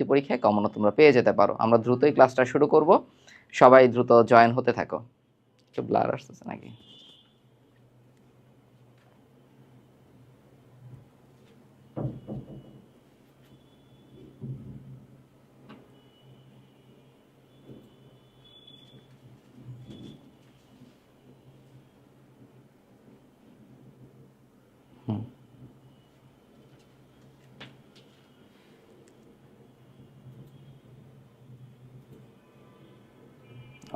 ভর্তি পরীক্ষায় কমনও তোমরা পেয়ে যেতে পারো। আমরা দ্রুতই ক্লাসটা শুরু করব, সবাই দ্রুত জয়েন হতে থাকো। একটু ব্লার আসতেছে নাকি?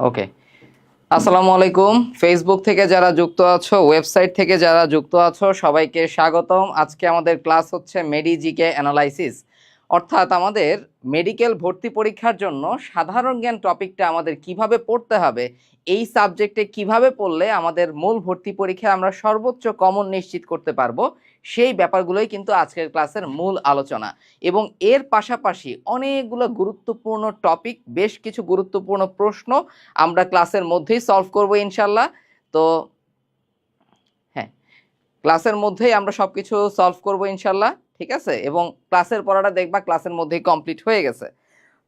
ওকে, আসসালামু আলাইকুম। ফেসবুক থেকে যারা যুক্ত আছো, ওয়েবসাইট থেকে যারা যুক্ত আছো, সবাইকে স্বাগতম। আজকে আমাদের ক্লাস হচ্ছে মেডিজিকে অ্যানালাইসিস, অর্থাৎ আমাদের মেডিকেল ভর্তি পরীক্ষার জন্য সাধারণ জ্ঞান টপিকটা আমাদের কিভাবে পড়তে হবে, এই সাবজেক্টে কিভাবে পড়লে আমাদের মূল ভর্তি পরীক্ষায় আমরা সর্বোচ্চ কমন নিশ্চিত করতে পারবো, সেই ব্যাপারগুলোই কিন্তু আজকের ক্লাসের মূল আলোচনা। এবং এর পাশাপাশি অনেকগুলো গুরুত্বপূর্ণ টপিক, বেশ কিছু গুরুত্বপূর্ণ প্রশ্ন আমরা ক্লাসের মধ্যেই সলভ করব ইনশাল্লাহ। তো হ্যাঁ, ক্লাসের মধ্যেই আমরা সবকিছু সলভ করব ইনশাল্লাহ, ঠিক আছে? এবং ক্লাসের পড়াটা দেখবা ক্লাসের মধ্যেই কমপ্লিট হয়ে গেছে।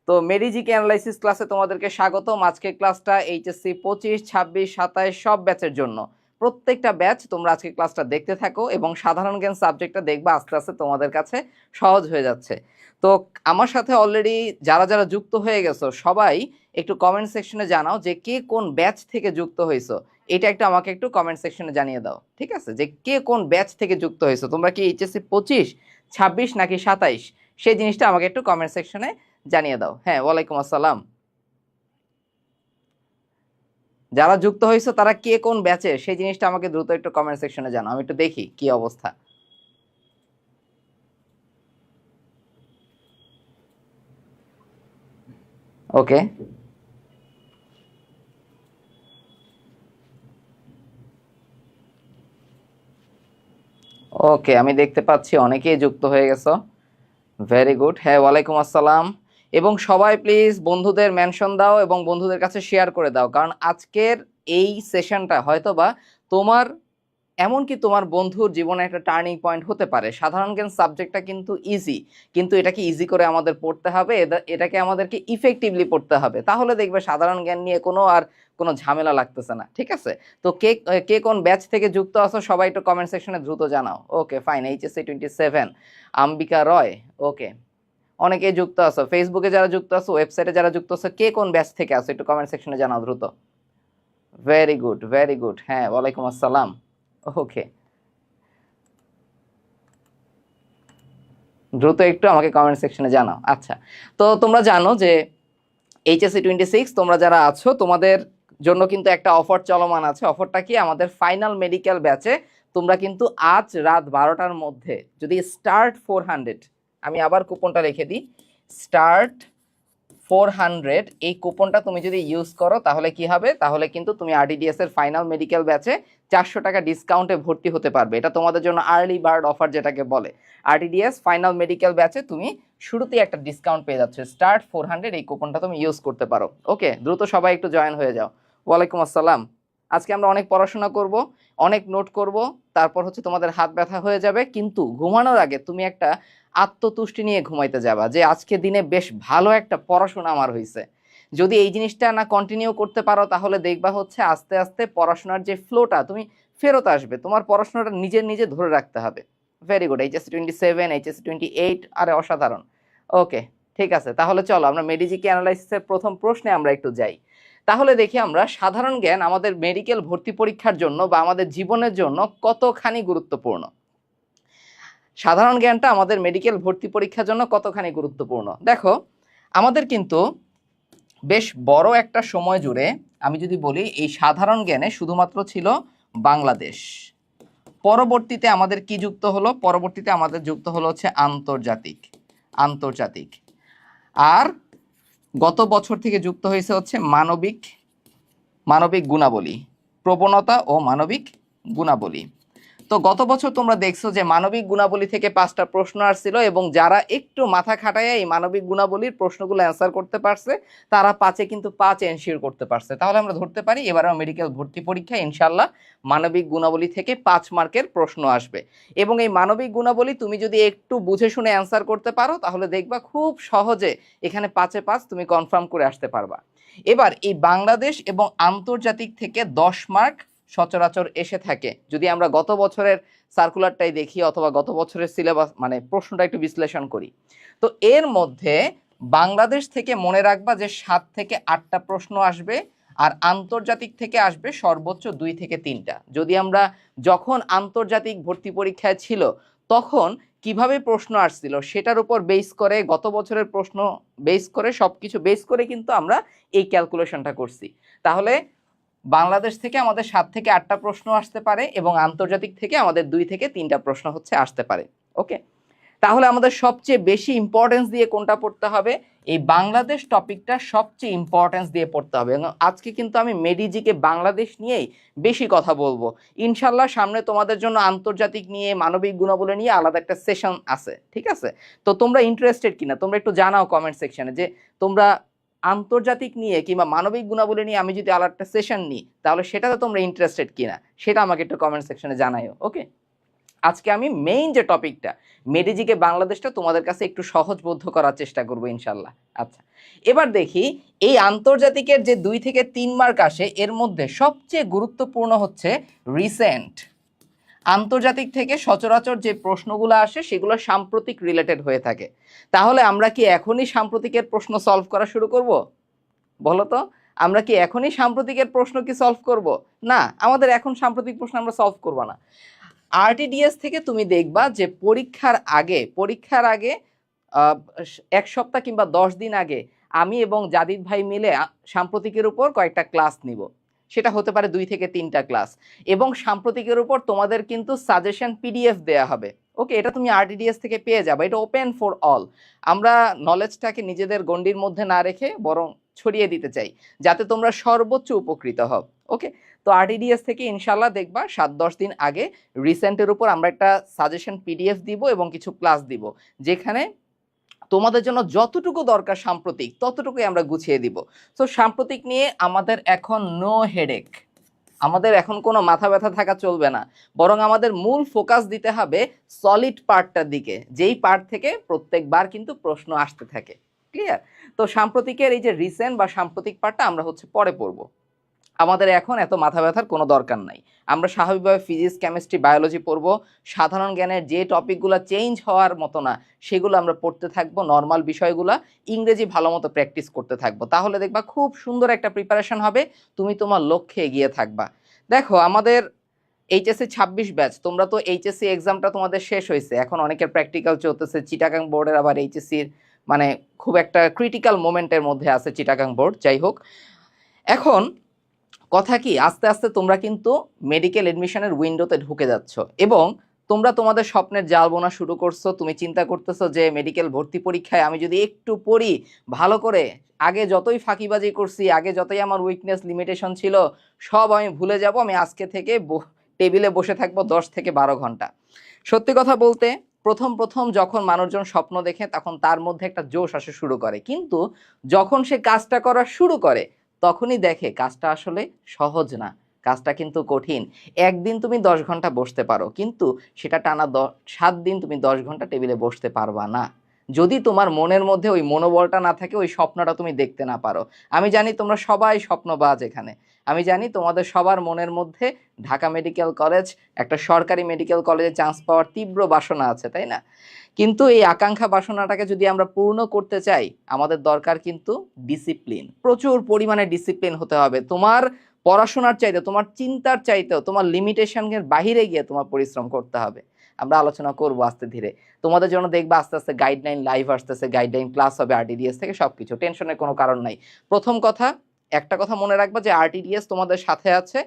তো মেডিজিকে অ্যানালাইসিস ক্লাসে তোমাদেরকে স্বাগতম। আজকের ক্লাসটা এইচএসসি 25, 26, 27 সব ব্যাচের জন্য। প্রত্যেকটা ব্যাচ তোমরা আজকে ক্লাসটা দেখতে থাকো এবং সাধারণ জ্ঞান সাবজেক্টটা দেখবা আস্তে আস্তে তোমাদের কাছে সহজ হয়ে যাচ্ছে। তো আমার সাথে অলরেডি যারা যারা যুক্ত হয়ে গেছো সবাই একটু কমেন্ট সেকশনে জানাও যে কে কোন ব্যাচ থেকে যুক্ত হয়েছো। এটা একটু আমাকে একটু কমেন্ট সেকশনে জানিয়ে দাও, ঠিক আছে? যে কে কোন ব্যাচ থেকে যুক্ত হয়েছো, তোমরা কি এইচএসসি 25, 26 নাকি 27, সেই জিনিসটা আমাকে একটু কমেন্ট সেকশনে জানিয়ে দাও। হ্যাঁ, ওয়ালাইকুম আসসালাম। যারা যুক্ত হয়েছে তারা কে কোন ব্যাচে, সেই জিনিসটা আমাকে দ্রুত একটু কমেন্ট সেকশনে জানাও, আমি একটু দেখি কি অবস্থা। ওকে, ওকে, আমি দেখতে পাচ্ছি অনেকেই যুক্ত হয়ে গেছো। Very good. হ্যাঁ, ওয়ালাইকুম আসসালাম। এবং সবাই প্লিজ বন্ধুদের মেনশন দাও এবং বন্ধুদের কাছে শেয়ার করে দাও, কারণ আজকের এই সেশনটা হয়তোবা তোমার, এমনকি তোমার বন্ধুর জীবনে একটা টার্নিং পয়েন্ট হতে পারে। সাধারণ জ্ঞান সাবজেক্টটা কিন্তু ইজি, কিন্তু এটাকে ইজি করে আমাদের পড়তে হবে, এটাকে আমাদেরকে ইফেক্টিভলি পড়তে হবে, তাহলে দেখবে সাধারণ জ্ঞান নিয়ে কোনো ঝামেলা লাগতেছে না, ঠিক আছে? তো কে কে কোন ব্যাচ থেকে যুক্ত আছো সবাই একটু কমেন্ট সেকশনে দ্রুত জানাও। ওকে, ফাইন। এইচএসসি 27, আম্বিকা রয়। ওকে, অনেকেই যুক্ত আছো। ফেসবুকে যারা যুক্ত আছো, ওয়েবসাইটে যারা যুক্ত আছো, কে কোন ব্যাচ থেকে আছো একটু কমেন্ট সেকশনে জানাও দ্রুত। Very good, very good. হ্যাঁ, ওয়ালাইকুম আসসালাম। ওকে, দ্রুত একটু আমাকে কমেন্ট সেকশনে জানাও। আচ্ছা, তো তোমরা জানো যে এইচএসসি 26 তোমরা যারা আছো তোমাদের জন্য কিন্তু একটা অফার চলমান আছে। অফারটা কি? আমাদের ফাইনাল মেডিকেল ব্যাচে তোমরা কিন্তু আজ রাত 12টার মধ্যে যদি স্টার্ট 400, আমি আবার কুপনটা রেখে দিই, স্টার্ট 400, এই কুপনটা তুমি যদি ইউজ করো তাহলে কি হবে? তাহলে কিন্তু তুমি আরডিডিএস এর ফাইনাল মেডিকেল ব্যাচে 400 টাকা ডিসকাউন্টে ভর্তি হতে পারবে। এটা তোমাদের জন্য আর্লি বার্ড অফার যেটাকে বলে। আরডিডিএস ফাইনাল মেডিকেল ব্যাচে তুমি শুরুতেই একটা ডিসকাউন্ট পেয়ে যাচ্ছে, স্টার্ট 400, এই কুপনটা তুমি ইউজ করতে পারো। ওকে, দ্রুত সবাই একটু জয়েন হয়ে যাও। ওয়ালাইকুম আসসালাম। আজকে আমরা অনেক পড়াশোনা করব, অনেক নোট করব, তারপর হচ্ছে তোমাদের হাত ব্যথা হয়ে যাবে, কিন্তু ঘুমানোর আগে তুমি একটা আত্মতুষ্টি নিয়ে ঘুমাইতে যাবা যে আজকে দিনে বেশ ভালো একটা পড়াশোনা আমার হয়েছে। যদি এই জিনিসটা না কন্টিনিউ করতে পারো তাহলে দেখবা হচ্ছে আস্তে আস্তে পড়াশোনার যে ফ্লোটা তুমি ফেরত আসবে, তোমার পড়াশোনাটা নিজের নিজে ধরে রাখতে হবে। Very good. এইচএসসি 27, এইচএসসি 28, আরে অসাধারণ। ওকে, ঠিক আছে, তাহলে চলো আমরা মেডিজিকে অ্যানালাইসিসের প্রথম প্রশ্নে আমরা একটু যাই। তাহলে দেখি আমরা সাধারণ জ্ঞান আমাদের মেডিকেল ভর্তি পরীক্ষার জন্য বা আমাদের জীবনের জন্য কতখানি গুরুত্বপূর্ণ। সাধারণ জ্ঞানটা আমাদের মেডিকেল ভর্তি পরীক্ষার জন্য কতখানি গুরুত্বপূর্ণ। দেখো, আমাদের কিন্তু বেশ বড় একটা সময় জুড়ে আমি যদি বলি এই সাধারণ জ্ঞানে শুধুমাত্র ছিল বাংলাদেশ। পরবর্তীতে আমাদের কি যুক্ত হলো? পরবর্তীতে আমাদের যুক্ত হলো হচ্ছে আন্তর্জাতিক। আন্তর্জাতিক আর গত বছর থেকে যুক্ত হয়েছে হচ্ছে মানবিক গুণাবলী, প্রবণতা ও মানবিক গুণাবলী। তো গত বছর তোমরা দেখছো যে মানবিক গুণাবলী থেকে 5টা প্রশ্ন আসছিল, এবং যারা একটু মাথা খাটায় এই মানবিক গুণাবলীর প্রশ্নগুলো অ্যান্সার করতে পারছে তারা 5-এ কিন্তু 5 এনশিওর করতে পারছে। তাহলে আমরা ধরতে পারি এবারেও মেডিকেল ভর্তি পরীক্ষায় ইনশাল্লাহ মানবিক গুণাবলী থেকে 5 মার্কের প্রশ্ন আসবে। এবং এই মানবিক গুণাবলী তুমি যদি একটু বুঝে শুনে অ্যান্সার করতে পারো তাহলে দেখবা খুব সহজে এখানে 5-এ 5 তুমি কনফার্ম করে আসতে পারবা। এবার এই বাংলাদেশ এবং আন্তর্জাতিক থেকে 10 মার্ক সচরাচর এসে থাকে। যদি আমরা গত বছরের সার্কুলারটাই দেখি অথবা গত বছরের সিলেবাস মানে প্রশ্নটা একটু বিশ্লেষণ করি, তো এর মধ্যে বাংলাদেশ থেকে মনে রাখবা যে 7 থেকে 8টা প্রশ্ন আসবে, আর আন্তর্জাতিক থেকে আসবে সর্বোচ্চ 2 থেকে 3টা। যদি আমরা যখন আন্তর্জাতিক ভর্তি পরীক্ষায় ছিল তখন কিভাবে প্রশ্ন আসছিল সেটার উপর বেস করে, গত বছরের প্রশ্ন বেস করে, সবকিছু বেস করে কিন্তু আমরা এই ক্যালকুলেশনটা করছি। তাহলে বাংলাদেশ থেকে আমাদের 7 থেকে 8টা প্রশ্ন আসতে পারে এবং আন্তর্জাতিক থেকে আমাদের 2 থেকে 3টা প্রশ্ন হচ্ছে আসতে পারে। ওকে, তাহলে আমাদের সবচেয়ে বেশি ইম্পর্টেন্স দিয়ে কোনটা পড়তে হবে? এই বাংলাদেশ টপিকটা সবচেয়ে ইম্পর্টেন্স দিয়ে পড়তে হবে। এবং আজকে কিন্তু আমি মেডিজিকে বাংলাদেশ নিয়েই বেশি কথা বলবো। ইনশাল্লাহ সামনে তোমাদের জন্য আন্তর্জাতিক নিয়ে, মানবিক গুণাবলী নিয়ে আলাদা একটা সেশন আছে, ঠিক আছে? তো তোমরা ইন্টারেস্টেড কিনা তোমরা একটু জানাও কমেন্ট সেকশনে, যে তোমরা আন্তর্জাতিক নিয়ে কিংবা মানবিক গুণাবলী নিয়ে আমি যদি আলাদা একটা সেশন নিই তাহলে সেটাতে তোমরা ইন্টারেস্টেড কিনা সেটা আমাকে একটু কমেন্ট সেকশনে জানাইও। ওকে, আজকে আমি মেইন যে টপিকটা মেডিজিকে বাংলাদেশটা তোমাদের কাছে একটু সহজবোধ্য করার চেষ্টা করবো ইনশাল্লাহ। আচ্ছা, এবার দেখি এই আন্তর্জাতিকের যে 2 থেকে 3 মার্ক আসে এর মধ্যে সবচেয়ে গুরুত্বপূর্ণ হচ্ছে রিসেন্ট। আন্তর্জাতিক থেকে সচরাচর যে প্রশ্নগুলো আসে সেগুলো সাম্প্রতিক রিলেটেড হয়ে থাকে। তাহলে আমরা কি এখনই সাম্প্রতিকের প্রশ্ন সলভ করা শুরু করব? বলো তো, আমরা কি এখনই সাম্প্রতিকের প্রশ্ন কি সলভ করব? না, আমাদের এখন সাম্প্রতিক প্রশ্ন আমরা সলভ করব না। আরটিডিএস থেকে তুমি দেখবা যে পরীক্ষার আগে 1 সপ্তাহ কিংবা 10 দিন আগে আমি এবং জাদিদ ভাই মিলে সাম্প্রতিকের উপর কয়েকটা ক্লাস নিব। সেটা হতে পারে 2 থেকে 3টা ক্লাস, এবং সাম্প্রতিকের উপর তোমাদের কিন্তু সাজেশন পিডিএফ দেয়া হবে। ওকে, এটা তুমি আরটিডিএস থেকে পেয়ে যাবে, এটা ওপেন ফর অল। আমরা নলেজটাকে নিজেদের গণ্ডির মধ্যে না রেখে বরং ছড়িয়ে দিতে চাই যাতে তোমরা সর্বোচ্চ উপকৃত হও। ওকে, তো আরটিডিএস থেকে ইনশাল্লাহ দেখবা 7-10 দিন আগে রিসেন্টের উপর আমরা একটা সাজেশন পিডিএফ দিব এবং কিছু ক্লাস দিব, যেখানে তোমাদের জন্য যতটুকু দরকার সাম্প্রতিক ততটুকুই আমরা গুছিয়ে দিব। সো সাম্প্রতিক নিয়ে আমাদের এখন নো হেডেক, আমাদের এখন কোনো মাথা ব্যথা থাকা চলবে না, বরং আমাদের মূল ফোকাস দিতে হবে সলিড পার্টটার দিকে, যেই পার্ট থেকে প্রত্যেকবার কিন্তু প্রশ্ন আসতে থাকে। ক্লিয়ার? তো সাম্প্রতিকের এই যে রিসেন্ট বা সাম্প্রতিক পার্টটা আমরা হচ্ছে পরে পড়বো, আমাদের এখন এত মাথা ব্যথার কোনো দরকার নাই। আমরা স্বাভাবিকভাবে ফিজিক্স, কেমিস্ট্রি, বায়োলজি পড়বো। সাধারণ জ্ঞানের যে টপিকগুলো চেঞ্জ হওয়ার মতো না সেগুলো আমরা পড়তে থাকবো, নর্মাল বিষয়গুলো। ইংরেজি ভালো মতো প্র্যাকটিস করতে থাকবো, তাহলে দেখবা খুব সুন্দর একটা প্রিপারেশন হবে, তুমি তোমার লক্ষ্যে এগিয়ে থাকবা। দেখো আমাদের এইচএসসি 26 ব্যাচ, তোমরা তো এইচএসসি এক্সামটা তোমাদের শেষ হয়েছে, এখন অনেকের প্র্যাকটিক্যাল চলতেছে। চিটাগাং বোর্ডের আবার এইচএসসির মানে খুব একটা ক্রিটিক্যাল মোমেন্টের মধ্যে আছে চিটাগাং বোর্ড। যাই হোক, এখন কথা কি, আস্তে আস্তে তোমরা কিন্তু মেডিকেল এডমিশনের উইন্ডোতে ঢুকে যাচ্ছ এবং তোমরা তোমাদের স্বপ্নের জাল বোনা শুরু করছো। তুমি চিন্তা করতেছো যে মেডিকেল ভর্তি পরীক্ষায় আমি যদি একটু পড়ি ভালো করে, আগে যতই ফাঁকিবাজি করছি, আগে যতই আমার উইকনেস লিমিটেশন ছিল সব আমি ভুলে যাব, আমি আজকে থেকে টেবিলে বসে থাকবো 10 থেকে 12 ঘন্টা। সত্যি কথা বলতে প্রথম প্রথম যখন মানুষজন স্বপ্ন দেখে তখন তার মধ্যে একটা জোশ আসা শুরু করে, কিন্তু যখন সে কাজটা করা শুরু করে তখনই দেখে কাজটা আসলে সহজ না, কাজটা কিন্তু কঠিন। একদিন তুমি 10 ঘন্টা বসতে পারো, কিন্তু সেটা টানা 7 দিন তুমি 10 ঘন্টা টেবিলে বসতে পারবা না, যদি তোমার মনের মধ্যে ওই মনোবলটা না থাকে, ওই স্বপ্নটা তুমি দেখতে না পারো। আমি জানি তোমরা সবাই স্বপ্নবাজ এখানে, আমি জানি তোমাদের সবার মনের মধ্যে ঢাকা মেডিকেল কলেজ, একটা সরকারি মেডিকেল কলেজে চান্স পাওয়ার তীব্র বাসনা আছে, তাই না? কিন্তু এই আকাঙ্ক্ষা বাসনাটাকে যদি আমরা পূর্ণ করতে চাই আমাদের দরকার কিন্তু ডিসিপ্লিন, প্রচুর পরিমাণে ডিসিপ্লিন হতে হবে। তোমার পড়াশোনার চাইতে, তোমার চিন্তার চাইতেও তোমার লিমিটেশনের বাহিরে গিয়ে তোমার পরিশ্রম করতে হবে। আমরা আলোচনা করবো আস্তে ধীরে তোমাদের জন্য, দেখবা আস্তে আস্তে গাইডলাইন লাইভ আসতেছে, গাইডলাইন ক্লাস হবে আরটিডিএস থেকে, সবকিছু টেনশনের কোনো কারণ নাই। প্রথম কথা, একটা কথা মনে রাখবা যে আরটিডিএস তোমাদের সাথে আছে,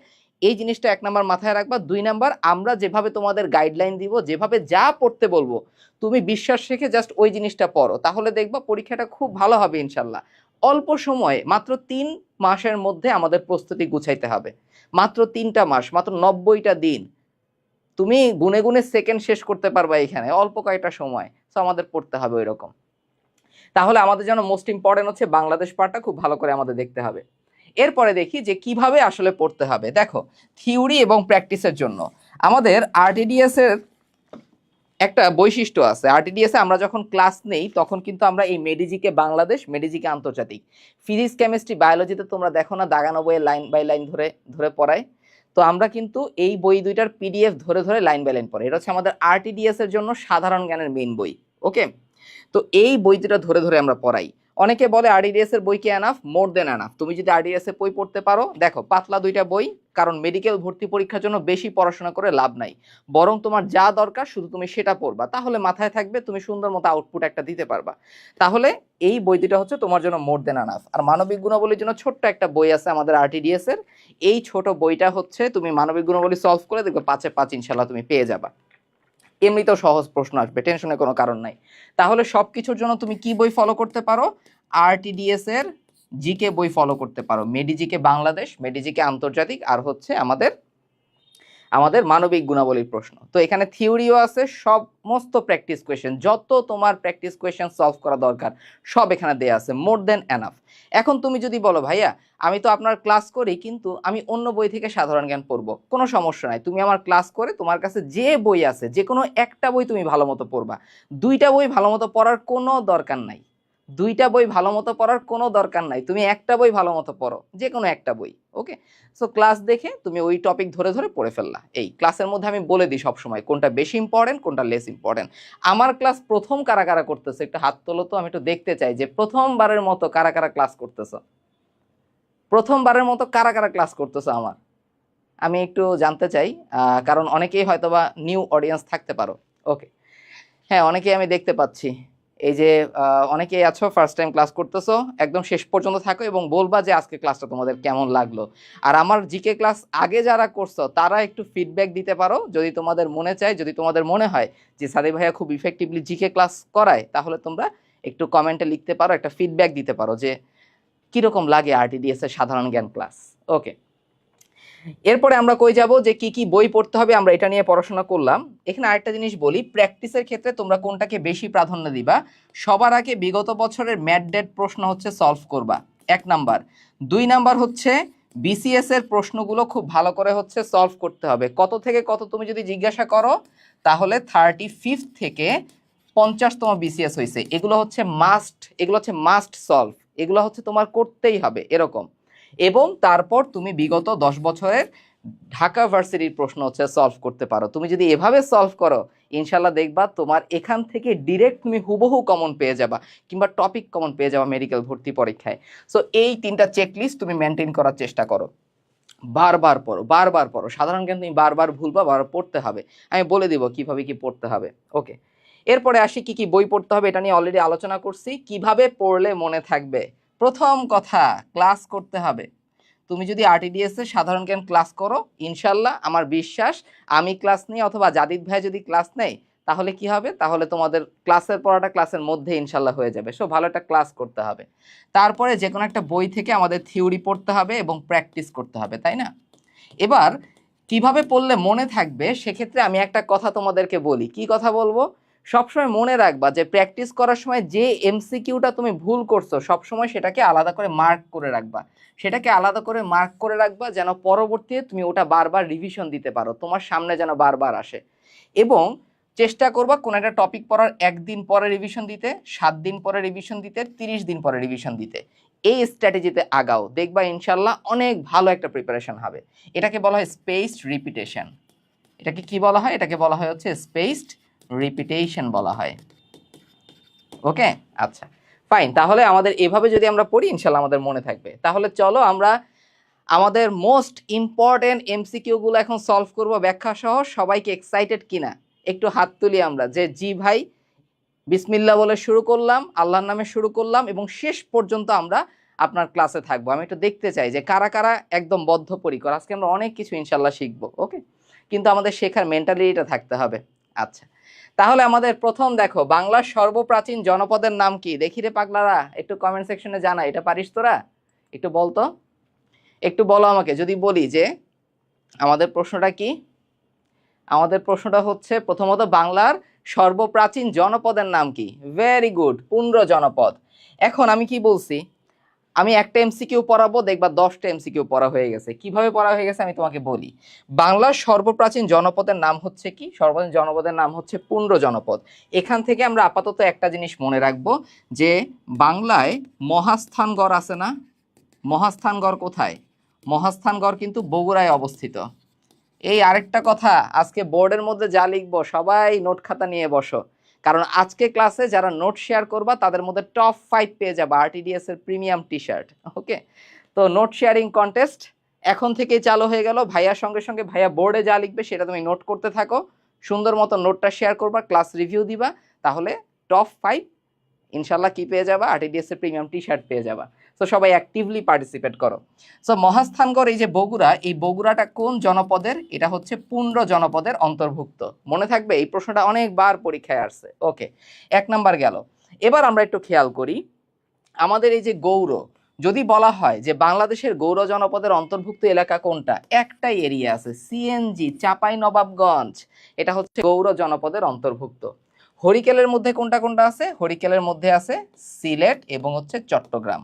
এই জিনিসটা 1 নাম্বার মাথায় রাখবা। 2 নাম্বার, আমরা যেভাবে তোমাদের গাইডলাইন দিব, যেভাবে যা পড়তে বলবো তুমি বিশ্বাস রেখে জাস্ট ওই জিনিসটা পড়ো, তাহলে দেখবা পরীক্ষাটা খুব ভালো হবে ইনশাল্লাহ। অল্প সময়ে মাত্র 3 মাসের মধ্যে আমাদের প্রস্তুতি গুছাইতে হবে, মাত্র 3টা মাস, মাত্র 90টা দিন। তুমি গুনে গুনে সেকেন্ড শেষ করতে পারবা এখানে অল্প কয়েকটা সময়, তো আমাদের পড়তে হবে ওই রকম। তাহলে আমাদের জন্য মোস্ট ইম্পর্টেন্ট হচ্ছে বাংলাদেশ পার্টটা খুব ভালো করে আমাদের দেখতে হবে। এরপরে দেখি যে কিভাবে আসলে পড়তে হবে। দেখো, থিওরি এবং প্র্যাকটিসের জন্য আমাদের আরটিডিএস এর একটা বৈশিষ্ট্য আছে। আরটিডিএস এ আমরা যখন ক্লাস নেই তখন কিন্তু আমরা এই মেডিজিকে বাংলাদেশ, মেডিজিকে আন্তর্জাতিক, ফিজিক্স কেমিস্ট্রি বায়োলজিতে তোমরা দেখো না দাগানো বইয়ে লাইন বাই লাইন ধরে ধরে পড়ায়, তো আমরা কিন্তু এই বই দুইটার পিডিএফ ধরে ধরে লাইন বাই লাইন পড়াই। এটা হচ্ছে আমাদের আরটিডিএস এর জন্য সাধারণ জ্ঞানের মেইন বই। ওকে, তো এই বই দুটা ধরে ধরে আমরা পড়াই। অনেকে বলে আরডিএস এর বই কি এনাফ? মোর দেন এনাফ। তুমি যদি আরডিএস এর বই পড়তে পারো, দেখো পাতলা দুইটা বই, কারণ মেডিকেল ভর্তি পরীক্ষার জন্য বেশি পড়াশোনা করে লাভ নাই, বরং তোমার যা দরকার শুধু তুমি সেটা পড়বা, তাহলে মাথায় থাকবে, তুমি সুন্দর মতো আউটপুট একটা দিতে পারবা। তাহলে এই বই দুটা হচ্ছে তোমার জন্য মোর দেন এনাফ। আর মানবিক গুণাবলীর জন্য ছোট্ট একটা বই আছে আমাদের আরটিডিএস এর, এই ছোট বইটা হচ্ছে তুমি মানবিক গুণাবলী সলভ করে দেখবে 5-এ 5 ইনশাল্লাহ তুমি পেয়ে যাবা। এমনিতেও সহজ প্রশ্ন আসবে, টেনশনের কোনো কারণ নাই। তাহলে সবকিছুর জন্য তুমি কি বই ফলো করতে পারো? আরটিডিএস এর জিকে বই ফলো করতে পারো, মেডিজিকে বাংলাদেশ, মেডিজিকে আন্তর্জাতিক, আর হচ্ছে আমাদের আমাদের মানবিক গুণাবলীর প্রশ্ন। তো এখানে থিওরিও আছে, সমস্ত প্র্যাকটিস কোয়েশ্চেন, যত তোমার প্র্যাকটিস কোয়েশ্চেন সলভ করা দরকার সব এখানে দেয়া আছে, মোর দেন এনাফ। এখন তুমি যদি বলো ভাইয়া আমি তো আপনার ক্লাস করি কিন্তু আমি অন্য বই থেকে সাধারণ জ্ঞান পড়বো, কোনো সমস্যা নাই, তুমি আমার ক্লাস করে তোমার কাছে যে বই আছে যে কোনো একটা বই তুমি ভালো মতো পড়বা, দুইটা বই ভালো মতো পড়ার কোনো দরকার নাই, দুইটা বই ভালো মতো পড়ার কোনো দরকার নাই, তুমি একটা বই ভালো মতো পড়ো, যে কোনো একটা বই। ওকে, সো ক্লাস দেখে তুমি ওই টপিক ধরে ধরে পড়ে ফেললা। এই ক্লাসের মধ্যে আমি বলে দিই সবসময় কোনটা বেশি ইম্পর্টেন্ট কোনটা লেস ইম্পর্টেন্ট। আমার ক্লাস প্রথম কারা কারা করতেছে একটু হাত তোলো তো, আমি একটু দেখতে চাই যে প্রথমবারের মতো কারা কারা ক্লাস করতেছো, প্রথমবারের মতো কারা কারা ক্লাস করতেছো আমার, আমি একটু জানতে চাই, কারণ অনেকেই হয়তোবা নিউ অডিয়েন্স থাকতে পারো। ওকে, হ্যাঁ অনেকেই আমি দেখতে পাচ্ছি, এই যে অনেকেই আছো ফার্স্ট টাইম ক্লাস করতেছো, একদম শেষ পর্যন্ত থাকো এবং বলবা যে আজকে ক্লাসটা তোমাদের কেমন লাগলো। আর আমার জিকে ক্লাস আগে যারা করছো তারা একটু ফিডব্যাক দিতে পারো যদি তোমাদের মনে চায়, যদি তোমাদের মনে হয় যে সাদিক ভাইয়া খুব ইফেক্টিভলি জিকে ক্লাস করায়, তাহলে তোমরা একটু কমেন্টে লিখতে পারো, একটা ফিডব্যাক দিতে পারো যে কিরকম লাগে আরটিডিএস এর সাধারণ জ্ঞান ক্লাস। ওকে, এরপরে আমরা কই যাব যে কি কি বই পড়তে হবে, আমরা এটা নিয়ে পড়াশোনা করলাম। এখানে আরেকটা জিনিস বলি, প্র্যাকটিসের ক্ষেত্রে তোমরা কোনটাকে বেশি প্রাধান্য দিবা? সবার আগে বিগত বছরের ম্যাট ডেট প্রশ্ন হচ্ছে সলভ করবা, 1 নাম্বার। 2 নাম্বার হচ্ছে বিসিএস এর প্রশ্নগুলো খুব ভালো করে হচ্ছে সলভ করতে হবে। কত থেকে কত তুমি যদি জিজ্ঞাসা করো তাহলে 35 থেকে 50তম বিসিএস হয়েছে, এগুলো হচ্ছে মাস্ট, এগুলো হচ্ছে মাস্ট সলভ, এগুলো হচ্ছে তোমার করতেই হবে এরকম। এবং তারপর তুমি বিগত 10 বছরের ঢাকা ভার্সিটির প্রশ্ন হচ্ছে সলভ করতে পারো। তুমি যদি এভাবে সলভ করো ইনশাল্লাহ দেখবা তোমার এখান থেকে ডিরেক্ট তুমি হুবহু কমন পেয়ে যাবা, কিংবা টপিক কমন পেয়ে যাবা মেডিকেল ভর্তি পরীক্ষায়। সো এই 3টা চেকলিস্ট তুমি মেনটেন করার চেষ্টা করো, বারবার পড়ো, বারবার পড়ো, সাধারণ জ্ঞান তুমি বারবার ভুলবা, বারবার পড়তে হবে, আমি বলে দিব কিভাবে কি পড়তে হবে। ওকে, এরপরে আসি কি কি বই পড়তে হবে, এটা নিয়ে অলরেডি আলোচনা করছি। কিভাবে পড়লে মনে থাকবে? প্রথম কথা, ক্লাস করতে হবে। তুমি যদি আরটিডিএস এর সাধারণ জ্ঞান ক্লাস করো ইনশাল্লাহ আমার বিশ্বাস, আমি ক্লাস নিই অথবা জাদিদ ভাই যদি ক্লাস নেই, তাহলে কি হবে? তাহলে তোমাদের ক্লাসের পড়াটা ক্লাসের মধ্যে ইনশাল্লাহ হয়ে যাবে। সো ভালো একটা ক্লাস করতে হবে, তারপরে যে কোনো একটা বই থেকে আমাদের থিওরি পড়তে হবে এবং প্র্যাকটিস করতে হবে, তাই না? এবার কিভাবে পড়লে মনে থাকবে, সেক্ষেত্রে আমি একটা কথা তোমাদেরকে বলি। কি কথা বলবো? সবসময় মনে রাখবা যে প্র্যাকটিস করার সময় যে এমসিকিউটা তুমি ভুল করছো সবসময় সেটাকে আলাদা করে মার্ক করে রাখবা, সেটাকে আলাদা করে মার্ক করে রাখবা যেন পরবর্তীতে তুমি ওটা বারবার রিভিশন দিতে পারো, তোমার সামনে যেন বারবার আসে। এবং চেষ্টা করবা কোন একটা টপিক পড়ার 1 দিন পরে রিভিশন দিতে, 7 দিন পরে রিভিশন দিতে, 30 দিন পরে রিভিশন দিতে। এই স্ট্র্যাটেজিতে আগাও, দেখবা ইনশাল্লাহ অনেক ভালো একটা প্রিপারেশন হবে। এটাকে বলা হয় স্পেসড রিপিটেশন। এটাকে কি বলা হয়? এটাকে বলা হয় হচ্ছে স্পেসড রিপিটেশন বলা হয়। ওকে, আচ্ছা ফাইন। তাহলে আমাদের এভাবে যদি আমরা পড়ি ইনশাল্লাহ আমাদের মনে থাকবে। তাহলে চলো আমরা আমাদের মোস্ট ইম্পর্টেন্ট এমসিকিউ গুলো এখন সলভ করব ব্যাখ্যা সহ। সবাইকে এক্সাইটেড কিনা একটু হাত তুলি আমরা, যে জি ভাই। বিসমিল্লাহ বলে শুরু করলাম, আল্লাহর নামে শুরু করলাম এবং শেষ পর্যন্ত আমরা আপনার ক্লাসে থাকবো। আমি একটু দেখতে চাই যে কারা কারা একদম বদ্ধপরিকর। আজকে আমরা অনেক কিছু ইনশাল্লাহ শিখবো। ওকে, কিন্তু আমাদের শেখার মেন্টালিটিটা থাকতে হবে। আচ্ছা, তাহলে আমাদের প্রথম দেখো, বাংলার সর্বপ্রাচীন জনপদের নাম কি? দেখি রে পাগলারা, একটু কমেন্ট সেকশনে জানা, এটা পারিস তোরা? একটু বলতো, একটু বলো আমাকে। যদি বলি যে আমাদের প্রশ্নটা কি, আমাদের প্রশ্নটা হচ্ছে প্রথমত বাংলার সর্বপ্রাচীন জনপদের নাম কি? ভেরি গুড, পুন্ড্র জনপদ। এখন আমি কি বলছি, আমি একটা এমসিকিউ পড়াবো, দেখবা 10টা এমসিকিউ পড়া হয়ে গেছে। কিভাবে পড়া হয়ে গেছে আমি তোমাকে বলি। বাংলার সর্বপ্রাচীন জনপদের নাম হচ্ছে কি? সর্বপ্রাচীন জনপদের নাম হচ্ছে পুন্ড্র জনপদ। এখান থেকে আমরা আপাতত একটা জিনিস মনে রাখবো যে বাংলায় মহাস্থানগড় আছে না? মহাস্থানগড় কোথায়? মহাস্থানগড় কিন্তু বগুড়ায় অবস্থিত। এই আরেকটা কথা, আজকে বোর্ডের মধ্যে যা লিখবো সবাই নোট খাতা নিয়ে বসো, কারণ আজকে ক্লাসে যারা নোট শেয়ার করবা তাদের মধ্যে টপ 5 পেয়ে যাবে আরটিডিএস এর প্রিমিয়াম টি শার্ট। ওকে, তো নোট শেয়ারিং কন্টেস্ট এখন থেকেই চালু হয়ে গেল। ভাইয়ার সঙ্গে সঙ্গে ভাইয়া বোর্ডে যা লিখবে সেটা তুমি নোট করতে থাকো, সুন্দর মতো নোটটা শেয়ার করবা, ক্লাস রিভিউ দিবা, তাহলে টপ 5 ইনশাল্লাহ কি পেয়ে যাবা? আরটিডিএস এর প্রিমিয়াম টি শার্ট পেয়ে যাবা। তো সবাই অ্যাক্টিভলি পার্টিসিপেট করো। সো মহাস্থানগড়, এই যে বগুড়া, এই বগুড়াটা কোন জনপদের? এটা হচ্ছে পুন্ড্র জনপদের অন্তর্ভুক্ত। মনে থাকবে, এই প্রশ্নটা অনেকবার পরীক্ষায় আসছে। ওকে, 1 নাম্বার গেল। এবার আমরা একটু খেয়াল করি, আমাদের এই যে গৌর, যদি বলা হয় যে বাংলাদেশের গৌর জনপদের অন্তর্ভুক্ত এলাকা কোনটা, একটাই এরিয়া আছে, সিএনজি, চাঁপাইনবাবগঞ্জ, এটা হচ্ছে গৌর জনপদের অন্তর্ভুক্ত। হরিকেলের মধ্যে কোনটা কোনটা আছে? হরিকেলের মধ্যে আছে সিলেট এবং হচ্ছে চট্টগ্রাম,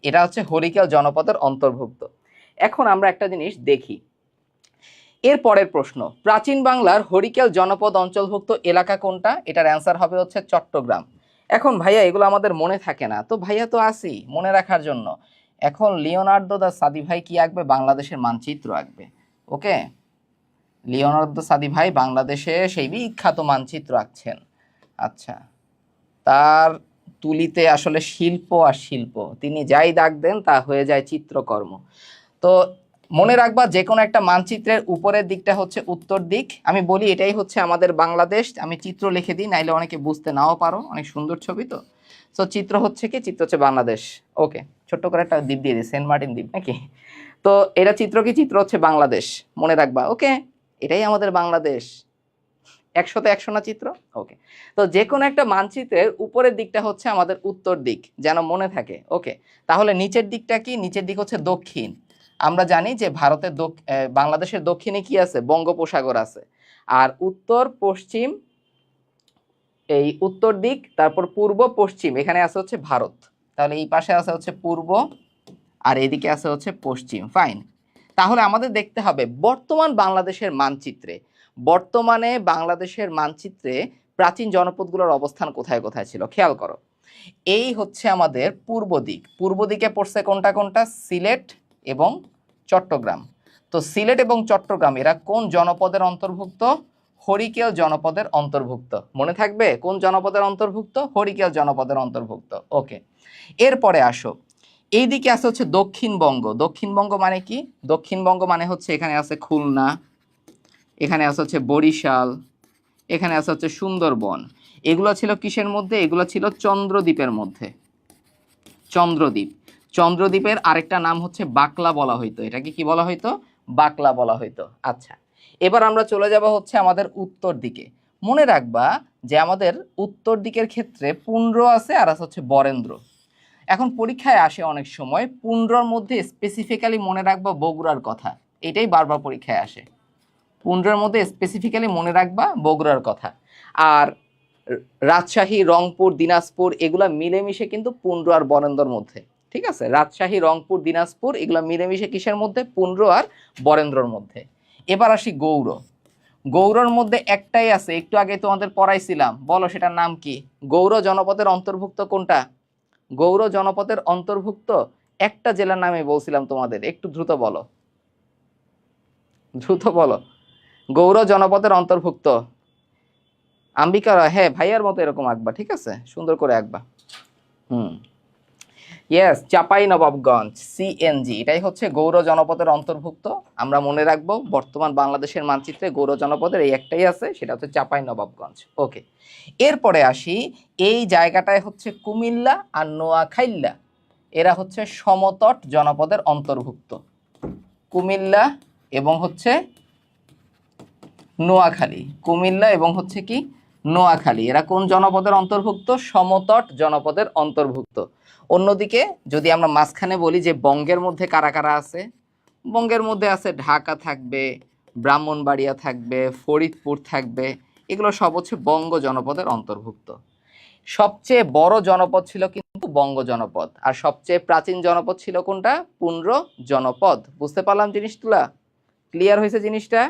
এটা হচ্ছে হরিকেল জনপদের অন্তর্ভুক্ত। এখন আমরা একটা জিনিস দেখি, এর পরের প্রশ্ন, প্রাচীন বাংলার হরিকেল জনপদ অঞ্চলভুক্ত এলাকা কোনটা? এটার অ্যান্সার হবে হচ্ছে চট্টগ্রাম। এখন ভাইয়া এগুলো আমাদের মনে থাকে না, তো ভাইয়া তো আসি মনে রাখার জন্য। এখন লিওনার্দো দা সাদি ভাই কি আঁকবে? বাংলাদেশের মানচিত্র আঁকবে। ওকে, লিওনার্দো সাদি ভাই বাংলাদেশে সেই বিখ্যাত মানচিত্র আঁকছেন। আচ্ছা, তার তুলিতে আসলে শিল্প আর শিল্প, তিনি যাই দাগ দেন তা হয়ে যায় চিত্রকর্ম। তো মনে রাখবা, যে কোনো একটা মানচিত্রের উপরের দিকটা হচ্ছে উত্তর দিক। আমি বলি এটাই হচ্ছে আমাদের বাংলাদেশ, আমি চিত্র লিখে দিই, নাইলে অনেকে বুঝতে নাও পারো, অনেক সুন্দর ছবি তো। সো চিত্র হচ্ছে কি? চিত্র হচ্ছে বাংলাদেশ। ওকে, ছোট্ট করে একটা দ্বীপ দিয়ে দিই, সেন্ট মার্টিন দ্বীপ নাকি? তো এটা চিত্র কি? চিত্র হচ্ছে বাংলাদেশ, মনে রাখবা। ওকে, এটাই আমাদের বাংলাদেশ। 100তে 100 না চিত্র? ওকে, তো যে কোনো একটা মানচিত্রের উপরের দিকটা হচ্ছে আমাদের উত্তর দিক, যেন মনে থাকে। ওকে, তাহলে নিচের দিকটা কি? নিচের দিক হচ্ছে দক্ষিণ। আমরা জানি যে ভারতের বাংলাদেশের দক্ষিণে কি আছে? বঙ্গোপসাগর আছে। আর উত্তর পশ্চিম, এই উত্তর দিক, তারপর পূর্ব পশ্চিম, এখানে আছে হচ্ছে ভারত। তাহলে এই পাশে আছে হচ্ছে পূর্ব, আর এদিকে আছে হচ্ছে পশ্চিম। ফাইন, তাহলে আমাদের দেখতে হবে বর্তমান বাংলাদেশের মানচিত্রে, বর্তমানে বাংলাদেশের মানচিত্রে প্রাচীন জনপদগুলোর অবস্থান কোথায় কোথায় ছিল। খেয়াল করো, এই হচ্ছে আমাদের পূর্ব দিক। পূর্ব দিকে পড়ছে কোনটা কোনটা? সিলেট এবং চট্টগ্রাম। তো সিলেট এবং চট্টগ্রাম এরা কোন জনপদের অন্তর্ভুক্ত? হরিকেল জনপদের অন্তর্ভুক্ত। মনে থাকবে কোন জনপদের অন্তর্ভুক্ত? হরিকেল জনপদের অন্তর্ভুক্ত। ওকে, এরপরে আসো, এইদিকে আছে হচ্ছে দক্ষিণবঙ্গ। দক্ষিণবঙ্গ মানে কি? দক্ষিণবঙ্গ মানে হচ্ছে এখানে আছে খুলনা, এখানে আছে হচ্ছে বরিশাল, এখানে আছে হচ্ছে সুন্দরবন। এগুলো ছিল কিসের মধ্যে? এগুলো ছিল চন্দ্রদ্বীপের মধ্যে। চন্দ্রদ্বীপ, চন্দ্রদ্বীপের আরেকটা নাম হচ্ছে বাকলা বলা হইতো। এটাকে কি বলা হইতো? বাকলা বলা হইতো। আচ্ছা, এবার আমরা চলে যাব হচ্ছে আমাদের উত্তর দিকে। মনে রাখবা যে আমাদের উত্তর দিকের ক্ষেত্রে পুন্ড্র আছে আর আছে হচ্ছে বরেন্দ্র। এখন পরীক্ষায় আসে অনেক সময় পুন্ড্রর মধ্যে স্পেসিফিক্যালি মনে রাখবা বগুড়ার কথা, এটাই বারবার পরীক্ষায় আসে। পুন্ড্রের মধ্যে স্পেসিফিক্যালি মনে রাখবা বগুড়ার কথা। আর রাজশাহী, রংপুর, দিনাজপুর এগুলা মিলেমিশে কিন্তু পুন্ড্র আর বরেন্দ্রর মধ্যে। ঠিক আছে, রাজশাহী, রংপুর, দিনাজপুর এগুলা মিলেমিশে কিসের মধ্যে? পুন্ড্র আর বরেন্দ্রর মধ্যে। এবার আসি গৌড়। গৌড়র মধ্যে একটাই আছে, একটু আগে তোমাদের পড়াইছিলাম, বলো সেটার নাম কি? গৌড় জনপদের অন্তর্ভুক্ত কোনটা? গৌড় জনপদের অন্তর্ভুক্ত একটা জেলার নামে বলছিলাম তোমাদের, একটু দ্রুত বলো, দ্রুত বলো। গৌড় জনপদের অন্তর্ভুক্ত আম্বিকা রায়। হ্যাঁ, ভাইয়ার মতো এরকম আঁকবা, ঠিক আছে, সুন্দর করে আঁকবা। ইয়েস, চাঁপাইনবাবগঞ্জ, সিএনজি, এটাই হচ্ছে গৌড় জনপদের অন্তর্ভুক্ত। আমরা মনে রাখবো বর্তমান বাংলাদেশের মানচিত্রে গৌড় জনপদের এই একটাই আছে, সেটা হচ্ছে চাঁপাইনবাবগঞ্জ। ওকে, এরপরে আসি, এই জায়গাটায় হচ্ছে কুমিল্লা আর নোয়াখাইল্লা, এরা হচ্ছে সমতট জনপদের অন্তর্ভুক্ত। কুমিল্লা এবং হচ্ছে নোয়াখালী, কুমিল্লা এবং হচ্ছে কি নোয়াখালী, এরা কোন জনপদের অন্তর্ভুক্ত? সমতট জনপদের অন্তর্ভুক্ত। অন্যদিকে যদি আমরা মাঝখানে বলি যে বঙ্গের মধ্যে কারা কারা আছে, বঙ্গের মধ্যে আছে ঢাকা থাকবে, ব্রাহ্মণবাড়িয়া থাকবে, ফরিদপুর থাকবে, এগুলো সব হচ্ছে বঙ্গ জনপদের অন্তর্ভুক্ত। সবচেয়ে বড় জনপদ ছিল কিন্তু বঙ্গ জনপদ, আর সবচেয়ে প্রাচীন জনপদ ছিল কোনটা? পুন্ড্র জনপদ। বুঝতে পারলাম জিনিসগুলা? ক্লিয়ার হয়েছে জিনিসটা?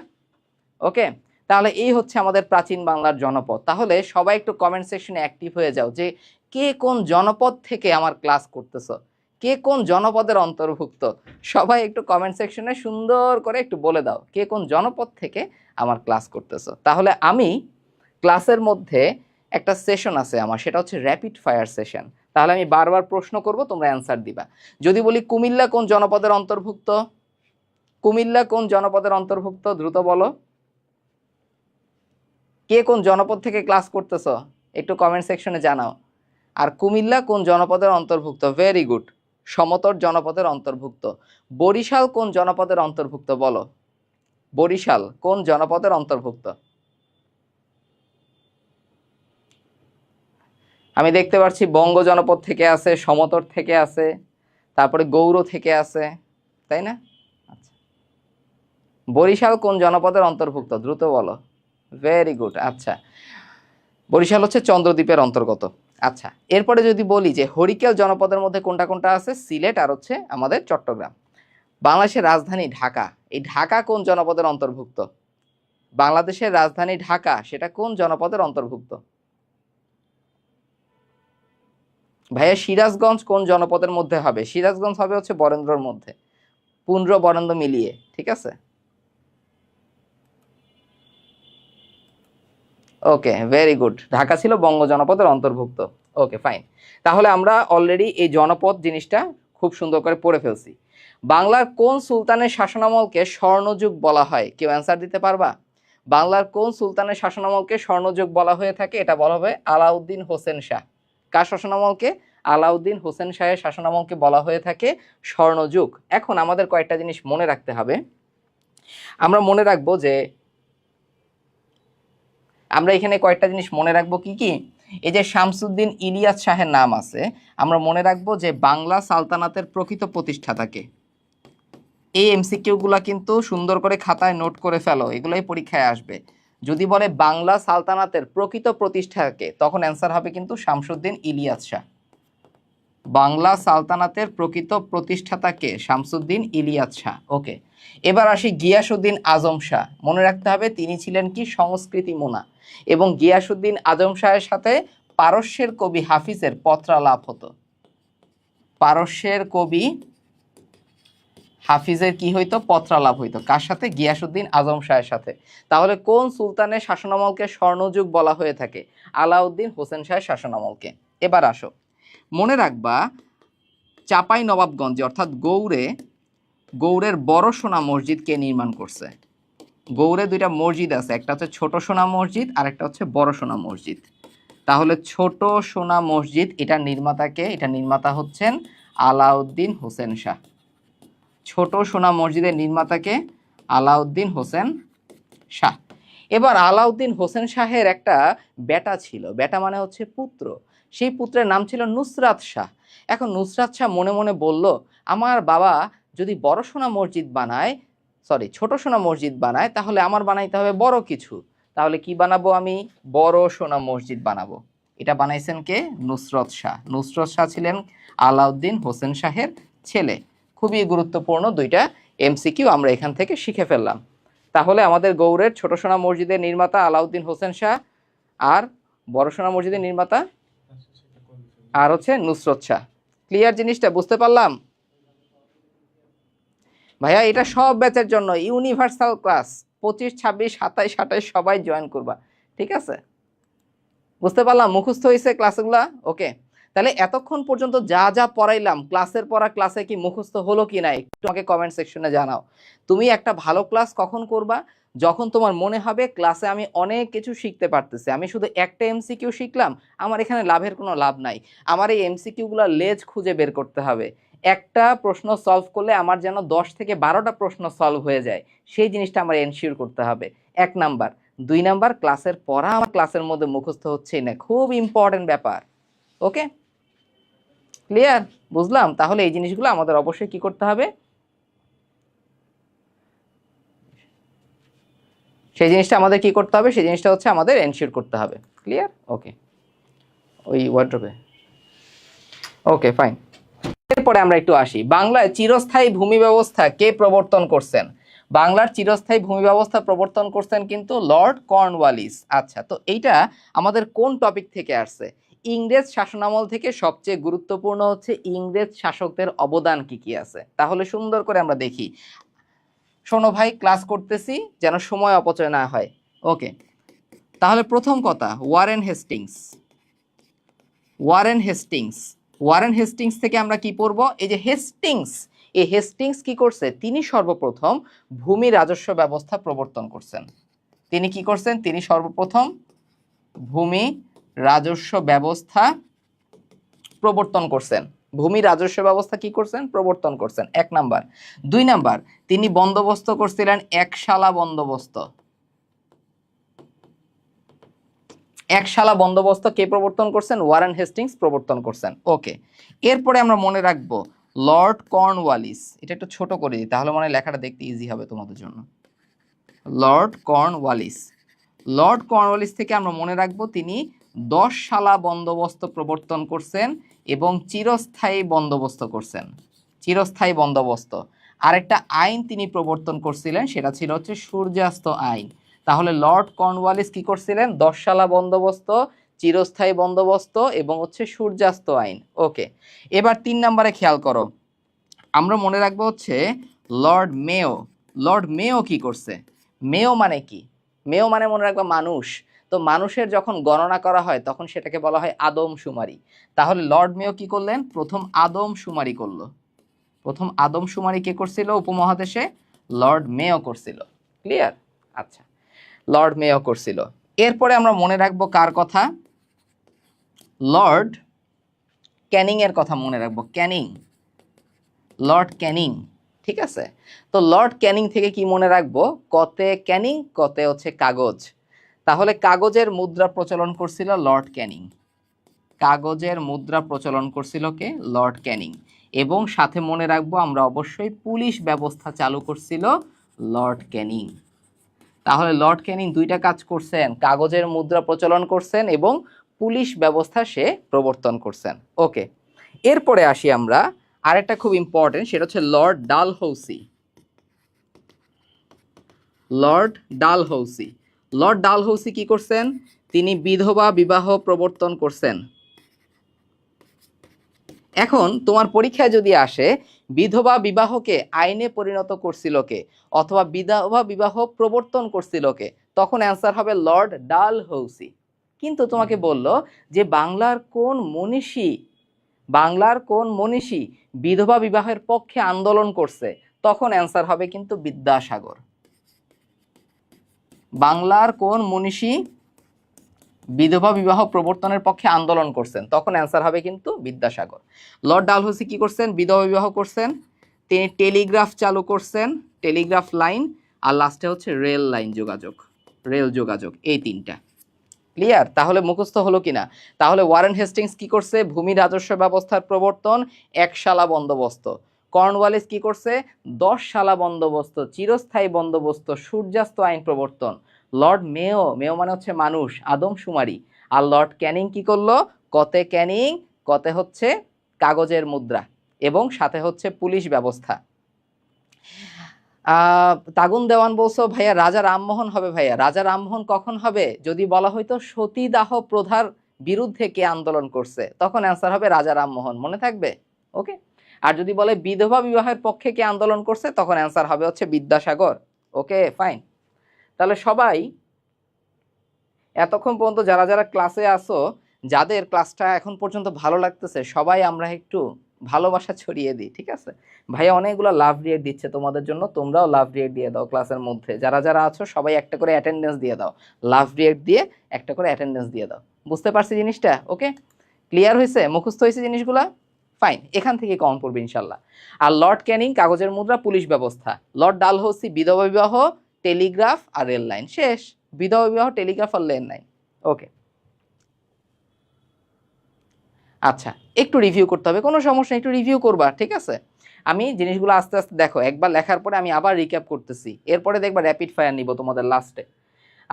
ওকে, তাহলে এই হচ্ছে আমাদের প্রাচীন বাংলার জনপদ। তাহলে সবাই একটু কমেন্ট সেকশনে অ্যাক্টিভ হয়ে যাও যে কে কোন জনপদ থেকে আমার ক্লাস করতেছো, কে কোন জনপদের অন্তর্ভুক্ত। সবাই একটু কমেন্ট সেকশনে সুন্দর করে একটু বলে দাও কে কোন জনপদ থেকে আমার ক্লাস করতেছো। তাহলে আমি ক্লাসের মধ্যে একটা সেশন আছে আমার, সেটা হচ্ছে র্যাপিড ফায়ার সেশন। তাহলে আমি বারবার প্রশ্ন করব, তোমরা অ্যান্সার দিবা। যদি বলি কুমিল্লা কোন জনপদের অন্তর্ভুক্ত, কুমিল্লা কোন জনপদের অন্তর্ভুক্ত, দ্রুত বলো। কে কোন জনপদ থেকে ক্লাস করতেছো একটু কমেন্ট সেকশনে জানাও। আর কুমিল্লা কোন জনপদের অন্তর্ভুক্ত? ভেরি গুড, সমতট জনপদের অন্তর্ভুক্ত। বরিশাল কোন জনপদের অন্তর্ভুক্ত বলো, বরিশাল কোন জনপদের অন্তর্ভুক্ত? আমি দেখতে পাচ্ছি বঙ্গ জনপদ থেকে আছে, সমতট থেকে আছে, তারপরে গৌর থেকে আছে, তাই না? আচ্ছা, বরিশাল কোন জনপদের অন্তর্ভুক্ত দ্রুত বলো। Very good. আচ্ছা, বরিশাল হচ্ছে চন্দ্রদ্বীপের অন্তর্গত। আচ্ছা, এরপরে যদি বলি যে হরিকেল জনপদের মধ্যে কোনটা কোনটা আছে? সিলেট আর হচ্ছে আমাদের চট্টগ্রাম। বাংলাদেশের রাজধানী ঢাকা, এই ঢাকা কোন জনপদের অন্তর্ভুক্ত? বাংলাদেশের রাজধানী ঢাকা, সেটা কোন জনপদের অন্তর্ভুক্ত? ভাইয়া সিরাজগঞ্জ কোন জনপদের মধ্যে হবে? সিরাজগঞ্জ হবে হচ্ছে বরেন্দ্রর মধ্যে, পুন্ড্র বরেন্দ্র মিলিয়ে, ঠিক আছে? ওকে, ভেরি গুড, ঢাকা ছিল বঙ্গ জনপদের অন্তর্ভুক্ত। ওকে ফাইন, তাহলে আমরা অলরেডি এই জনপদ জিনিসটা খুব সুন্দর করে পড়ে ফেলছি। বাংলার কোন সুলতানের শাসনামলকে স্বর্ণযুগ বলা হয়? কেউ অ্যান্সার দিতে পারবা? বাংলার কোন সুলতানের শাসনামলকে স্বর্ণযুগ বলা হয়ে থাকে? এটা বলা হবে আলাউদ্দিন হোসেন শাহ। কার শাসনামলকে? আলাউদ্দিন হোসেন শাহের শাসনামলকে বলা হয়ে থাকে স্বর্ণযুগ। এখন আমাদের কয়েকটা জিনিস মনে রাখতে হবে। আমরা মনে রাখবো যে আমরা এখানে কয়েকটা জিনিস মনে রাখবো, কি কি? এই যে শামসুদ্দিন ইলিয়াস শাহের নাম আছে, আমরা মনে রাখবো যে বাংলা সালতানাতের প্রকৃত প্রতিষ্ঠাতাকে। এই এমসিকিউ গুলা কিন্তু সুন্দর করে খাতায় নোট করে ফেলো, এগুলাই পরীক্ষায় আসবে। যদি বলে বাংলা সালতানাতের প্রকৃত প্রতিষ্ঠাকে, তখন অ্যান্সার হবে কিন্তু শামসুদ্দিন ইলিয়াস শাহ। বাংলা সালতানাতের প্রকৃত প্রতিষ্ঠাতাকে? শামসুদ্দিন ইলিয়াস শাহ। ওকে, এবার আসি গিয়াসুদ্দিন আজম শাহ। মনে রাখতে হবে তিনি ছিলেন কি? সংস্কৃতি মোনা। এবং গিয়াসুদ্দিন আজম শাহের সাথে পারস্যের কবি হাফিজের পত্রালাপ হতো। পারস্যের কবি হাফিজের কি হইতো? পত্রালাপ হইতো। কার সাথে? গিয়াসুদ্দিন আজম শাহের সাথে। তাহলে কোন সুলতানের শাসনামলকে স্বর্ণযুগ বলা হয়ে থাকে? আলাউদ্দিন হোসেন শাহের শাসনামলকে। এবার আসো, মনে রাখবা চাপাই নবাবগঞ্জে অর্থাৎ গৌড়ে, গৌড়ের বড় সোনা মসজিদ কে নির্মাণ করছে? গৌড়ে দুইটা মসজিদ আছে, একটা হচ্ছে ছোট সোনা মসজিদ আর একটা হচ্ছে বড় সোনা মসজিদ। তাহলে ছোট সোনা মসজিদ, এটা নির্মাতাকে? এটা নির্মাতা হচ্ছেন আলাউদ্দিন হোসেন শাহ। ছোট সোনা মসজিদের নির্মাতাকে? আলাউদ্দিন হোসেন শাহ। এবার আলাউদ্দিন হোসেন শাহের একটা বেটা ছিল, বেটা মানে হচ্ছে পুত্র। সেই পুত্রের নাম ছিল নুসরাত শাহ। এখন নুসরাত শাহ মনে মনে বলল, আমার বাবা যদি বড় সোনা মসজিদ বানায়, সরি ছোট সোনা মসজিদ বানায়, তাহলে আমার বানাইতে হবে বড় কিছু। তাহলে কি বানাবো আমি? বড় সোনা মসজিদ বানাবো। এটা বানাইছেন কে? নুসরত শাহ। নুসরত শাহ ছিলেন আলাউদ্দিন হোসেন শাহের ছেলে। খুবই গুরুত্বপূর্ণ দুইটা এমসিকিউ আমরা এখান থেকে শিখে ফেললাম। তাহলে আমাদের গৌড়ের ছোট সোনা মসজিদের নির্মাতা আলাউদ্দিন হোসেন শাহ, আর বড় সোনা মসজিদের নির্মাতা আর হচ্ছে নুসরত শাহ। ক্লিয়ার জিনিসটা? বুঝতে পারলাম ভাইয়া? এটা সব ব্যাচের জন্য ইউনিভার্সাল ক্লাস। 25, 26, 27, 28 সবাই জয়েন করবা, ঠিক আছে? বুঝতে পারলাম? মুখস্থ হয়েছে ক্লাসগুলা? ওকে, তাহলে এতক্ষণ পর্যন্ত যা যা পড়াইলাম, ক্লাসের পড়া ক্লাসে কি মুখস্থ হলো কি না একটু আমাকে কমেন্ট সেকশনে জানাও। তুমি একটা ভালো ক্লাস কখন করবা? যখন তোমার মনে হবে ক্লাসে আমি অনেক কিছু শিখতে পারতেছি, আমি শুধু একটা এমসিকিউ শিখলাম, আমার এখানে লাভের কোনো লাভ নাই। আমার এই এমসিকিউগুলো লেজ খুঁজে বের করতে হবে। একটা প্রশ্ন সলভ করলে আমার যেন 10 থেকে 12টা প্রশ্ন সলভ হয়ে যায়, সেই জিনিসটা আমার এনশিওর করতে হবে। 1 নাম্বার। 2 নাম্বার, ক্লাসের পড়া আমার ক্লাসের মধ্যে মুখস্থ হচ্ছেই না, খুব ইম্পর্টেন্ট ব্যাপার। ওকে, ক্লিয়ার? বুঝলাম। তাহলে এই জিনিসগুলো আমাদের অবশ্যই কি করতে হবে? সেই জিনিসটা আমাদের কি করতে হবে, সেই জিনিসটা হচ্ছে আমাদের এনশিওর করতে হবে। ক্লিয়ার? ওকে, ওই ওয়ার্ড্রোবে। Okay fine. এরপরে আমরা একটু আসি, বাংলায় চিরস্থায়ী ভূমি ব্যবস্থা কে প্রবর্তন করছেন? বাংলার চিরস্থায়ী ভূমি ব্যবস্থা প্রবর্তন করছেন কিন্তু লর্ড কর্নওয়ালিস। আচ্ছা, তো এইটা আমাদের কোন টপিক থেকে আসছে? ইংরেজ শাসনামল থেকে সবচেয়ে গুরুত্বপূর্ণ হচ্ছে ইংরেজ শাসকদের অবদান কি কি আছে। তাহলে সুন্দর করে আমরা দেখি। শোনো ভাই, ক্লাস করতেছি, যেন সময় অপচয় না হয়। ওকে, তাহলে প্রথম কথা, Warren Hastings. Warren Hastings, Warren Hastings থেকে আমরা কি পড়বো? এই যে হেস্টিংস, এই হেস্টিংস কি করছে? তিনি সর্বপ্রথম ভূমি রাজস্ব ব্যবস্থা প্রবর্তন করছেন। তিনি কি করছেন? তিনি সর্বপ্রথম ভূমি রাজস্ব ব্যবস্থা প্রবর্তন করছেন। ভূমি রাজস্ব ব্যবস্থা কি করছেন? প্রবর্তন করছেন, 1 নাম্বার। 2 নাম্বার, তিনি বন্দোবস্ত করছিলেন একশালা বন্দোবস্ত। একশালা বন্দোবস্ত কে প্রবর্তন করছেন? ওয়ারেন হেস্টিংস প্রবর্তন করছেন। ওকে, এরপরে আমরা মনে রাখবো লর্ড কর্নওয়ালিস। এটা একটু ছোট করে দিই, তাহলে মনে লেখাটা দেখতে ইজি হবে তোমাদের জন্য। লর্ড কর্নওয়ালিস, লর্ড কর্নওয়ালিস থেকে আমরা মনে রাখবো তিনি 10 শালা বন্দোবস্ত প্রবর্তন করছেন এবং চিরস্থায়ী বন্দোবস্ত করছেন। চিরস্থায়ী বন্দোবস্ত। আরেকটা আইন তিনি প্রবর্তন করছিলেন, সেটা ছিল হচ্ছে সূর্যাস্ত আইন। তাহলে লর্ড কর্নওয়ালিস কি করছিলেন? 10 শালা বন্দোবস্ত, চিরস্থায়ী বন্দোবস্ত এবং হচ্ছে সূর্যাস্ত আইন। ওকে, এবার 3 নম্বরে খেয়াল করো, আমরা মনে রাখবো হচ্ছে লর্ড মেও। লর্ড মেও কি করছে? মেও মানে কি? মেও মানে মনে রাখবা মানুষ। তো মানুষের যখন গণনা করা হয় তখন সেটাকে বলা হয় আদমশুমারি। তাহলে লর্ড মেও কি করলেন? প্রথম আদমশুমারি করলো। প্রথম আদমশুমারি কে করছিল উপমহাদেশে? লর্ড মেও করছিল। ক্লিয়ার? আচ্ছা, লর্ড মেও করছিল। এরপরে আমরা মনে রাখবো কার কথা? লর্ড ক্যানিং এর কথা মনে রাখবো। ক্যানিং, লর্ড ক্যানিং। ঠিক আছে, তো লর্ড ক্যানিং থেকে কি মনে রাখবো? কতে ক্যানিং, কতে হচ্ছে কাগজ। তাহলে কাগজের মুদ্রা প্রচলন করছিল লর্ড ক্যানিং। কাগজের মুদ্রা প্রচলন করছিল কে? লর্ড ক্যানিং। এবং সাথে মনে রাখবো আমরা অবশ্যই পুলিশ ব্যবস্থা চালু করছিল লর্ড ক্যানিং। তাহলে লর্ড ক্যানিং দুইটা কাজ করছেন, কাগজের মুদ্রা প্রচলন করছেন এবং পুলিশ ব্যবস্থা সে প্রবর্তন করছেন। ওকে, এরপরে আসি আমরা আরেকটা খুব ইম্পর্টেন্ট, সেটা হচ্ছে Lord Dalhousie. Lord Dalhousie, Lord Dalhousie কি করছেন? তিনি বিধবা বিবাহ প্রবর্তন করছেন। এখন তোমার পরীক্ষায় যদি আসে বিধবা বিবাহকে আইনে পরিণত করছিল কে, অথবা বিধবা বিবাহ প্রবর্তন করছিল কে, তখন অ্যান্সার হবে লর্ড ডালহৌসি। কিন্তু তোমাকে বলল যে বাংলার কোন মনীষী, বাংলার কোন মনীষী বিধবা বিবাহের পক্ষে আন্দোলন করছে, তখন অ্যান্সার হবে কিন্তু বিদ্যাসাগর। বাংলার কোন মনীষী বিধবা বিবাহ প্রবর্তনের পক্ষে আন্দোলন করছেন, তখন অ্যান্সার হবে কিন্তু বিদ্যাসাগর। লর্ড ডালহৌসি কি করছেন? বিধবা বিবাহ করছেন, তিনি টেলিগ্রাফ চালু করছেন, টেলিগ্রাফ লাইন, আর লাস্টে হচ্ছে রেল লাইন যোগাযোগ, রেল যোগাযোগ, এই 3টা। ক্লিয়ার? তাহলে মুখস্থ হলো কিনা? তাহলে ওয়ারেন হেস্টিংস কি করছে? ভূমি রাজস্ব ব্যবস্থার প্রবর্তন, একশালা বন্দোবস্ত। কর্নওয়ালিস কি করছে? 10 শালা বন্দোবস্ত, চিরস্থায়ী বন্দোবস্ত, সূর্যাস্ত আইন প্রবর্তন। লর্ড মেও, মেও মানে হচ্ছে মানুষ, আদমশুমারি। আর লর্ড ক্যানিং কি করলো? কতে ক্যানিং, কতে হচ্ছে কাগজের মুদ্রা এবং সাথে হচ্ছে পুলিশ ব্যবস্থা। তাগুন দেওয়ান বলছো ভাইয়া রাজা রামমোহন হবে। ভাইয়া রাজা রামমোহন কখন হবে? যদি বলা হয়তো সতীদাহ প্রথার বিরুদ্ধে কে আন্দোলন করছে, তখন অ্যান্সার হবে রাজা রামমোহন। মনে থাকবে? ওকে। আর যদি বলে বিধবা বিবাহের পক্ষে কে আন্দোলন করছে, তখন অ্যান্সার হবে হচ্ছে বিদ্যাসাগর। Okay fine. তাহলে সবাই এতক্ষণ পর্যন্ত যারা যারা ক্লাসে আসো, যাদের ক্লাসটা এখন পর্যন্ত ভালো লাগতেছে, সবাই আমরা একটু ভালোবাসা ছড়িয়ে দিই, ঠিক আছে? ভাইয়া অনেকগুলো লাভ রিয়েক্ট দিচ্ছে তোমাদের জন্য, তোমরাও লাভ রিয়েক্ট দিয়ে দাও। ক্লাসের মধ্যে যারা যারা আছো সবাই একটা করে অ্যাটেন্ডেন্স দিয়ে দাও, লাভ রিয়েক্ট দিয়ে একটা করে অ্যাটেন্ডেন্স দিয়ে দাও। বুঝতে পারছি জিনিসটা? ওকে, ক্লিয়ার হয়েছে? মুখস্থ হয়েছে জিনিসগুলা? ফাইন, এখান থেকে কম পড়বে ইনশাল্লাহ। আর লর্ড ক্যানিং কাগজের মুদ্রা, পুলিশ ব্যবস্থা। লর্ড ডালহৌসি বিধবা বিবাহ, টেলিগ্রাফ আর রেল লাইন। শেষ, বিধবা বিবাহ, টেলিগ্রাফ আর রেল লাইন। ওকে, আচ্ছা একটু রিভিউ করতে হবে, কোনো সমস্যা, একটু রিভিউ করবা, ঠিক আছে? আমি জিনিসগুলো আস্তে আস্তে দেখো, একবার লেখার পরে আমি আবার রিক্যাপ করতেছি, এরপরে দেখবা র্যাপিড ফায়ার নিব তোমাদের লাস্টে।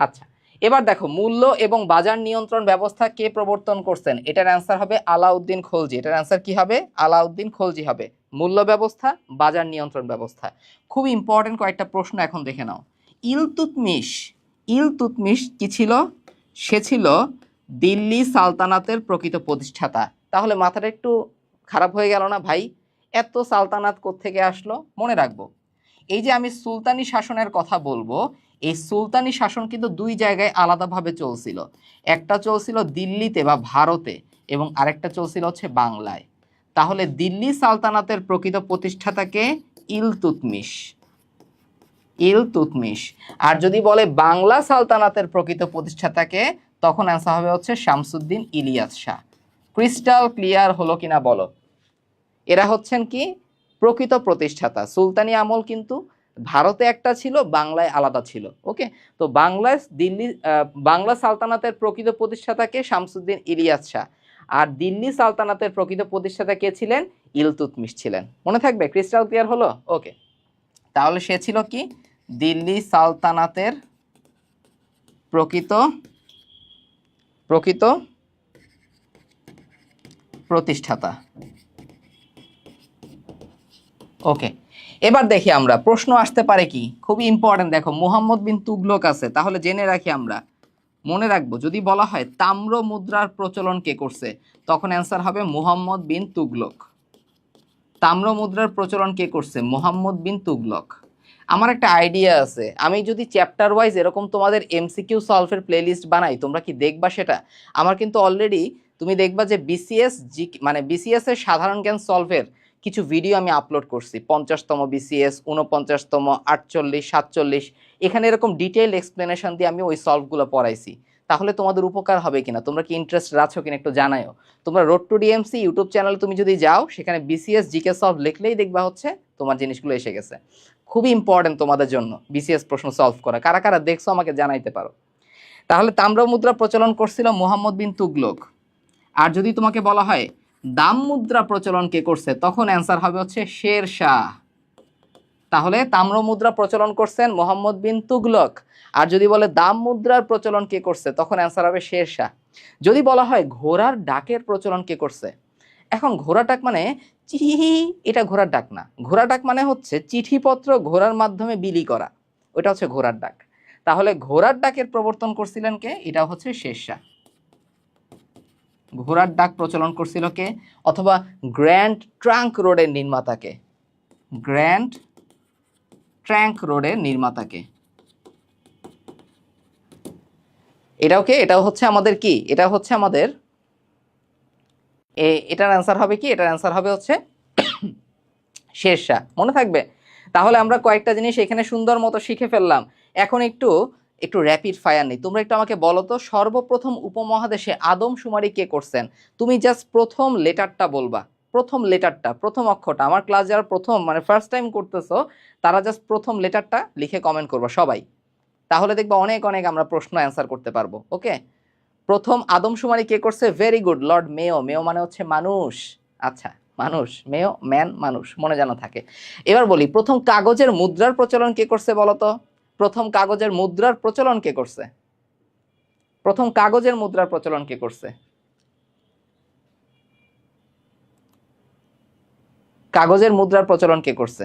আচ্ছা, এবার দেখো মূল্য এবং বাজার নিয়ন্ত্রণ ব্যবস্থা কে প্রবর্তন করছেন? এটার অ্যান্সার হবে আলাউদ্দিন খলজি। এটার অ্যান্সার কি হবে? আলাউদ্দিন খলজি হবে। মূল্য ব্যবস্থা, বাজার নিয়ন্ত্রণ ব্যবস্থা। খুব ইম্পর্টেন্ট কয়েকটা প্রশ্ন এখন দেখে নাও। ইলতুৎমিশ, ইলতুৎমিশ কি ছিল? সে ছিল দিল্লি সালতানাতের প্রকৃত প্রতিষ্ঠাতা। তাহলে মাথাটা একটু খারাপ হয়ে গেল না ভাই? এত সালতানাত কোত্থেকে আসলো? মনে রাখবো, এই যে আমি সুলতানি শাসনের কথা বলবো, এই সুলতানি শাসন কিন্তু দুই জায়গায় আলাদাভাবে চলছিল। একটা চলছিল দিল্লিতে বা ভারতে, এবং আরেকটা চলছিল হচ্ছে বাংলায়। তাহলে দিল্লি সালতানাতের প্রকৃত প্রতিষ্ঠাতাকে? ইলতুৎমিশ, ইলতুৎমিশ। আর যদি বলে বাংলা সালতানাতের প্রকৃত প্রতিষ্ঠাতাকে, তখন অ্যান্সার হবে হচ্ছে শামসুদ্দিন ইলিয়াস শাহ। ক্রিস্টাল ক্লিয়ার হলো কিনা বলো? এরা হচ্ছেন কি? প্রকৃত প্রতিষ্ঠাতা। সুলতানি আমল কিন্তু ভারতে একটা ছিল, বাংলায় আলাদা ছিল। ওকে, তো বাংলায় বাংলা সালতানাতের প্রকৃত প্রতিষ্ঠাতাকে? শামসুদ্দিন ইলিয়াস শাহ। আর দিল্লি সালতানাতের প্রকৃত প্রতিষ্ঠাতা কে ছিলেন? ইলতুৎমিশ ছিলেন। মনে থাকবে? ক্রিস্টাল ক্লিয়ার হলো? ওকে, তাহলে সে ছিল কি? দিল্লি সালতানাতের প্রকৃত প্রকৃত প্রতিষ্ঠাতা। ওকে, এবার দেখি আমরা প্রশ্ন আসতে পারে কি, খুবই ইম্পর্টেন্ট। দেখো মুহাম্মদ বিন তুগলক আছে, তাহলে জেনে রাখি আমরা, মনে রাখবো। যদি বলা হয় তাম্র মুদ্রার প্রচলন কে করছে, তখন অ্যান্সার হবে মুহাম্মদ বিন তুগলক। তাম্র মুদ্রার প্রচলন কে করছে? মুহাম্মদ বিন তুগলক। আমার একটা আইডিয়া আছে, আমি যদি চ্যাপ্টার ওয়াইজ এরকম তোমাদের এমসিকিউ সলভের প্লেলিস্ট বানাই, তোমরা কি দেখবা সেটা? আমার কিন্তু অলরেডি তুমি দেখবা যে বিসিএস মানে বিসিএস এর সাধারণ জ্ঞান সলভের কিছু ভিডিও আমি আপলোড করছি। 50তম বিসিএস, 49তম, 48, 47, এখানে এরকম ডিটেইল এক্সপ্লেনেশন দিয়ে আমি ওই সলভগুলো পড়াইছি। তাহলে তোমাদের উপকার হবে কিনা, তোমরা কি ইন্টারেস্ট আছো কিনা একটু জানাও। তোমরা রোড টু ডিএমসি ইউটিউব চ্যানেলে তুমি যদি যাও, সেখানে বিসিএস জিকে সলভ লিখলেই দেখবা হচ্ছে তোমার জিনিসগুলো এসে গেছে। খুবই ইম্পর্টেন্ট তোমাদের জন্য বিসিএস প্রশ্ন সলভ করা। কারা কারা দেখছো আমাকে জানাইতে পারো। তাহলে তাম্র মুদ্রা প্রচলন করছিল মুহাম্মদ বিন তুগলক। আর যদি তোমাকে বলা হয় দাম মুদ্রা প্রচলন কে করছে, তখন অ্যান্সার হবে হচ্ছে শের শাহ। তাহলে তাম্র মুদ্রা প্রচলন করছেন মুহাম্মদ বিন তুগলক। আর যদি বলে দাম মুদ্রার প্রচলন কে করছে, তখন অ্যান্সার হবে শের শাহ। যদি বলা হয় ঘোড়ার ডাকের প্রচলন কে করছে, এখন ঘোড়া ডাক মানে চিহি, এটা ঘোড়ার ডাক না। ঘোড়া ডাক মানে হচ্ছে চিঠিপত্র ঘোড়ার মাধ্যমে বিলি করা, ওটা হচ্ছে ঘোড়ার ডাক। তাহলে ঘোড়ার ডাকের প্রবর্তন করছিলেন কে? এটা হচ্ছে শের শাহ। ঘোড়ার ডাক প্রচলন করছিল কে? অথবা গ্র্যান্ড ট্রাঙ্ক রোডের নির্মাতাকে? গ্র্যান্ড ট্রাঙ্ক রোডের নির্মাতাকে? এটাও কে? এটাও হচ্ছে আমাদের কি? এটা হচ্ছে আমাদের এটার অ্যান্সার হবে কি? এটার অ্যান্সার হবে হচ্ছে শের শাহ। মনে থাকবে? তাহলে আমরা কয়েকটা জিনিস এখানে সুন্দর মতো শিখে ফেললাম। এখন একটু একটু র্যাপিড ফায়ার নেই। তোমরা একটু আমাকে বলো তো, সর্বপ্রথম উপমহাদেশে আদমশুমারি কে করছেন? তুমি জাস্ট প্রথম লেটারটা বলবা, প্রথম লেটারটা, প্রথম অক্ষরটা। আমার ক্লাস যারা প্রথম মানে ফার্স্ট টাইম করতেছো, তারা জাস্ট প্রথম লেটারটা লিখে কমেন্ট করবা সবাই। তাহলে দেখবা অনেক অনেক আমরা প্রশ্ন অ্যান্সার করতে পারবো। ওকে, প্রথম আদমশুমারি কে করছে? ভেরি গুড, লর্ড মেও। মেও মানে হচ্ছে মানুষ। আচ্ছা, মানুষ, মেও ম্যান, মানুষ, মনে যেন থাকে। এবার বলি, প্রথম কাগজের মুদ্রার প্রচলন কে করছে বলো তো? প্রথম কাগজের মুদ্রার প্রচলন কে করছে? প্রথম কাগজের মুদ্রার প্রচলন কে করছে? কাগজের মুদ্রার প্রচলন কে করছে?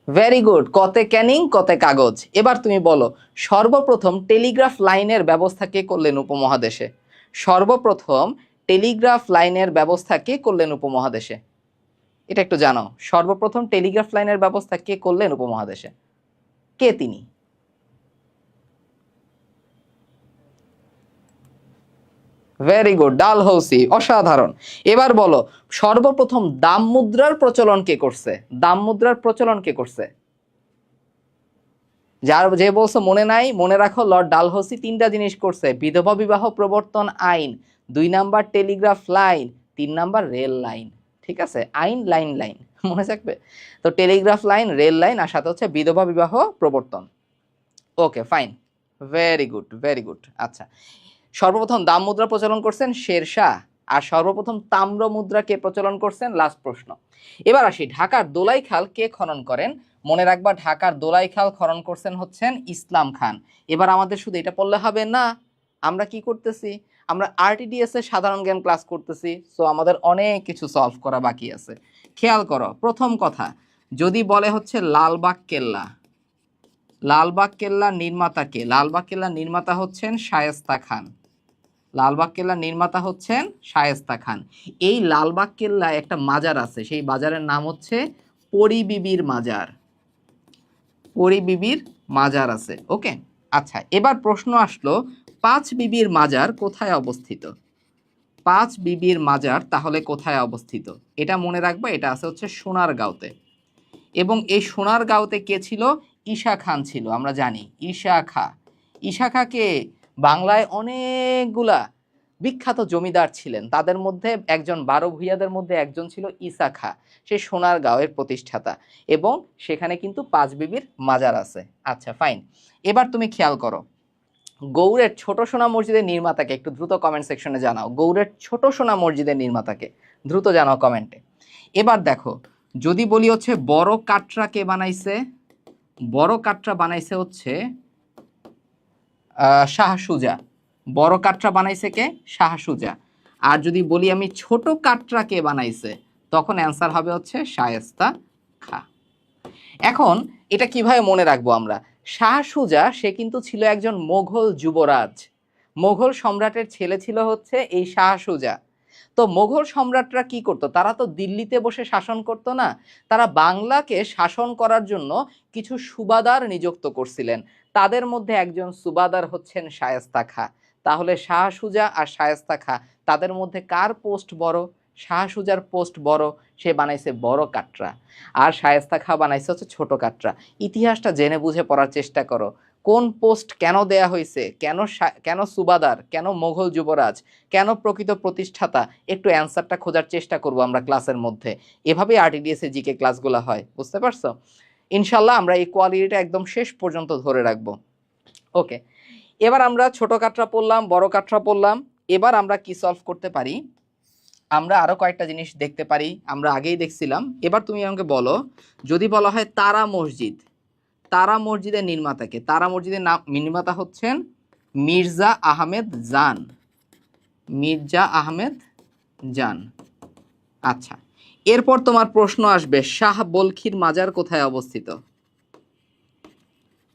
ভেরি গুড, কতে ক্যানিং, কতে কাগজ। এবার তুমি বলো, সর্বপ্রথম টেলিগ্রাফ লাইনের ব্যবস্থা কে করলেন উপমহাদেশে? সর্বপ্রথম টেলিগ্রাফ লাইনের ব্যবস্থা কে করলেন উপমহাদেশে? এটা একটু জানো। সর্বপ্রথম টেলিগ্রাফ লাইনের ব্যবস্থা কে করলেন উপমহাদেশে? কে তিনি? Very good, Dalhousie. অসাধারণ। এবার বলো, সর্বপ্রথম দাম মুদ্রার প্রচলন কে করছে? দাম মুদ্রার প্রচলন কে করছে? যে বলছো মনে নাই, মনে রাখো, লর্ড ডালহৌসি তিনটা জিনিস করছে: বিধবা বিবাহ প্রবর্তন আইন, 2 number telegraph line, 3 number rail line. ঠিক আছে, আইন, লাইন, লাইন, মনে থাকবে তো? টেলিগ্রাফ লাইন, রেল লাইন, আর সাথে হচ্ছে বিধবা বিবাহ প্রবর্তন। Okay, fine, very good, very good. আচ্ছা, সর্বপ্রথম দাম মুদ্রা প্রচলন করছেন শের শাহ, আর সর্বপ্রথম তাম্র মুদ্রা কে প্রচলন করছেন? লাস্ট প্রশ্ন। এবার আসি, ঢাকার দোলাই খাল কে খনন করেন? মনে রাখবা ঢাকার দোলাইখাল খনন করছেন হচ্ছেন ইসলাম খান। এবার আমাদের শুধু এটা পড়লে হবে না, আমরা কি করতেছি, আমরা আরটিডিএস এর সাধারণ জ্ঞান ক্লাস করতেছি, সো আমাদের অনেক কিছু সলভ করা বাকি আছে। খেয়াল করো, প্রথম কথা যদি বলে হচ্ছে লালবাগ কেল্লা, লালবাগ কেল্লার নির্মাতা কে? লালবাগ কেল্লার নির্মাতা হচ্ছেন শায়েস্তা খান। লালবাগ কেল্লার নির্মাতা হচ্ছেন শায়েস্তা খান। এই লালবাগ কেল্লায় একটা মাজার আছে, সেই বাজারের নাম হচ্ছে পরী বিবির মাজার। পরী বিবির মাজার আছে, ওকে। আচ্ছা, এবার প্রশ্ন আসলো পাঁচ বিবির মাজার কোথায় অবস্থিত? পাঁচ বিবির মাজার তাহলে কোথায় অবস্থিত? এটা মনে রাখবা, এটা আছে হচ্ছে সোনারগাঁওতে। এবং এই সোনারগাঁওতে কে ছিল? ঈশা খান ছিল, আমরা জানি ঈশা খা। ঈশা খাকে বাংলায় অনেকগুলা বিখ্যাত জমিদার ছিলেন, তাদের মধ্যে একজন, 12 ভূঁইয়াদের মধ্যে একজন ছিল ঈশা খা, সে সোনারগাঁওয়ের প্রতিষ্ঠাতা, এবং সেখানে কিন্তু পাঁচ বিবির মাজার আছে। আচ্ছা ফাইন, এবার তুমি খেয়াল করো গৌড়ের ছোট সোনা মসজিদের নির্মাতাকে, একটু দ্রুত কমেন্ট সেকশনে জানাও, গৌড়ের ছোট সোনা মসজিদের নির্মাতাকে দ্রুত জানাও কমেন্টে। এবার দেখো, যদি বলি হচ্ছে বড় কাটরা কে বানাইছে? বড় কাটরা বানাইছে হচ্ছে শাহ সুজা। বড় কাটরা বানাইছে কে? শাহ সুজা। আর যদি বলি আমি ছোট কাটরা কে বানাইছে, তখন অ্যান্সার হবে হচ্ছে শায়েস্তা খা। এখন এটা কিভাবে মনে রাখবো আমরা? শাহ সুজা সে কিন্তু ছিল একজন মোঘল যুবরাজ, মোঘল সম্রাটের ছেলে ছিল হচ্ছে এই শাহ সুজা। তো মোঘল সম্রাটরা কি করতো? তারা তো দিল্লিতে বসে শাসন করতো না, তারা বাংলাকে শাসন করার জন্য কিছু সুবাদার নিযুক্ত করছিলেন, তাদের মধ্যে একজন সুবাদার হচ্ছেন শায়েস্তা খা। তাহলে শাহ সুজা আর শায়েস্তা খা, তাদের মধ্যে কার পোস্ট বড়? শাহ সুজার পোস্ট বড়, সে বানাইছে বড় কাটরা, আর শায়েস্তা খা বানাইছে হচ্ছে ছোট কাটরা। ইতিহাসটা জেনে বুঝে পড়ার চেষ্টা করো, কোন পোস্ট কেন দেয়া হয়েছে, কেন সুবাদার, কেন মোঘল যুবরাজ, কেন প্রকৃত প্রতিষ্ঠাতা, একটু অ্যান্সারটা খোঁজার চেষ্টা করব আমরা ক্লাসের মধ্যে। এভাবেই আরটিডিএস এর জিকে ক্লাসগুলো হয়, বুঝতে পারছো? ইনশাল্লাহ আমরা এই কোয়ালিটিটা একদম শেষ পর্যন্ত ধরে রাখবো। ওকে, এবার আমরা ছোট কাটরা পড়লাম, বড় কাটরা পড়লাম, এবার আমরা কি সলভ করতে পারি? আমরা আরো কয়েকটা জিনিস দেখতে পারি, আমরা আগেই দেখছিলাম। এবার তুমি আমাকে বলো, যদি বলা হয় তারা মসজিদ, তারা মসজিদের নির্মাতাকে? তারা মসজিদের নির্মাতা হচ্ছেন মির্জা আহমেদ জান। মির্জা আহমেদ জান। আচ্ছা, এরপর তোমার প্রশ্ন আসবে শাহ বলখির মাজার কোথায় অবস্থিত?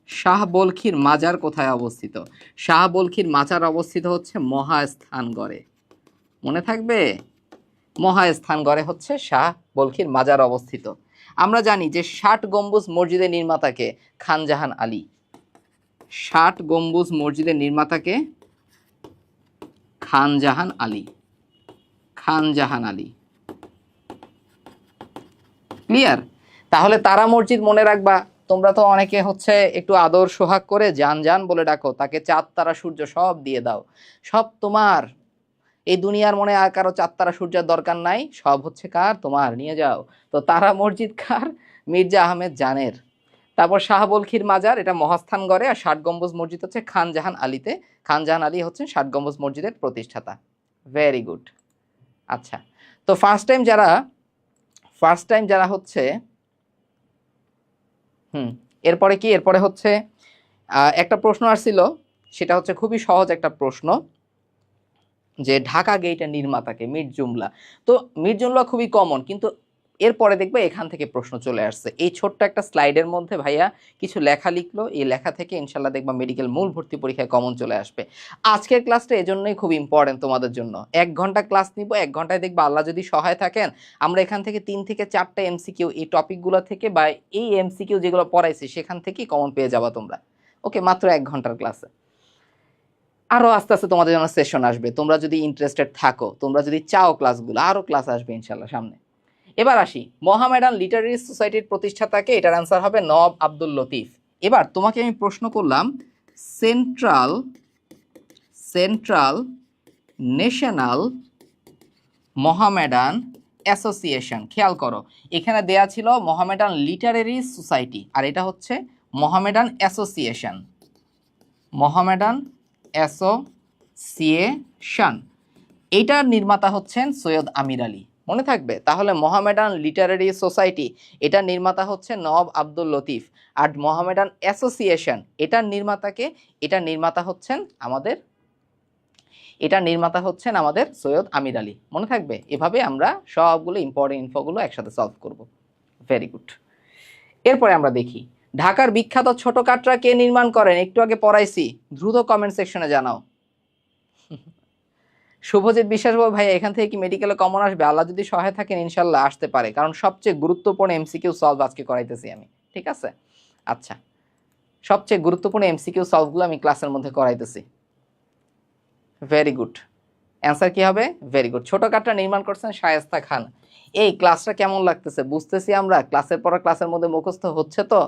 শাহ বলখির মাজার কোথায় অবস্থিত? শাহ বলখির মাজার অবস্থিত হচ্ছে মহাস্থানগড়ে, মনে থাকবে? মহাস্থানগড়ে হচ্ছে শাহ বলখির মাজার অবস্থিত। আমরা জানি যে 60 গম্বুজ মসজিদের নির্মাতাকে? খানজাহান আলী। 60 গম্বুজ মসজিদের নির্মাতাকে? খানজাহান আলী। খানজাহান আলী, ক্লিয়ার? তাহলে তারা মসজিদ মনে রাখবা। তোমরা তো অনেকে হচ্ছে একটু আদর সোহাগ করে জান জান বলে ডাকো, তাকে চাঁদ তারা সূর্য সব দিয়ে দাও, সব তোমার। এই দুনিয়ার মনে আর কারো চাঁদ তারা সূর্যের দরকার নাই, সব হচ্ছে কার? তোমার, নিয়ে যাও। তো তারা মসজিদ কার? মির্জা আহমেদ জানের। তারপর শাহ বলখির মাজার, এটা মহাস্থানগড়ে, আর 60 গম্বুজ মসজিদ হচ্ছে খানজাহান আলীতে। খানজাহান আলী হচ্ছেন 60 গম্বুজ মসজিদের প্রতিষ্ঠাতা। Very good. আচ্ছা, তো ফার্স্ট টাইম যারা হচ্ছে এরপরে কি? এরপরে হচ্ছে একটা প্রশ্ন আসছিল, সেটা হচ্ছে খুবই সহজ একটা প্রশ্ন, যে ঢাকা গেটের নির্মাতাকে? মির জুমলা। তো মির জুমলা খুবই কমন, কিন্তু এরপরে দেখবে এখান থেকে প্রশ্ন চলে আসছে। এই ছোট্ট একটা স্লাইডের মধ্যে ভাইয়া কিছু লেখা লিখলো, এই লেখা থেকে ইনশাল্লাহ দেখবা মেডিকেল মূল ভর্তি পরীক্ষায় কমন চলে আসবে। আজকের ক্লাসটা এজন্যই খুব ইম্পর্টেন্ট তোমাদের জন্য। 1 ঘন্টা ক্লাস নিব, 1 ঘন্টায় দেখবা আল্লাহ যদি সহায় থাকেন, আমরা এখান থেকে 3 থেকে 4টা এমসিকিউ এই টপিকগুলো থেকে, বা এই এমসিকিউ যেগুলো পড়াইছি সেখান থেকেই কমন পেয়ে যাবা তোমরা। ওকে, মাত্র 1 ঘন্টার ক্লাসে। আরো আস্তে আস্তে তোমাদের জন্য সেশন আসবে, তোমরা যদি ইন্টারেস্টেড থাকো, তোমরা যদি চাও ক্লাসগুলো, আরো ক্লাস আসবে ইনশাল্লাহ সামনে। এবার আসি, মোহামেডান লিটারেরি সোসাইটির প্রতিষ্ঠাতাকে? এটার অ্যান্সার হবে নওয়াব আব্দুল লতিফ। এবার তোমাকে আমি প্রশ্ন করলাম সেন্ট্রাল ন্যাশনাল মোহামেডান অ্যাসোসিয়েশন। খেয়াল করো, এখানে দেয়া ছিল মোহামেডান লিটারেরি সোসাইটি, আর এটা হচ্ছে মোহামেডান অ্যাসোসিয়েশন। মোহামেডান অ্যাসোসিয়েশন, এইটার নির্মাতা হচ্ছেন সৈয়দ আমির আলী। মনে থাকবে? তাহলে মোহামেডান লিটারেরি সোসাইটি, এটার নির্মাতা হচ্ছে নওয়াব আব্দুল লতিফ। আর মোহামেডান অ্যাসোসিয়েশন, এটার নির্মাতা হচ্ছেন আমাদের সৈয়দ আমির আলী। মনে থাকবে? এভাবে আমরা সবগুলো ইম্পর্টেন্ট ইনফোগুলো একসাথে সলভ করব। Very good. এরপরে আমরা দেখি ঢাকার বিখ্যাত ছোট কাটরা কে নির্মাণ করেন? একটু আগে পড়াইছি, দ্রুত কমেন্ট সেকশনে জানাও। শুভজিৎ বিশ্বাস বাবু, ভাই এখান থেকে কি মেডিকেলে কমন আসবে? আল্লাহ যদি সহায় থাকেন ইনশাল্লাহ আসতে পারে, কারণ সবচেয়ে গুরুত্বপূর্ণ এমসিকিউ সলভ আজকে করাইতেছি আমি। ঠিক আছে, আচ্ছা, সবচেয়ে গুরুত্বপূর্ণ এমসিকিউ সলভগুলো আমি ক্লাসের মধ্যে করাইতেছি। Very good. অ্যান্সার কি হবে? Very good. ছোট কাটরা নির্মাণ করছেন শায়েস্তা খান। এই ক্লাসটা কেমন লাগতেছে? বুঝতেছি আমরা ক্লাসের পর ক্লাসের মধ্যে মুখস্থ হচ্ছে তো?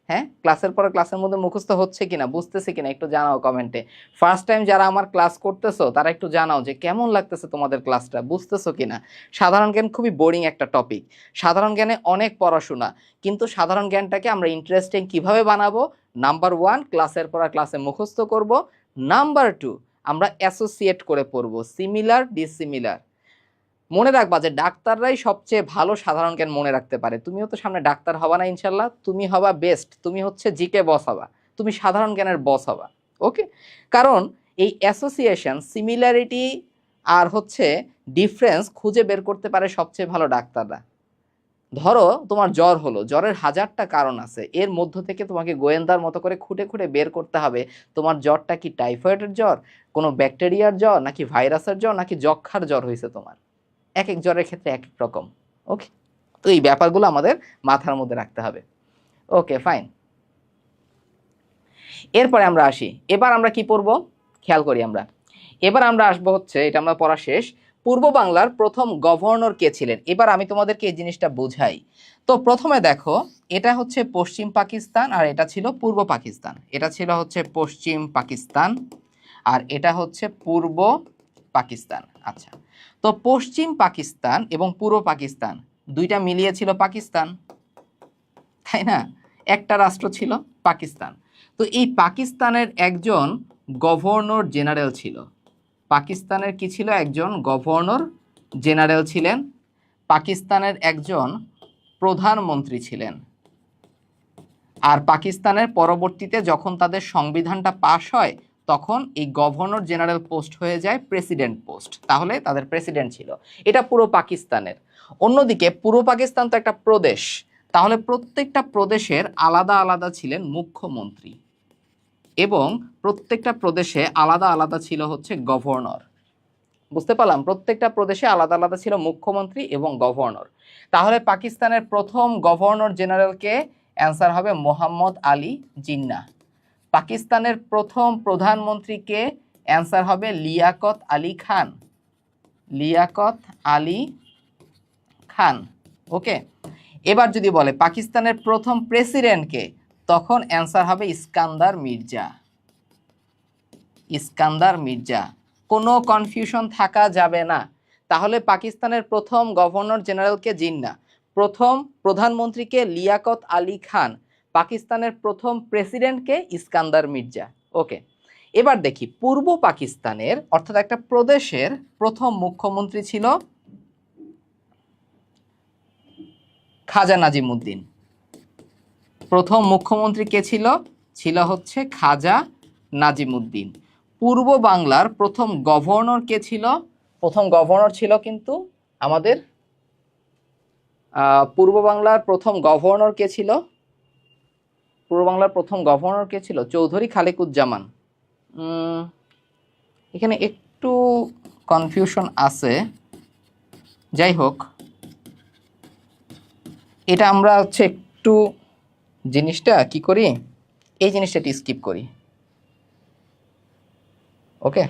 হ্যাঁ, ক্লাসের পর ক্লাসের মধ্যে মুখস্থ হচ্ছে কিনা, বুঝতেছি কিনা একটু জানাও কমেন্টে। ফার্স্ট টাইম যারা আমার ক্লাস করতেছো তারা একটু জানাও যে কেমন লাগতেছে তোমাদের ক্লাসটা, বুঝতেছো কিনা। সাধারণ জ্ঞান খুবই বোরিং একটা টপিক। সাধারণ জ্ঞানে অনেক পড়াশোনা, কিন্তু সাধারণ জ্ঞানটাকে আমরা ইন্টারেস্টিং কিভাবে বানাবো? নাম্বার 1, ক্লাসের পর ক্লাসে মুখস্থ করব। নাম্বার 2, আমরা অ্যাসোসিয়েট করে পড়বো, সিমিলার ডিসিমিলার। মনে রাখবা যে ডাক্তাররাই সবচেয়ে ভালো সাধারণ জ্ঞান মনে রাখতে পারে। তুমিও তো সামনে ডাক্তার হবা না ইনশাল্লাহ? তুমি হবা বেস্ট, তুমি হচ্ছে জিকে বস হবা, তুমি সাধারণ জ্ঞানের বস হবা। ওকে, কারণ এই অ্যাসোসিয়েশন, সিমিলারিটি আর হচ্ছে ডিফারেন্স খুঁজে বের করতে পারে সবচেয়ে ভালো ডাক্তাররা। ধরো তোমার জ্বর হলো, জ্বরের হাজারটা কারণ আছে, এর মধ্য থেকে তোমাকে গোয়েন্দার মতো করে খুঁটে খুঁটে বের করতে হবে তোমার জ্বরটা কি টাইফয়েডের জ্বর, কোনো ব্যাকটেরিয়ার জ্বর, নাকি ভাইরাসের জ্বর, নাকি যক্ষার জ্বর হয়েছে তোমার। এক এক জ্বরের ক্ষেত্রে এক এক রকম। ওকে, তো এই ব্যাপারগুলো আমাদের মাথার মধ্যে রাখতে হবে। ওকে, ফাইন। এরপরে আমরা আসি, এবার আমরা কি পড়ব খেয়াল করি। এবার আমরা আসবো হচ্ছে, এটা আমরা পড়া শেষ, পূর্ব বাংলার প্রথম গভর্নর কে ছিলেন। এবার আমি তোমাদেরকে এই জিনিসটা বুঝাই। তো প্রথমে দেখো, এটা হচ্ছে পশ্চিম পাকিস্তান আর এটা ছিল পূর্ব পাকিস্তান। এটা ছিল হচ্ছে পশ্চিম পাকিস্তান আর এটা হচ্ছে পূর্ব পাকিস্তান। আচ্ছা, তো পশ্চিম পাকিস্তান এবং পূর্ব পাকিস্তান দুইটা মিলিয়ে ছিল পাকিস্তান, তাই না? একটা রাষ্ট্র ছিল পাকিস্তান। তো এই পাকিস্তানের একজন গভর্নর জেনারেল ছিল। পাকিস্তানের কি ছিল? একজন গভর্নর জেনারেল ছিলেন। পাকিস্তানের একজন প্রধানমন্ত্রী ছিলেন। আর পাকিস্তানের পরবর্তীতে যখন তাদের সংবিধানটা পাশ হয় তখন এই গভর্নর জেনারেল পোস্ট হয়ে যায় প্রেসিডেন্ট পোস্ট। তাহলে তাদের প্রেসিডেন্ট ছিল। এটা পুরো পাকিস্তানের। অন্যদিকে পূর্ব পাকিস্তান তো একটা প্রদেশ, তাহলে প্রত্যেকটা প্রদেশের আলাদা আলাদা ছিলেন মুখ্যমন্ত্রী এবং প্রত্যেকটা প্রদেশে আলাদা আলাদা ছিল হচ্ছে গভর্নর। বুঝতে পারলাম? প্রত্যেকটা প্রদেশে আলাদা আলাদা ছিল মুখ্যমন্ত্রী এবং গভর্নর। তাহলে পাকিস্তানের প্রথম গভর্নর জেনারেলকে? অ্যান্সার হবে মোহাম্মদ আলী জিন্নাহ। পাকিস্তানের প্রথম প্রধানমন্ত্রীকে? অ্যান্সার হবে লিয়াকত আলী খান। লিয়াকত আলী খান। ওকে, এবার যদি বলে পাকিস্তানের প্রথম প্রেসিডেন্টকে, তখন অ্যান্সার হবে ইস্কান্দার মির্জা। ইস্কান্দার মির্জা, কোনো কনফিউশন থাকা যাবে না। তাহলে পাকিস্তানের প্রথম গভর্নর জেনারেলকে জিন্নাহ, প্রথম প্রধানমন্ত্রীকে লিয়াকত আলী খান, পাকিস্তানের প্রথম প্রেসিডেন্টকে ইস্কান্দার মির্জা। ওকে, এবার দেখি পূর্ব পাকিস্তানের অর্থাৎ একটা প্রদেশের প্রথম মুখ্যমন্ত্রী ছিল খাজা নাজিমুদ্দিন। প্রথম মুখ্যমন্ত্রী কে ছিল? ছিল হচ্ছে খাজা নাজিমুদ্দিন। পূর্ব বাংলার প্রথম গভর্নর কে ছিল? প্রথম গভর্নর ছিল কিন্তু আমাদের পূর্ব বাংলার প্রথম গভর্নর কে ছিল? পূর্ব বাংলার প্রথম গভর্নর কে ছিল? চৌধুরী খালিকুজ্জামান। এখানে একটু কনফিউশন আছে, যাই হোক এটা আমরা হচ্ছে একটু জিনিসটা কি করি, এই জিনিসটা স্কিপ করি। ওকে,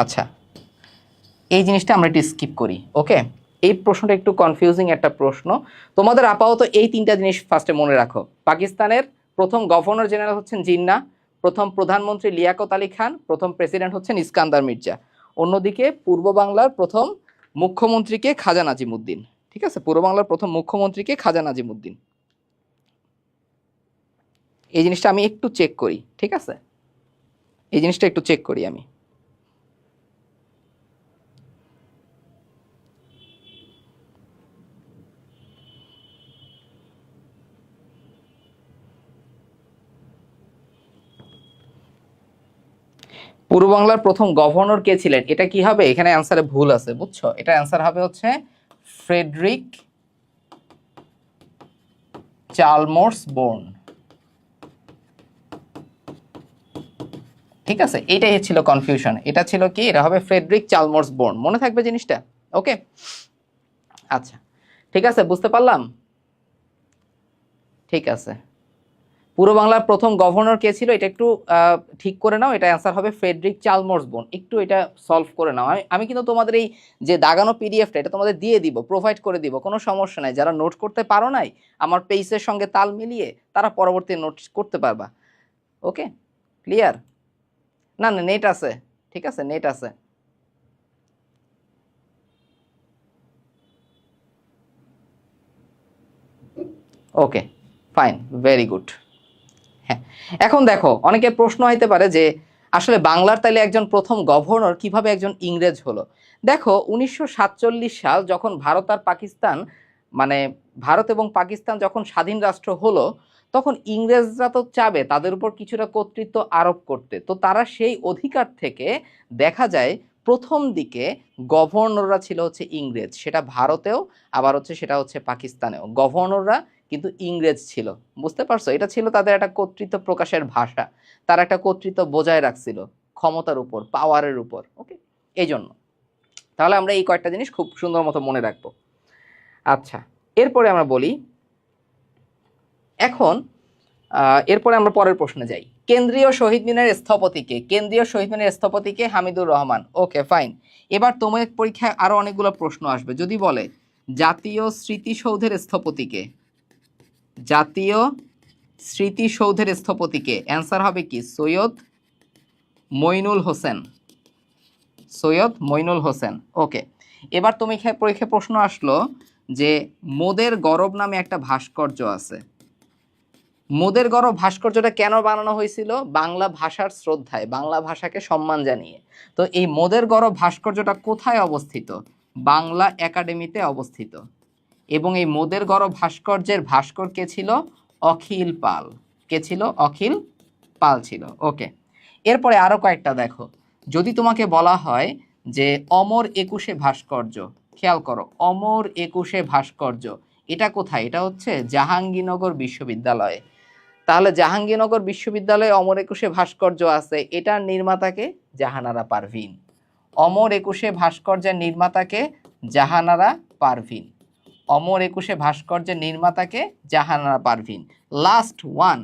আচ্ছা, এই জিনিসটা আমরা একটু স্কিপ করি। ওকে, এই প্রশ্নটা একটু কনফিউজিং একটা প্রশ্ন। তোমাদের আপাতত এই তিনটা জিনিস ফার্স্টে মনে রাখো। পাকিস্তানের প্রথম গভর্নর জেনারেল হচ্ছেন জিন্নাহ, প্রথম প্রধানমন্ত্রী লিয়াকত আলী খান, প্রথম প্রেসিডেন্ট হচ্ছেন ইস্কান্দার মির্জা। অন্যদিকে পূর্ব বাংলার প্রথম মুখ্যমন্ত্রীকে খাজা নাজিমুদ্দিন। ঠিক আছে, পূর্ব বাংলার প্রথম মুখ্যমন্ত্রীকে খাজা নাজিমুদ্দিন। এই জিনিসটা আমি একটু চেক করি, ঠিক আছে? এই জিনিসটা একটু চেক করি আমি। পূর্ব বাংলার প্রথম গভর্নর কে ছিলেন? এটা কি হবে? এখানে অ্যান্সারে ভুল আছে, বুঝছো? এটা অ্যান্সার হবে হচ্ছে ফ্রেডরিক চার্লস বোর্ন। ঠিক আছে, এটাই ছিল কনফিউশন। এটা ছিল কি? এটা হবে ফ্রেডরিক চার্লস বোর্ন। মনে থাকবে জিনিসটা? ওকে, আচ্ছা, ঠিক আছে, বুঝতে পারলাম। ঠিক আছে, পূর্ব বাংলার প্রথম গভর্নর কে ছিল? এটা একটু ঠিক করে নাও। এটা অ্যান্সার হবে ফ্রেডরিক চার্লস বোর্ন। একটু এটা সলভ করে নাও। আমি কিন্তু তোমাদের এই যে দাগানো পিডিএফটা এটা তোমাদের দিয়ে দিব, প্রোভাইড করে দিব, কোনো সমস্যা নাই। যারা নোট করতে পারো নাই, আমার পেজের সঙ্গে তাল মিলিয়ে তারা পরবর্তী নোট করতে পারবা। ওকে, ক্লিয়ার? না না, নেট আছে, ঠিক আছে, নেট আছে। ওকে, ফাইন, ভেরি গুড। হ্যাঁ, এখন দেখো, অনেকের প্রশ্ন হইতে পারে যে আসলে বাংলার তাইলে একজন প্রথম গভর্নর কিভাবে একজন ইংরেজ হলো? দেখো, 1947 সাল যখন ভারত আর পাকিস্তান, মানে ভারত এবং পাকিস্তান যখন স্বাধীন রাষ্ট্র হলো, তখন ইংরেজরা তো চাবে তাদের উপর কিছুটা কর্তৃত্ব আরোপ করতে। তো তারা সেই অধিকার থেকে দেখা যায় প্রথম দিকে গভর্নররা ছিল হচ্ছে ইংরেজ। সেটা ভারতেও, আবার হচ্ছে সেটা হচ্ছে পাকিস্তানেও গভর্নররা কিন্তু ইংরেজ ছিল। বুঝতে পারছো? এটা ছিল তাদের একটা কর্তৃত্ব প্রকাশের ভাষা। তারা একটা কর্তৃত্ব বজায় রাখছিল ক্ষমতার উপর, পাওয়ারের উপর। ওকে, এই জন্য তাহলে আমরা এই কয়েকটা জিনিস খুব সুন্দর মতো মনে রাখবো। আচ্ছা, এরপরে আমরা বলি, এখন এরপরে আমরা পরের প্রশ্নে যাই। কেন্দ্রীয় শহীদ মিনারের স্থপতিকে? কেন্দ্রীয় শহীদ মিনারের স্থপতিকে হামিদুর রহমান। ওকে, ফাইন। এবার তোমার পরীক্ষায় আরো অনেকগুলো প্রশ্ন আসবে। যদি বলে জাতীয় স্মৃতিসৌধের স্থপতিকে, জাতীয় স্মৃতিসৌধের স্থপতিকে, অ্যান্সার হবে কি? সৈয়দ মইনুল হোসেন। সৈয়দ মইনুল হোসেন। ওকে, এবার তুমি পরীক্ষায় প্রশ্ন আসলো যে মোদের গরব নামে একটা ভাস্কর্য আছে। মোদের গরব ভাস্কর্যটা কেন বানানো হয়েছিল? বাংলা ভাষার শ্রদ্ধায়, বাংলা ভাষাকে সম্মান জানিয়ে। তো এই মোদের গরব ভাস্কর্যটা কোথায় অবস্থিত? বাংলা একাডেমিতে অবস্থিত। এবং এই মোদের গরব ভাস্কর্যের ভাস্কর কে ছিল? অখিল পাল। কে ছিল? অখিল পাল ছিল। ওকে, এরপরে আরো কয়েকটা দেখো। যদি তোমাকে বলা হয় যে অমর একুশে ভাস্কর্য, খেয়াল করো, অমর একুশে ভাস্কর্য এটা কোথায়? এটা হচ্ছে জাহাঙ্গীরনগর বিশ্ববিদ্যালয়ে। তাহলে জাহাঙ্গীরনগর বিশ্ববিদ্যালয়ে অমর একুশে ভাস্কর্য আছে, এটার নির্মাতাকে? জাহানারা পারভীন। অমর একুশে ভাস্কর্যের নির্মাতাকে? জাহানারা পারভীন। অমর একুশে ভাস্কর্যের নির্মাতাকে? জাহানারা পারভীন। লাস্ট ওয়ান,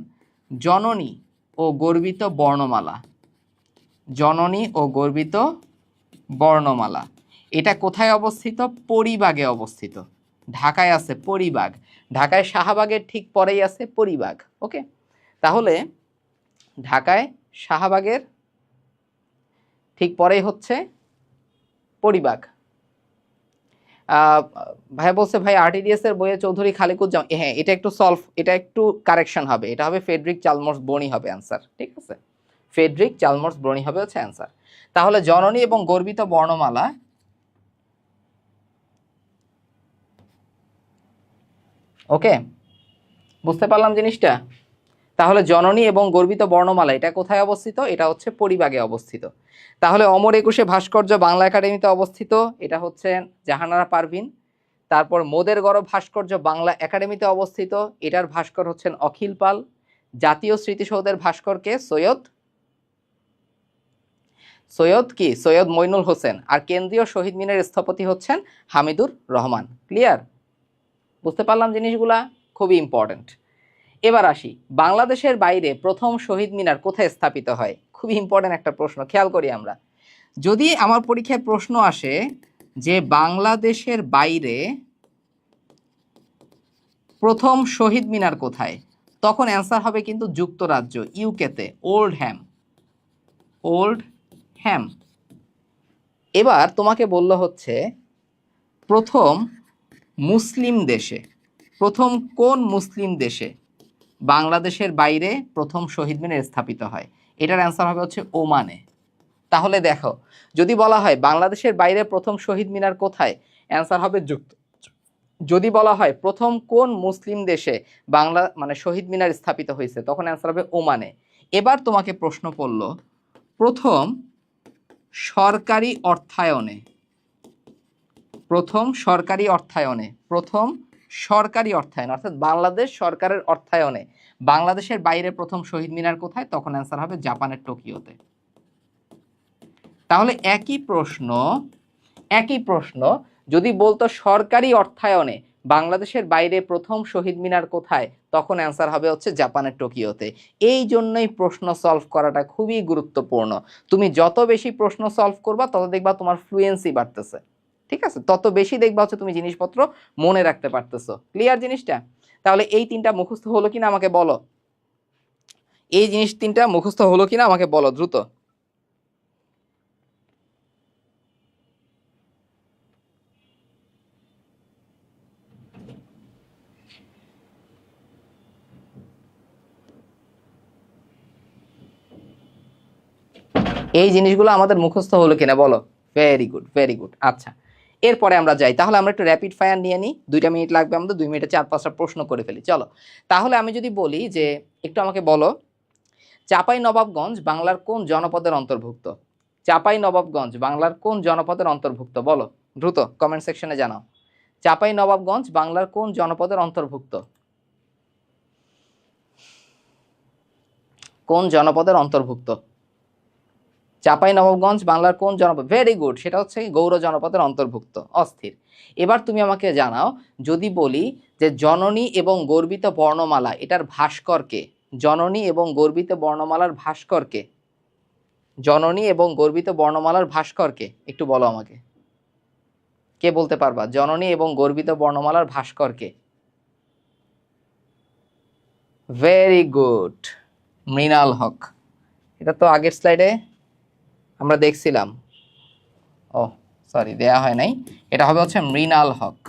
জননী ও গর্বিত বর্ণমালা। জননী ও গর্বিত বর্ণমালা এটা কোথায় অবস্থিত? পরিবাগে অবস্থিত। ঢাকায় আছে পরিবাগ। ঢাকায় শাহবাগের ঠিক পরেই আছে পরিবাগ। ওকে, তাহলে ঢাকায় শাহবাগের ঠিক পরেই হচ্ছে পরিবাগ। ভাই বলছে ভাই আরটিডিএস এর বইয়ে চৌধুরী খালিকুজ্জামান। হ্যাঁ, এটা একটু সলভ, এটা একটু কারেকশন হবে। এটা হবে ফ্রেডরিক চার্লস বোর্নই হবে অ্যান্সার। ঠিক আছে, ফ্রেডরিক চার্লস বোর্নই হবে হচ্ছে অ্যান্সার। তাহলে জননী এবং গর্বিত বর্ণমালা, ওকে, বুঝতে পারলাম জিনিসটা? তাহলে জননী এবং গর্বিত বর্ণমালা এটা কোথায় অবস্থিত? এটা হচ্ছে পরিবাগে অবস্থিত। তাহলে অমর একুশে ভাস্কর্য বাংলা একাডেমিতে অবস্থিত, এটা হচ্ছে জাহানারা পারভীন। তারপর মোদের গরব ভাস্কর্য বাংলা একাডেমিতে অবস্থিত, এটার ভাস্কর হচ্ছেন অখিল পাল। জাতীয় স্মৃতিসৌধের ভাস্করকে? সৈয়দ কি? সৈয়দ মইনুল হোসেন। আর কেন্দ্রীয় শহীদ মিনারের স্থপতি হচ্ছেন হামিদুর রহমান। ক্লিয়ার? বুঝতে পারলাম জিনিসগুলা? খুবই ইম্পর্টেন্ট। এবার আসি, বাংলাদেশের বাইরে প্রথম শহীদ মিনার কোথায় স্থাপিত হয়? খুবই ইম্পর্টেন্ট একটা প্রশ্ন, খেয়াল করি আমরা। যদি আমার পরীক্ষায় প্রশ্ন আসে যে বাংলাদেশের বাইরে প্রথম শহীদ মিনার কোথায়, তখন অ্যান্সার হবে কিন্তু যুক্তরাজ্য, ইউকেতে, ওল্ড হ্যাম। এবার তোমাকে বলল হচ্ছে প্রথম মুসলিম দেশে, প্রথম কোন মুসলিম দেশে বাংলাদেশের বাইরে প্রথম শহীদ মিনার স্থাপিত হয়? এটার অ্যান্সার হবে হচ্ছে ওমানে। তাহলে দেখো, যদি বলা হয় বাংলাদেশের বাইরে প্রথম শহীদ মিনার কোথায়, অ্যান্সার হবে যদি বলা হয় প্রথম কোন মুসলিম দেশে বাংলা মানে শহীদ মিনার স্থাপিত হয়েছে, তখন অ্যান্সার হবে ওমানে। এবার তোমাকে প্রশ্ন করলো প্রথম সরকারি অর্থায়নে, প্রথম সরকারি অর্থায়নে, প্রথম সরকারি অর্থায়ন অর্থাৎ বাংলাদেশ সরকারের অর্থায়নে বাংলাদেশের বাইরে প্রথম শহীদ মিনার কোথায়? তখন অ্যান্সার হবে জাপানের টোকিওতে। তাহলে একই প্রশ্ন যদি বলতো সরকারি অর্থায়নে বাংলাদেশের বাইরে প্রথম শহীদ মিনার কোথায়, তখন অ্যান্সার হবে হচ্ছে জাপানের টোকিওতে। এই জন্যই প্রশ্ন সলভ করাটা খুবই গুরুত্বপূর্ণ। তুমি যত বেশি প্রশ্ন সলভ করবা তত দেখবা তোমার ফ্লুয়েন্সি বাড়তেছে, ঠিক আছে? তত বেশি দেখবা হচ্ছে তুমি জিনিসপত্র মনে রাখতে পারতেছো। ক্লিয়ার জিনিসটা? তাহলে এই তিনটা মুখস্থ হলো কিনা আমাকে বলো, এই জিনিস তিনটা মুখস্থ হলো কিনা আমাকে বলো দ্রুত। এই জিনিসগুলো আমাদের মুখস্থ হলো কিনা বলো। Very good, very good. আচ্ছা, এরপরে আমরা যাই। তাহলে আমরা একটু র্যাপিড ফায়ার নিয়ে নিই, 2টা মিনিট লাগবে আমাদের, 2 মিনিটে 4-5টা প্রশ্ন করে ফেলি। চলো, তাহলে আমি যদি বলি যে একটু আমাকে বলো চাঁপাই নবাবগঞ্জ বাংলার কোন জনপদের অন্তর্ভুক্ত? চাঁপাই নবাবগঞ্জ বাংলার কোন জনপদের অন্তর্ভুক্ত বলো, দ্রুত কমেন্ট সেকশনে জানাও। চাঁপাই নবাবগঞ্জ বাংলার কোন জনপদের অন্তর্ভুক্ত? কোন জনপদের অন্তর্ভুক্ত? চাঁপাই নবাবগঞ্জ বাংলার কোন জনপদ? ভেরি গুড, সেটা হচ্ছে গৌড় জনপদের অন্তর্ভুক্ত। অস্থির। এবার তুমি আমাকে জানাও, যদি বলি যে জননী এবং গর্বিত বর্ণমালা এটার ভাস্কর কে? জননী এবং গর্বিত বর্ণমালার ভাস্কর কে? জননী এবং গর্বিত বর্ণমালার ভাস্কর কে? একটু বলো আমাকে, কে বলতে পারবা জননী এবং গর্বিত বর্ণমালার ভাস্কর কে? ভেরি গুড, মৃণাল হক। এটা তো আগের স্লাইডে আমরা দেখছিলাম। ও সরি, দেয়া হয় নাই। এটা হবে হচ্ছে মৃণাল হক,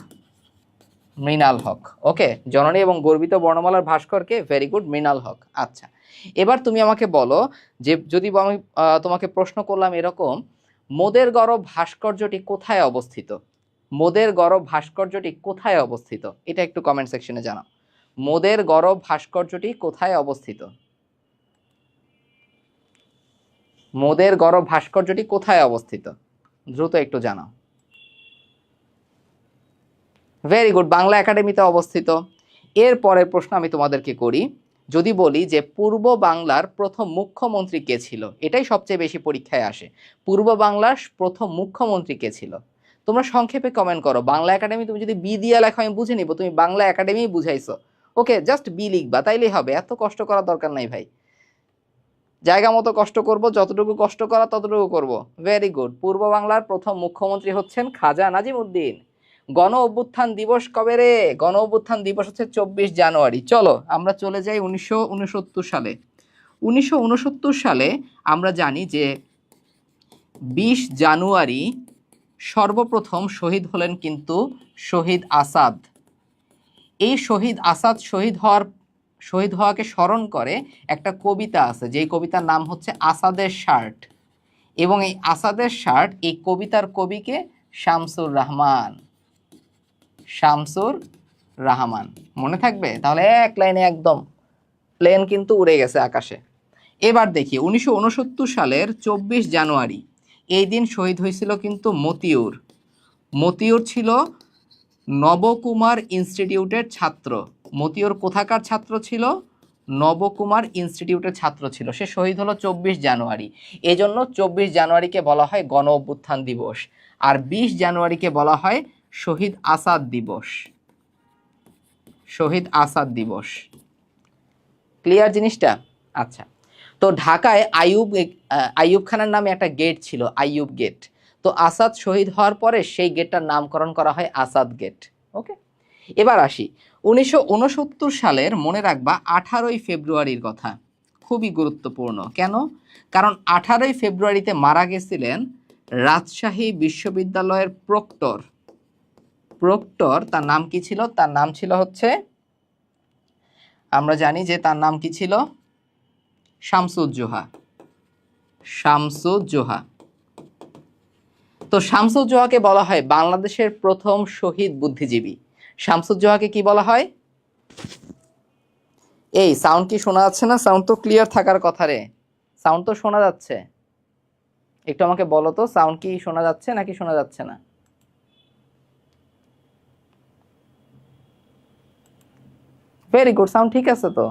মৃণাল হক। ওকে, জননী এবং গর্বিত বর্ণমালার ভাস্করকে? ভেরি গুড, মৃণাল হক। আচ্ছা, এবার তুমি আমাকে বলো যে যদি আমি তোমাকে প্রশ্ন করলাম এরকম, মোদের গরব ভাস্কর্যটি কোথায় অবস্থিত? মোদের গরব ভাস্কর্যটি কোথায় অবস্থিত? এটা একটু কমেন্ট সেকশনে জানাও। মোদের গরব ভাস্কর্যটি কোথায় অবস্থিত? মোদের গরব ভাস্কর্যটি কোথায় অবস্থিত? দ্রুত একটু জানাও। ভেরি গুড, বাংলা একাডেমিতে অবস্থিত। এর পরের প্রশ্ন আমি তোমাদেরকে করি, যদি বলি যে পূর্ব বাংলার প্রথম মুখ্যমন্ত্রী কে ছিল? এটাই সবচেয়ে বেশি পরীক্ষায় আসে। পূর্ব বাংলার প্রথম মুখ্যমন্ত্রী কে ছিল? তোমরা সংক্ষেপে কমেন্ট করো। বাংলা একাডেমি, তুমি যদি বি দিয়ে লেখো আমি বুঝে নিব তুমি Bangla academy বুঝাইছো। Okay, just be লিখবা, তাইলেই হবে, এত কষ্ট করার দরকার নাই ভাই। জায়গা মতো কষ্ট করব, যতটুকু কষ্ট করা ততটুকু করব। ভেরি গুড, পূর্ব বাংলার প্রথম মুখ্যমন্ত্রী হচ্ছেন খাজা নাজিমউদ্দিন। গণ অভ্যুত্থান দিবস কবে রে? গণ অভ্যুত্থান দিবস হচ্ছে 24 জানুয়ারি। চলো আমরা চলে যাই 1969 সালে। 1969 সালে আমরা জানি যে 20 জানুয়ারি সর্বপ্রথম শহীদ হলেন কিন্তু শহীদ আসাদ। এই শহীদ আসাদ শহীদ হওয়াকে স্মরণ করে একটা কবিতা আছে, যেই কবিতার নাম হচ্ছে আসাদের শার্ট। এবং এই আসাদের শার্ট, এই কবিতার কবিকে? শামসুর রাহমান। শামসুর রাহমান, মনে থাকবে? তাহলে এক লাইনে একদম প্লেন কিন্তু উড়ে গেছে আকাশে। এবার দেখি 1969 সালের 24 জানুয়ারি, এই দিন শহীদ হয়েছিল কিন্তু মতিউর। মতিউর ছিল নবকুমার ইনস্টিটিউটের ছাত্র। মতিউর কোথাকার ছাত্র ছিল? নবকুমার ইনস্টিটিউটের ছাত্র ছিল। সে শহীদ হলো 24 জানুয়ারি। এজন্য 24 জানুয়ারিকে বলা হয় গণ অভ্যুত্থান দিবস, আর 20 জানুয়ারিকে বলা হয় শহীদ আসাদ দিবস। শহীদ আসাদ দিবস। ক্লিয়ার জিনিসটা? আচ্ছা, তো ঢাকায় আইয়ুব খানের নামে একটা গেট ছিল, আইয়ুব গেট। তো আসাদ শহীদ হওয়ার পরে সেই গেটটার নামকরণ করা হয় আসাদ গেট। ওকে, এবার আসি 1969 সালের, মনে রাখবা 18ই ফেব্রুয়ারির কথা, খুবই গুরুত্বপূর্ণ। কেন? কারণ 18ই ফেব্রুয়ারিতে মারা গেছিলেন রাজশাহী বিশ্ববিদ্যালয়ের প্রক্টর। তার নাম কি ছিল? তার নাম ছিল হচ্ছে, আমরা জানি যে তার নাম কি ছিল, শামসুজ্জোহা। শামসুজ্জোহা। তো শামসুজ্জোহাকে বলা হয় বাংলাদেশের প্রথম শহীদ বুদ্ধিজীবী। শামসুজ্জোহাকে কি বলা হয়? এই সাউন্ড কি শোনা যাচ্ছে না? সাউন্ড তো ক্লিয়ার থাকার কথা রে, সাউন্ড তো শোনা যাচ্ছে। একটু আমাকে বলো তো, সাউন্ড কি শোনা যাচ্ছে নাকি শোনা যাচ্ছে না? ভেরি গুড, সাউন্ড ঠিক আছে তো,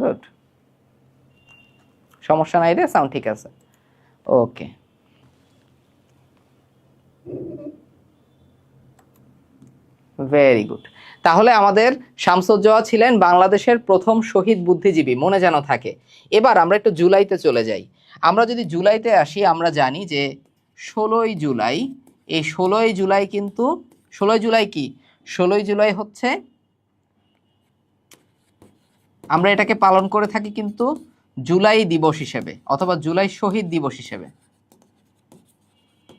গুড, সমস্যা নাই রে, সাউন্ড ঠিক আছে। ওকে, ভেরি গুড। তাহলে আমাদের শামসুজ্জোহা ছিলেন বাংলাদেশের প্রথম শহীদ বুদ্ধিজীবী, মনে যেন থাকে। এবার আমরা একটু জুলাইতে চলে যাই। আমরা যদি জুলাইতে আসি, আমরা জানি যে 16ই জুলাই, এই 16ই জুলাই কিন্তু 16ই জুলাই কি, 16ই জুলাই হচ্ছে, আমরা এটাকে পালন করে থাকি কিন্তু জুলাই দিবস হিসেবে, অথবা জুলাই শহীদ দিবস হিসেবে।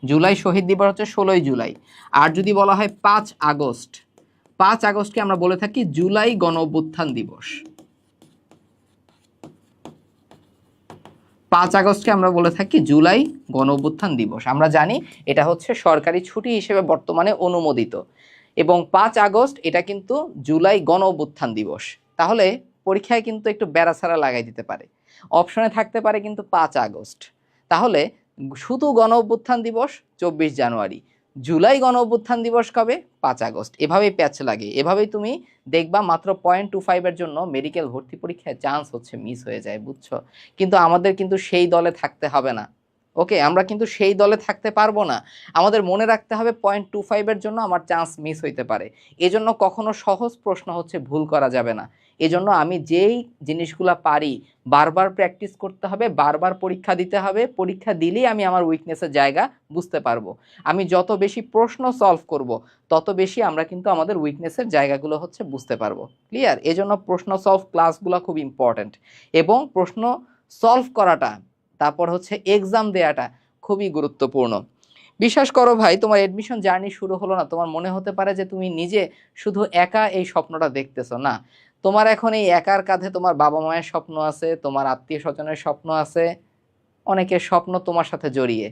জুলাই শহীদ দিবস হচ্ছে 16ই জুলাই। আর যদি বলা হয় 5 আগস্ট, 5 আগস্টকে আমরা বলে থাকি জুলাই গণ অভ্যুত্থান দিবস। 5 আগস্টকে আমরা বলে থাকি জুলাই গণ অভ্যুত্থান দিবস। আমরা জানি এটা হচ্ছে সরকারি ছুটি হিসেবে বর্তমানে অনুমোদিত, এবং 5 আগস্ট এটা কিন্তু জুলাই গণ অভ্যুত্থান দিবস। তাহলে পরীক্ষায় কিন্তু একটু বেড়াছাড়া লাগাই দিতে পারে, অপশনে থাকতে পারে কিন্তু 5 আগস্ট। তাহলে শুধু গণ অভ্যুত্থান দিবস 24 জানুয়ারি, জুলাই গণ অভ্যুত্থান দিবস কবে, 5 আগস্ট। এভাবেই প্যাচ লাগে, এভাবেই তুমি দেখবা মাত্র 0.25 জন্য মেডিকেল ভর্তি পরীক্ষায় চান্স হচ্ছে মিস হয়ে যায়, বুঝছো? কিন্তু আমাদের কিন্তু সেই দলে থাকতে হবে না। ওকে, আমরা কিন্তু সেই দলে থাকতে পারবো না। আমাদের মনে রাখতে হবে 0.25 জন্য আমার চান্স মিস হইতে পারে। এজন্য কখনো সহজ প্রশ্ন হচ্ছে ভুল করা যাবে না। এজন্য আমি যেই জিনিসগুলা পারি বারবার প্র্যাকটিস করতে হবে, বারবার পরীক্ষা দিতে হবে। পরীক্ষা দিলেই আমি আমার উইকনেসের জায়গা বুঝতে পারবো। আমি যত বেশি প্রশ্ন সলভ করব, তত বেশি আমরা কিন্তু আমাদের উইকনেসের জায়গাগুলো হচ্ছে বুঝতে পারবো। ক্লিয়ার? এজন্য প্রশ্ন সলভ ক্লাসগুলো খুব ইম্পর্ট্যান্ট, এবং প্রশ্ন সলভ করাটা, তারপর হচ্ছে এক্সাম দেওয়াটা খুবই গুরুত্বপূর্ণ। বিশ্বাস করো ভাই, তোমার এডমিশন জার্নি শুরু হলো না, তোমার মনে হতে পারে যে তুমি নিজে শুধু একা এই স্বপ্নটা দেখতেছো। না, তোমার এখন এই একার কাঁধে তোমার বাবা মায়ের স্বপ্ন আছে, তোমার আত্মীয় স্বজনের স্বপ্ন আছে, অনেকের স্বপ্ন তোমার সাথে জড়িয়ে।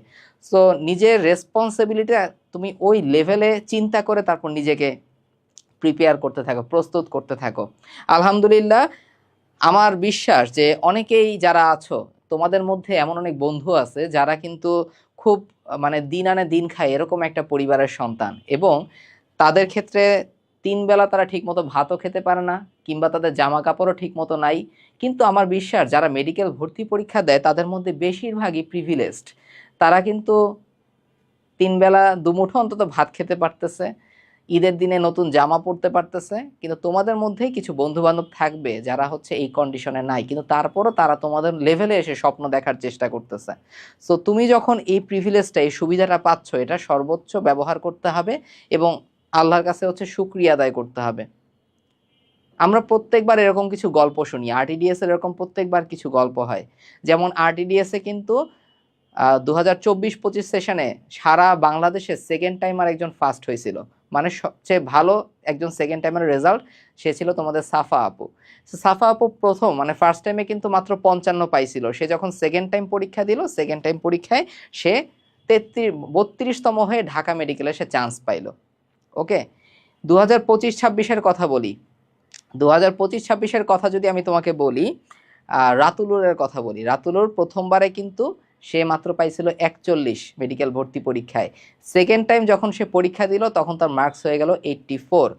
সো নিজের রেসপন্সিবিলিটিটা তুমি ওই লেভেলে চিন্তা করে তারপর নিজেকে প্রিপেয়ার করতে থাকো, প্রস্তুত করতে থাকো। আলহামদুলিল্লাহ, আমার বিশ্বাস যে অনেকেই যারা আছো, তোমাদের মধ্যে এমন অনেক বন্ধু আছে যারা কিন্তু খুব মানে দিন আনে দিন খায় এরকম একটা পরিবারের সন্তান, এবং তাদের ক্ষেত্রে 3 বেলা তারা ঠিকমতো ভাতও খেতে পারে না, কিংবা তাদের জামা কাপড়ও ঠিকমতো নাই। কিন্তু আমার বিশ্বাস যারা মেডিকেল ভর্তি পরীক্ষা দেয় তাদের মধ্যে বেশিরভাগই প্রিভিলেজড। তারা কিন্তু 3 বেলা দুমুঠো অন্তত ভাত খেতে পারতেছে, ঈদের দিনে নতুন জামা পরতে পারতেছে। কিন্তু তোমাদের মধ্যেই কিছু বন্ধু বান্ধব থাকবে যারা হচ্ছে এই কন্ডিশনে নাই, কিন্তু তারপরও তারা তোমাদের লেভেলে এসে স্বপ্ন দেখার চেষ্টা করতেছে। সো তুমি যখন এই প্রিভিলেজটা, এই সুবিধাটা পাচ্ছ, এটা সর্বোচ্চ ব্যবহার করতে হবে, এবং আল্লাহর কাছে হচ্ছে শুকরিয়া আদায় করতে হবে। আমরা প্রত্যেকবার এরকম কিছু গল্প শুনি, আরটিডিএস এর এরকম প্রত্যেকবার কিছু গল্প হয়। যেমন আরটিডিএস এ কিন্তু 2024-25 সেশনে সারা বাংলাদেশে সেকেন্ড টাইমার একজন ফার্স্ট হয়েছিল, মানে সবচেয়ে ভালো একজন সেকেন্ড টাইমের রেজাল্ট সে ছিল তোমাদের সাফা আপু। সাফা আপু প্রথম মানে ফার্স্ট টাইমে কিন্তু মাত্র 55 পাইছিল। সে যখন সেকেন্ড টাইম পরীক্ষা দিল, সেকেন্ড টাইম পরীক্ষায় সে 32তম হয়ে ঢাকা মেডিকেলে সে চান্স পাইল। ওকে, 2025-26-এর কথা বলি। 2025-26-এর কথা যদি আমি তোমাকে বলি, রাতুলুরের কথা বলি। রাতুলুর প্রথমবারে কিন্তু সে মাত্র পাইছিল 41 মেডিকেল ভর্তি পরীক্ষায়। সেকেন্ড টাইম যখন সে পরীক্ষা দিল তখন তার মার্কস হয়ে গেল 84।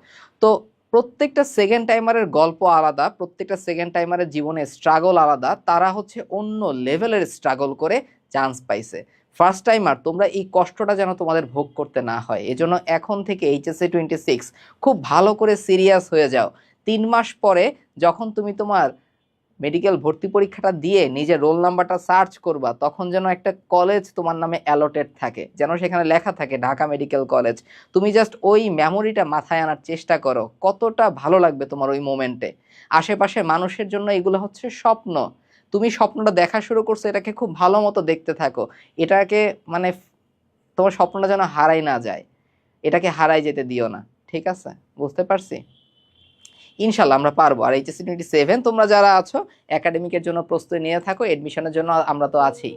তো প্রত্যেকটা সেকেন্ড টাইমারের গল্প আলাদা, প্রত্যেকটা সেকেন্ড টাইমারের জীবনে স্ট্রাগল আলাদা। তারা হচ্ছে অন্য লেভেলের স্ট্রাগল করে চান্স পাইছে। ফার্স্ট টাইমার, তোমরা এই কষ্টটা যেন তোমাদের ভোগ করতে না হয়, এজন্য এখন থেকে এইচএসসি 26 খুব ভালো করে সিরিয়াস হয়ে যাও। 3 মাস পরে যখন তুমি তোমার মেডিকেল ভর্তি পরীক্ষাটা দিয়ে নিজের রোল নাম্বারটা সার্চ করবা, তখন যেন একটা কলেজ তোমার নামে অ্যালটেড থাকে, যেন সেখানে লেখা থাকে ঢাকা মেডিকেল কলেজ। তুমি জাস্ট ওই মেমোরিটা মাথায় আনার চেষ্টা করো, কতটা ভালো লাগবে তোমার ওই মোমেন্টে। আশেপাশে মানুষের জন্য এগুলো হচ্ছে স্বপ্ন। তুমি স্বপ্নটা দেখা শুরু করছো, এটাকে খুব ভালো মতো দেখতে থাকো। এটাকে মানে তোমার স্বপ্নটা যেন হারাই না যায়, এটাকে হারাই যেতে দিও না। ঠিক আছে? বুঝতে পারছি? ইনশাল্লাহ আমরা পারবো। আর এইচএসসি 27 তোমরা যারা আছো একাডেমিকের জন্য প্রস্তুতি নিয়ে থাকো, এডমিশনের জন্য আমরা তো আছি।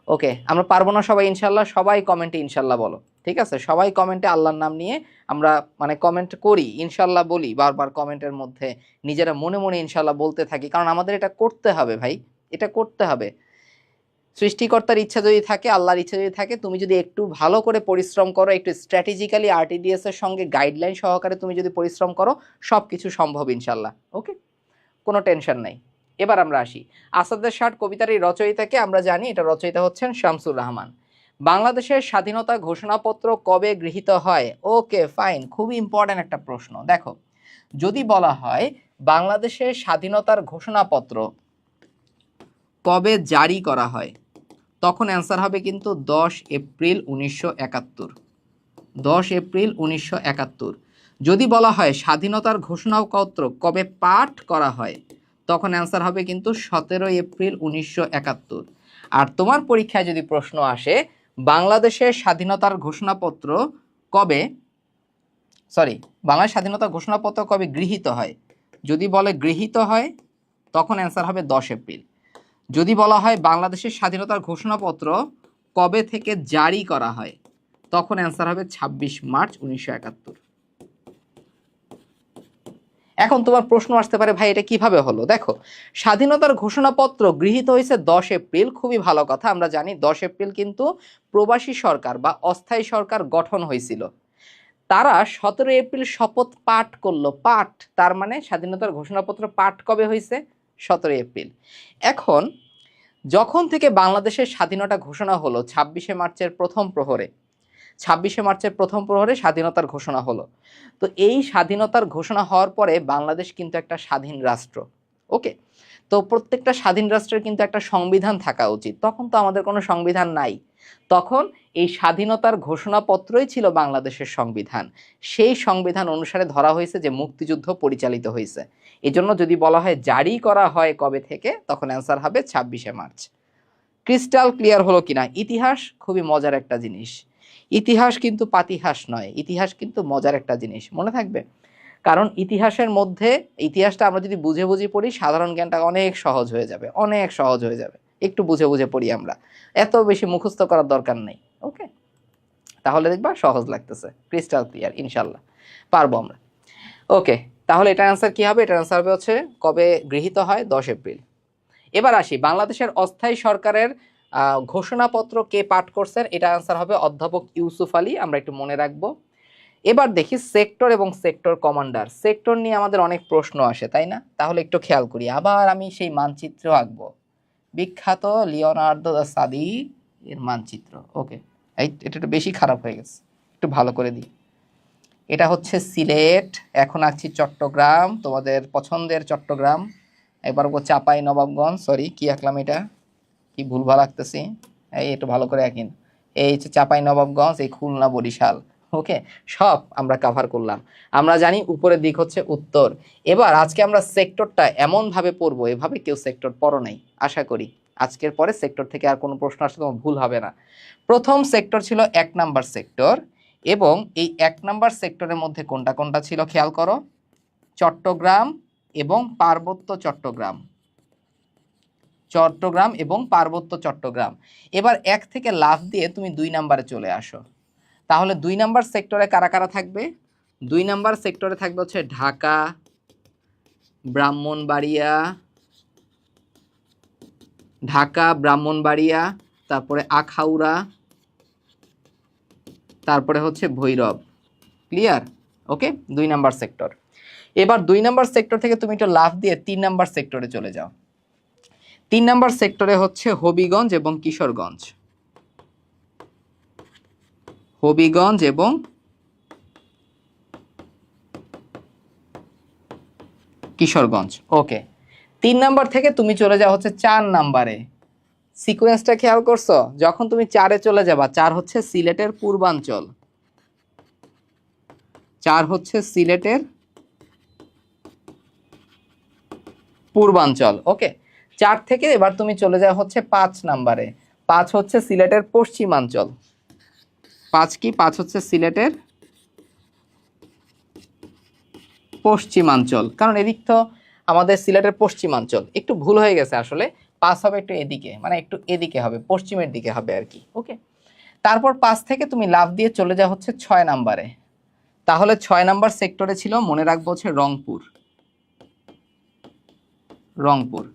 ওকে, আমরা পারবো না সবাই ইনশাল্লাহ? সবাই কমেন্টে ইনশাল্লাহ বলো। ঠিক আছে? সবাই কমেন্টে আল্লাহর নাম নিয়ে আমরা মানে কমেন্ট করি, ইনশাল্লাহ বলি বারবার কমেন্টের মধ্যে, নিজেরা মনে মনে ইনশাল্লাহ বলতে থাকি, কারণ আমাদের এটা করতে হবে ভাই, এটা করতে হবে। সৃষ্টিকর্তার ইচ্ছা যদি থাকে, আল্লাহর ইচ্ছা যদি থাকে, তুমি যদি একটু ভালো করে পরিশ্রম করো, একটু স্ট্র্যাটেজিক্যালি আরটিডিএস এর সঙ্গে গাইডলাইন সহকারে তুমি যদি পরিশ্রম করো, সব কিছু সম্ভব ইনশাল্লাহ। ওকে, কোনো টেনশন নাই। এবার আমরা আসি আসাদের ষাট কবিতার এই রচয়িতাকে। আমরা জানি এটা রচয়িতা হচ্ছেন শামসুর রহমান। বাংলাদেশের স্বাধীনতা ঘোষণাপত্র কবে গৃহীত হয়? ওকে ফাইন, খুবই ইম্পর্ট্যান্ট একটা প্রশ্ন। দেখো, যদি বলা হয় বাংলাদেশের স্বাধীনতার ঘোষণাপত্র কবে জারি করা হয়, তখন অ্যান্সার হবে কিন্তু 10 এপ্রিল 1971। 10 এপ্রিল 1971। যদি বলা হয় স্বাধীনতার ঘোষণাপত্র কবে পাঠ করা হয়, তখন অ্যান্সার হবে কিন্তু 17 এপ্রিল 1971। আর তোমার পরীক্ষায় যদি প্রশ্ন আসে বাংলাদেশের স্বাধীনতার ঘোষণাপত্র কবে, বাংলাদেশ স্বাধীনতার ঘোষণাপত্র কবে গৃহীত হয়, যদি বলে গৃহীত হয়, তখন অ্যান্সার হবে 10 এপ্রিল। যদি বলা হয় বাংলাদেশের স্বাধীনতার ঘোষণাপত্র কবে থেকে জারি করা হয়, তখন অ্যান্সার হবে 26 মার্চ 1971। এখন তোমার প্রশ্ন আসতে পারে, ভাই এটা কিভাবে হলো? দেখো, স্বাধীনতার ঘোষণাপত্র গৃহীত হয়েছে 10 এপ্রিল, খুবই ভালো কথা। আমরা জানি 10 এপ্রিল কিন্তু প্রবাসী সরকার বা অস্থায়ী সরকার গঠন হয়েছিল। তারা 17 এপ্রিল শপথ পাঠ করলো। পাঠ তার মানে স্বাধীনতার ঘোষণাপত্র পাঠ কবে হয়েছে? 17 এপ্রিল। এখন যখন থেকে বাংলাদেশের স্বাধীনতা ঘোষণা হলো 26 মার্চের প্রথম প্রহরে, 26 মার্চের প্রথম প্রহরে স্বাধীনতার ঘোষণা হলো। তো এই স্বাধীনতার ঘোষণা হওয়ার পরে বাংলাদেশ কিন্তু একটা স্বাধীন রাষ্ট্র। ওকে, তো প্রত্যেকটা স্বাধীন রাষ্ট্রের কিন্তু একটা সংবিধান থাকা উচিত। তখন তো আমাদের কোনো সংবিধান নাই, তখন এই স্বাধীনতার ঘোষণাপত্রই ছিল বাংলাদেশের সংবিধান। সেই সংবিধান অনুসারে ধরা হয়েছে যে মুক্তিযুদ্ধ পরিচালিত হয়েছে। এজন্য যদি বলা হয় জারি করা হয় কবে থেকে, তখন অ্যান্সার হবে 26 মার্চ। ক্রিস্টাল ক্লিয়ার হলো কিনা? ইতিহাস খুবই মজার একটা জিনিস। ইতিহাস কিন্তু পাতিহাস নয়, ইতিহাস কিন্তু মজার একটা জিনিস, মনে থাকবে। কারণ ইতিহাসের মধ্যে, ইতিহাসটা আমরা যদি বুঝে বুঝে পড়ি, সাধারণ জ্ঞানটা অনেক সহজ হয়ে যাবে, অনেক সহজ হয়ে যাবে। একটু বুঝে বুঝে পড়ি আমরা, এত বেশি মুখস্থ করার দরকার নেই। ওকে, তাহলে দেখবা সহজ লাগতেছে। ক্রিস্টাল ক্লিয়ার, ইনশাল্লাহ পারবো আমরা। ওকে, তাহলে এটার অ্যান্সার কি হবে? এটার অ্যান্সার হবে হচ্ছে কবে গৃহীত হয়, 10 এপ্রিল। এবার আসি বাংলাদেশের অস্থায়ী সরকারের ঘোষণাপত্র কে পাঠ করছেন, এটা আনসার হবে অধ্যাপক ইউসুফ আলী। আমরা একটু মনে রাখবো। এবার দেখি সেক্টর এবং সেক্টর কমান্ডার। সেক্টর নিয়ে আমাদের অনেক প্রশ্ন আসে, তাই না? তাহলে একটু খেয়াল করি। আবার আমি সেই মানচিত্র আঁকবো, বিখ্যাত লিওনার্দো দা সাদি এর মানচিত্র। ওকে, এটা একটু বেশি খারাপ হয়ে গেছে, একটু ভালো করে দিই। এটা হচ্ছে সিলেট, এখন আঁকছি চট্টগ্রাম, তোমাদের পছন্দের চট্টগ্রাম। এবার চাপাই নবাবগঞ্জ, সরি কি আঁকলাম এটা, কি ভুলভাল আঁকতেছি, এই একটু ভালো করে আঁকিন। এই হচ্ছে চাপাই নবাবগঞ্জ, এই খুলনা বরিশাল। ওকে, সব আমরা কভার করলাম। আমরা জানি উপরের দিক হচ্ছে উত্তর। এবার আজকে আমরা সেক্টরটা এমনভাবে পড়বো, এভাবে কেউ সেক্টর পড়ো নাই আশা করি। আজকের পরে সেক্টর থেকে আর কোনো প্রশ্ন আসলে তোমার ভুল হবে না। প্রথম সেক্টর ছিল 1 নাম্বার সেক্টর, এবং এই 1 নাম্বার সেক্টরের মধ্যে কোনটা কোনটা ছিল খেয়াল করো, চট্টগ্রাম এবং পার্বত্য চট্টগ্রাম, চট্টগ্রাম এবং পার্বত্য চট্টগ্রাম। এবার 1 থেকে লাফ দিয়ে তুমি 2 নাম্বারে চলে আসো। তাহলে 2 নাম্বার সেক্টরে কারা কারা থাকবে? 2 নাম্বার সেক্টরে থাকবে হচ্ছে ঢাকা, ব্রাহ্মণবাড়িয়া, তারপরে আখাউড়া, তারপরে হচ্ছে ভৈরব। ক্লিয়ার? ওকে, 2 নাম্বার সেক্টর। এবার 2 নাম্বার সেক্টর থেকে তুমি একটু লাফ দিয়ে 3 নাম্বার সেক্টরে চলে যাও। 3 নাম্বার সেক্টরে হচ্ছে হবিগঞ্জ এবং কিশোরগঞ্জ, হবিগঞ্জ এবং কিশোরগঞ্জ। ওকে, 3 নাম্বার থেকে তুমি চলে যাও হচ্ছে 4 নাম্বারে। সিকোয়েন্সটা খেয়াল করছো? যখন তুমি 4-এ চলে যাবা, 4 হচ্ছে সিলেটের পূর্বাঞ্চল, 4 হচ্ছে সিলেটের পূর্বাঞ্চল। ওকে, 4 থেকে এবার তুমি চলে যাও হচ্ছে 5 নাম্বারে। 5 হচ্ছে সিলেটের পশ্চিমাঞ্চল। 5 কি? 5 হচ্ছে সিলেটের পশ্চিমাঞ্চল, কারণ এদিক তো আমাদের সিলেটের পশ্চিমাঞ্চল। একটু ভুল হয়ে গেছে আসলে, 5 হবে একটু এদিকে, মানে একটু এদিকে হবে, পশ্চিমের দিকে হবে আর কি। ওকে, তারপর 5 থেকে তুমি লাফ দিয়ে চলে যাও হচ্ছে 6 নাম্বারে। তাহলে 6 নাম্বার সেক্টরে ছিল, মনে রাখবো হচ্ছে রংপুর, রংপুর।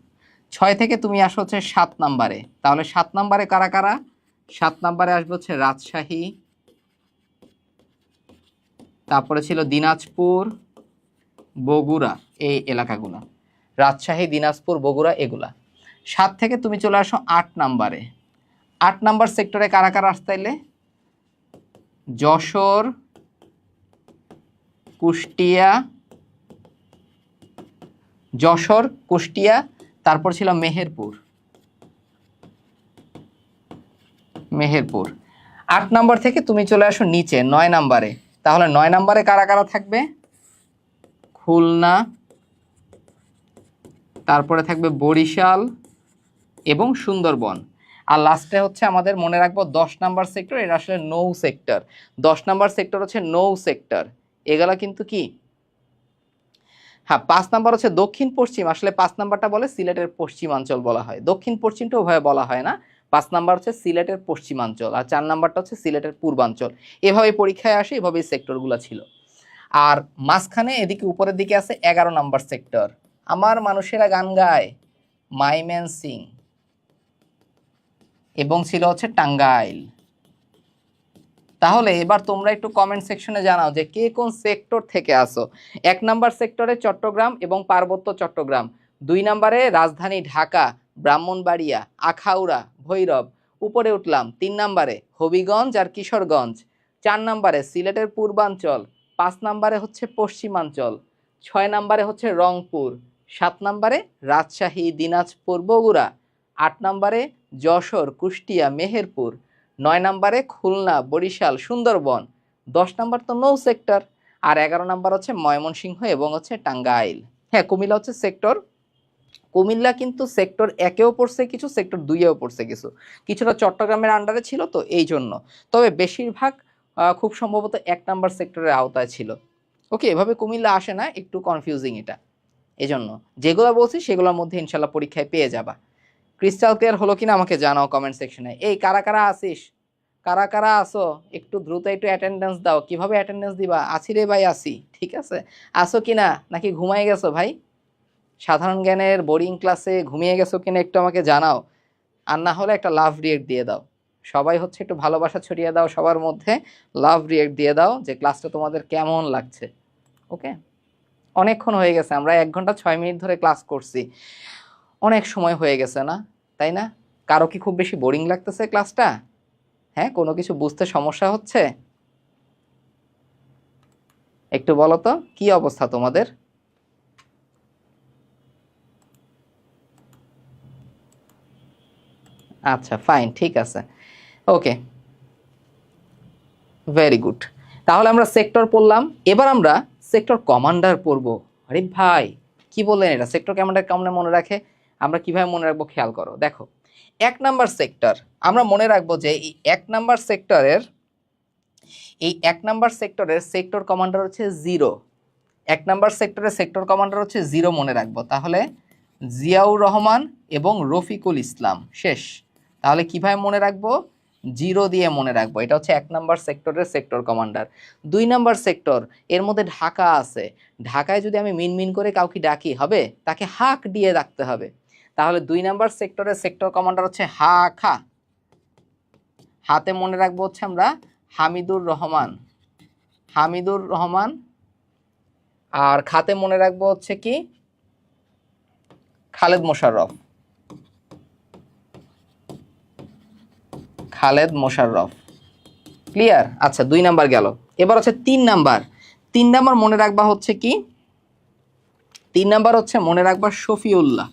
6 থেকে তুমি আসো হচ্ছে 7 নাম্বারে, তাহলে 7 নাম্বারে কারা কারা? 7 নাম্বারে আসবে হচ্ছে রাজশাহী, তারপরে ছিল দিনাজপুর, বগুড়া, এই এলাকাগুলো, রাজশাহী, দিনাজপুর, বগুড়া এগুলা। 7 থেকে তুমি চলে আসো 8 নাম্বারে। 8 নাম্বার সেক্টরে কারা কারা আসতাইলে? যশোর, কুষ্টিয়া, যশোর, কুষ্টিয়া, তারপর ছিল মেহেরপুর। 8 নাম্বার থেকে তুমি চলে আসো নিচে 9 নাম্বারে, তাহলে 9 নাম্বারে কারা কারা থাকবে? খুলনা, তারপরে থাকবে বরিশাল এবং সুন্দরবন। আর লাস্টে হচ্ছে আমাদের মনে রাখবো 10 নাম্বার সেক্টর, এটা আসলে নৌ সেক্টর। 10 নাম্বার সেক্টর হচ্ছে নৌ সেক্টর, এগুলা কিন্তু কি, হ্যাঁ 5 নাম্বার হচ্ছে দক্ষিণ পশ্চিম, আসলে 5 নাম্বারটা বলে সিলেটের পশ্চিমাঞ্চল বলা হয়, দক্ষিণ পশ্চিমটা ওভাবে বলা হয় না। 5 নাম্বার হচ্ছে সিলেটের পশ্চিমাঞ্চল, আর 4 নাম্বারটা হচ্ছে সিলেটের পূর্বাঞ্চল। এভাবে পরীক্ষায় আসে, এভাবে সেক্টরগুলো ছিল। আর মাঝখানে এদিকে উপরের দিকে আছে 11 নাম্বার সেক্টর, আমার মানুষেরা গান গায়, মাইমেনসিং, এবং ছিল হচ্ছে টাঙ্গাইল। তাহলে এবার তোমরা একটু কমেন্ট সেকশনে জানাও যে কে কোন সেক্টর থেকে আসো। 1 নাম্বার সেক্টরে চট্টগ্রাম এবং পার্বত্য চট্টগ্রাম, 2 নাম্বারে রাজধানী ঢাকা, ব্রাহ্মণবাড়িয়া, আখাউড়া, ভৈরব, উপরে উঠলাম 3 নাম্বারে হবিগঞ্জ আর কিশোরগঞ্জ, 4 নাম্বারে সিলেটের পূর্বাঞ্চল, 5 নাম্বারে হচ্ছে পশ্চিমাঞ্চল, 6 নাম্বারে হচ্ছে রংপুর, 7 নাম্বারে রাজশাহী, দিনাজপুর, বগুড়া, 8 নাম্বারে যশোর, কুষ্টিয়া, মেহেরপুর, 9 নাম্বারে খুলনা, বরিশাল, সুন্দরবন, 10 নাম্বার তো নৌ সেক্টর, আর 11 নাম্বার হচ্ছে ময়মনসিংহ এবং হচ্ছে টাঙ্গাইল। হ্যাঁ কুমিল্লা হচ্ছে সেক্টর, কুমিল্লা কিন্তু সেক্টর 1-এও পড়ছে কিছু, সেক্টর 2-এও পড়ছে কিছু, কিছুটা চট্টগ্রামের আন্ডারে ছিল তো এই জন্য। তবে বেশিরভাগ খুব সম্ভবত 1 নাম্বার সেক্টরের আওতায় ছিল। ওকে, এভাবে কুমিল্লা আসে না, একটু কনফিউজিং এটা, এজন্য যেগুলো বলছি সেগুলোর মধ্যে ইনশাল্লাহ পরীক্ষায় পেয়ে যাবা। ক্রিস্টাল ক্লিয়ার হলো কিনা আমাকে জানাও কমেন্ট সেকশনে। এই কারা কারা আসিস, কারা কারা আসো, একটু দ্রুত একটু অ্যাটেন্ডেন্স দাও। কিভাবে অ্যাটেন্ডেন্স দিবা? আছি রে ভাই আসি, ঠিক আছে। আসো কিনা, নাকি ঘুমাই গেছো ভাই? সাধারণ জ্ঞানের বোরিং ক্লাসে ঘুমিয়ে গেছো কিনা একটু আমাকে জানাও, আর না হলে একটা লাভ রিয়েক্ট দিয়ে দাও। সবাই হচ্ছে একটু ভালোবাসা ছড়িয়ে দাও সবার মধ্যে, লাভ রিয়েক্ট দিয়ে দাও যে ক্লাসটা তোমাদের কেমন লাগছে। ওকে, অনেকক্ষণ হয়ে গেছে, আমরা 1 ঘন্টা 6 মিনিট ধরে ক্লাস করছি, অনেক সময় হয়ে গেছে না, তাই না? কারো কি খুব বেশি বোরিং লাগতেছে ক্লাসটা? হ্যাঁ, কোনো কিছু বুঝতে সমস্যা হচ্ছে? একটু বলো তো কি অবস্থা তোমাদের? আচ্ছা ফাইন, ঠিক আছে, ওকে, ভেরি গুড। তাহলে আমরা সেক্টর পড়লাম, এবার আমরা সেক্টর কমান্ডার পড়বো। আরে ভাই কি বললেন, এটা সেক্টর কমান্ডার কেমন মনে রাখে? আমরা কিভাবে মনে রাখবো খেয়াল করো, দেখো 1 নাম্বার সেক্টর আমরা মনে রাখবো যে এই 1 নাম্বার সেক্টরের সেক্টর কমান্ডার হচ্ছে 0। 1 নাম্বার সেক্টরের সেক্টর কমান্ডার হচ্ছে 0 মনে রাখবো। তাহলে জিয়াউর রহমান এবং রফিকুল ইসলাম, শেষ। তাহলে কিভাবে মনে রাখবো? 0 দিয়ে মনে রাখবো। এটা হচ্ছে 1 নাম্বার সেক্টরের সেক্টর কমান্ডার। 2 নাম্বার সেক্টর, এর মধ্যে ঢাকা আছে, ঢাকায় যদি আমি মিনমিন করে কাউকে ডাকি হবে, তাকে হাক দিয়ে ডাকতে হবে। তাহলে 2 নাম্বার সেক্টরের সেক্টর কমান্ডার হচ্ছে হা খা, হাতে মনে রাখবো হচ্ছে আমরা হামিদুর রহমান, আর খাতে মনে রাখবো হচ্ছে কি খালেদ মোশাররফ, ক্লিয়ার? আচ্ছা 2 নাম্বার গেল, এবার হচ্ছে 3 নাম্বার। 3 নাম্বার মনে রাখবা হচ্ছে কি, 3 নাম্বার হচ্ছে মনে রাখবা শফিউল্লাহ।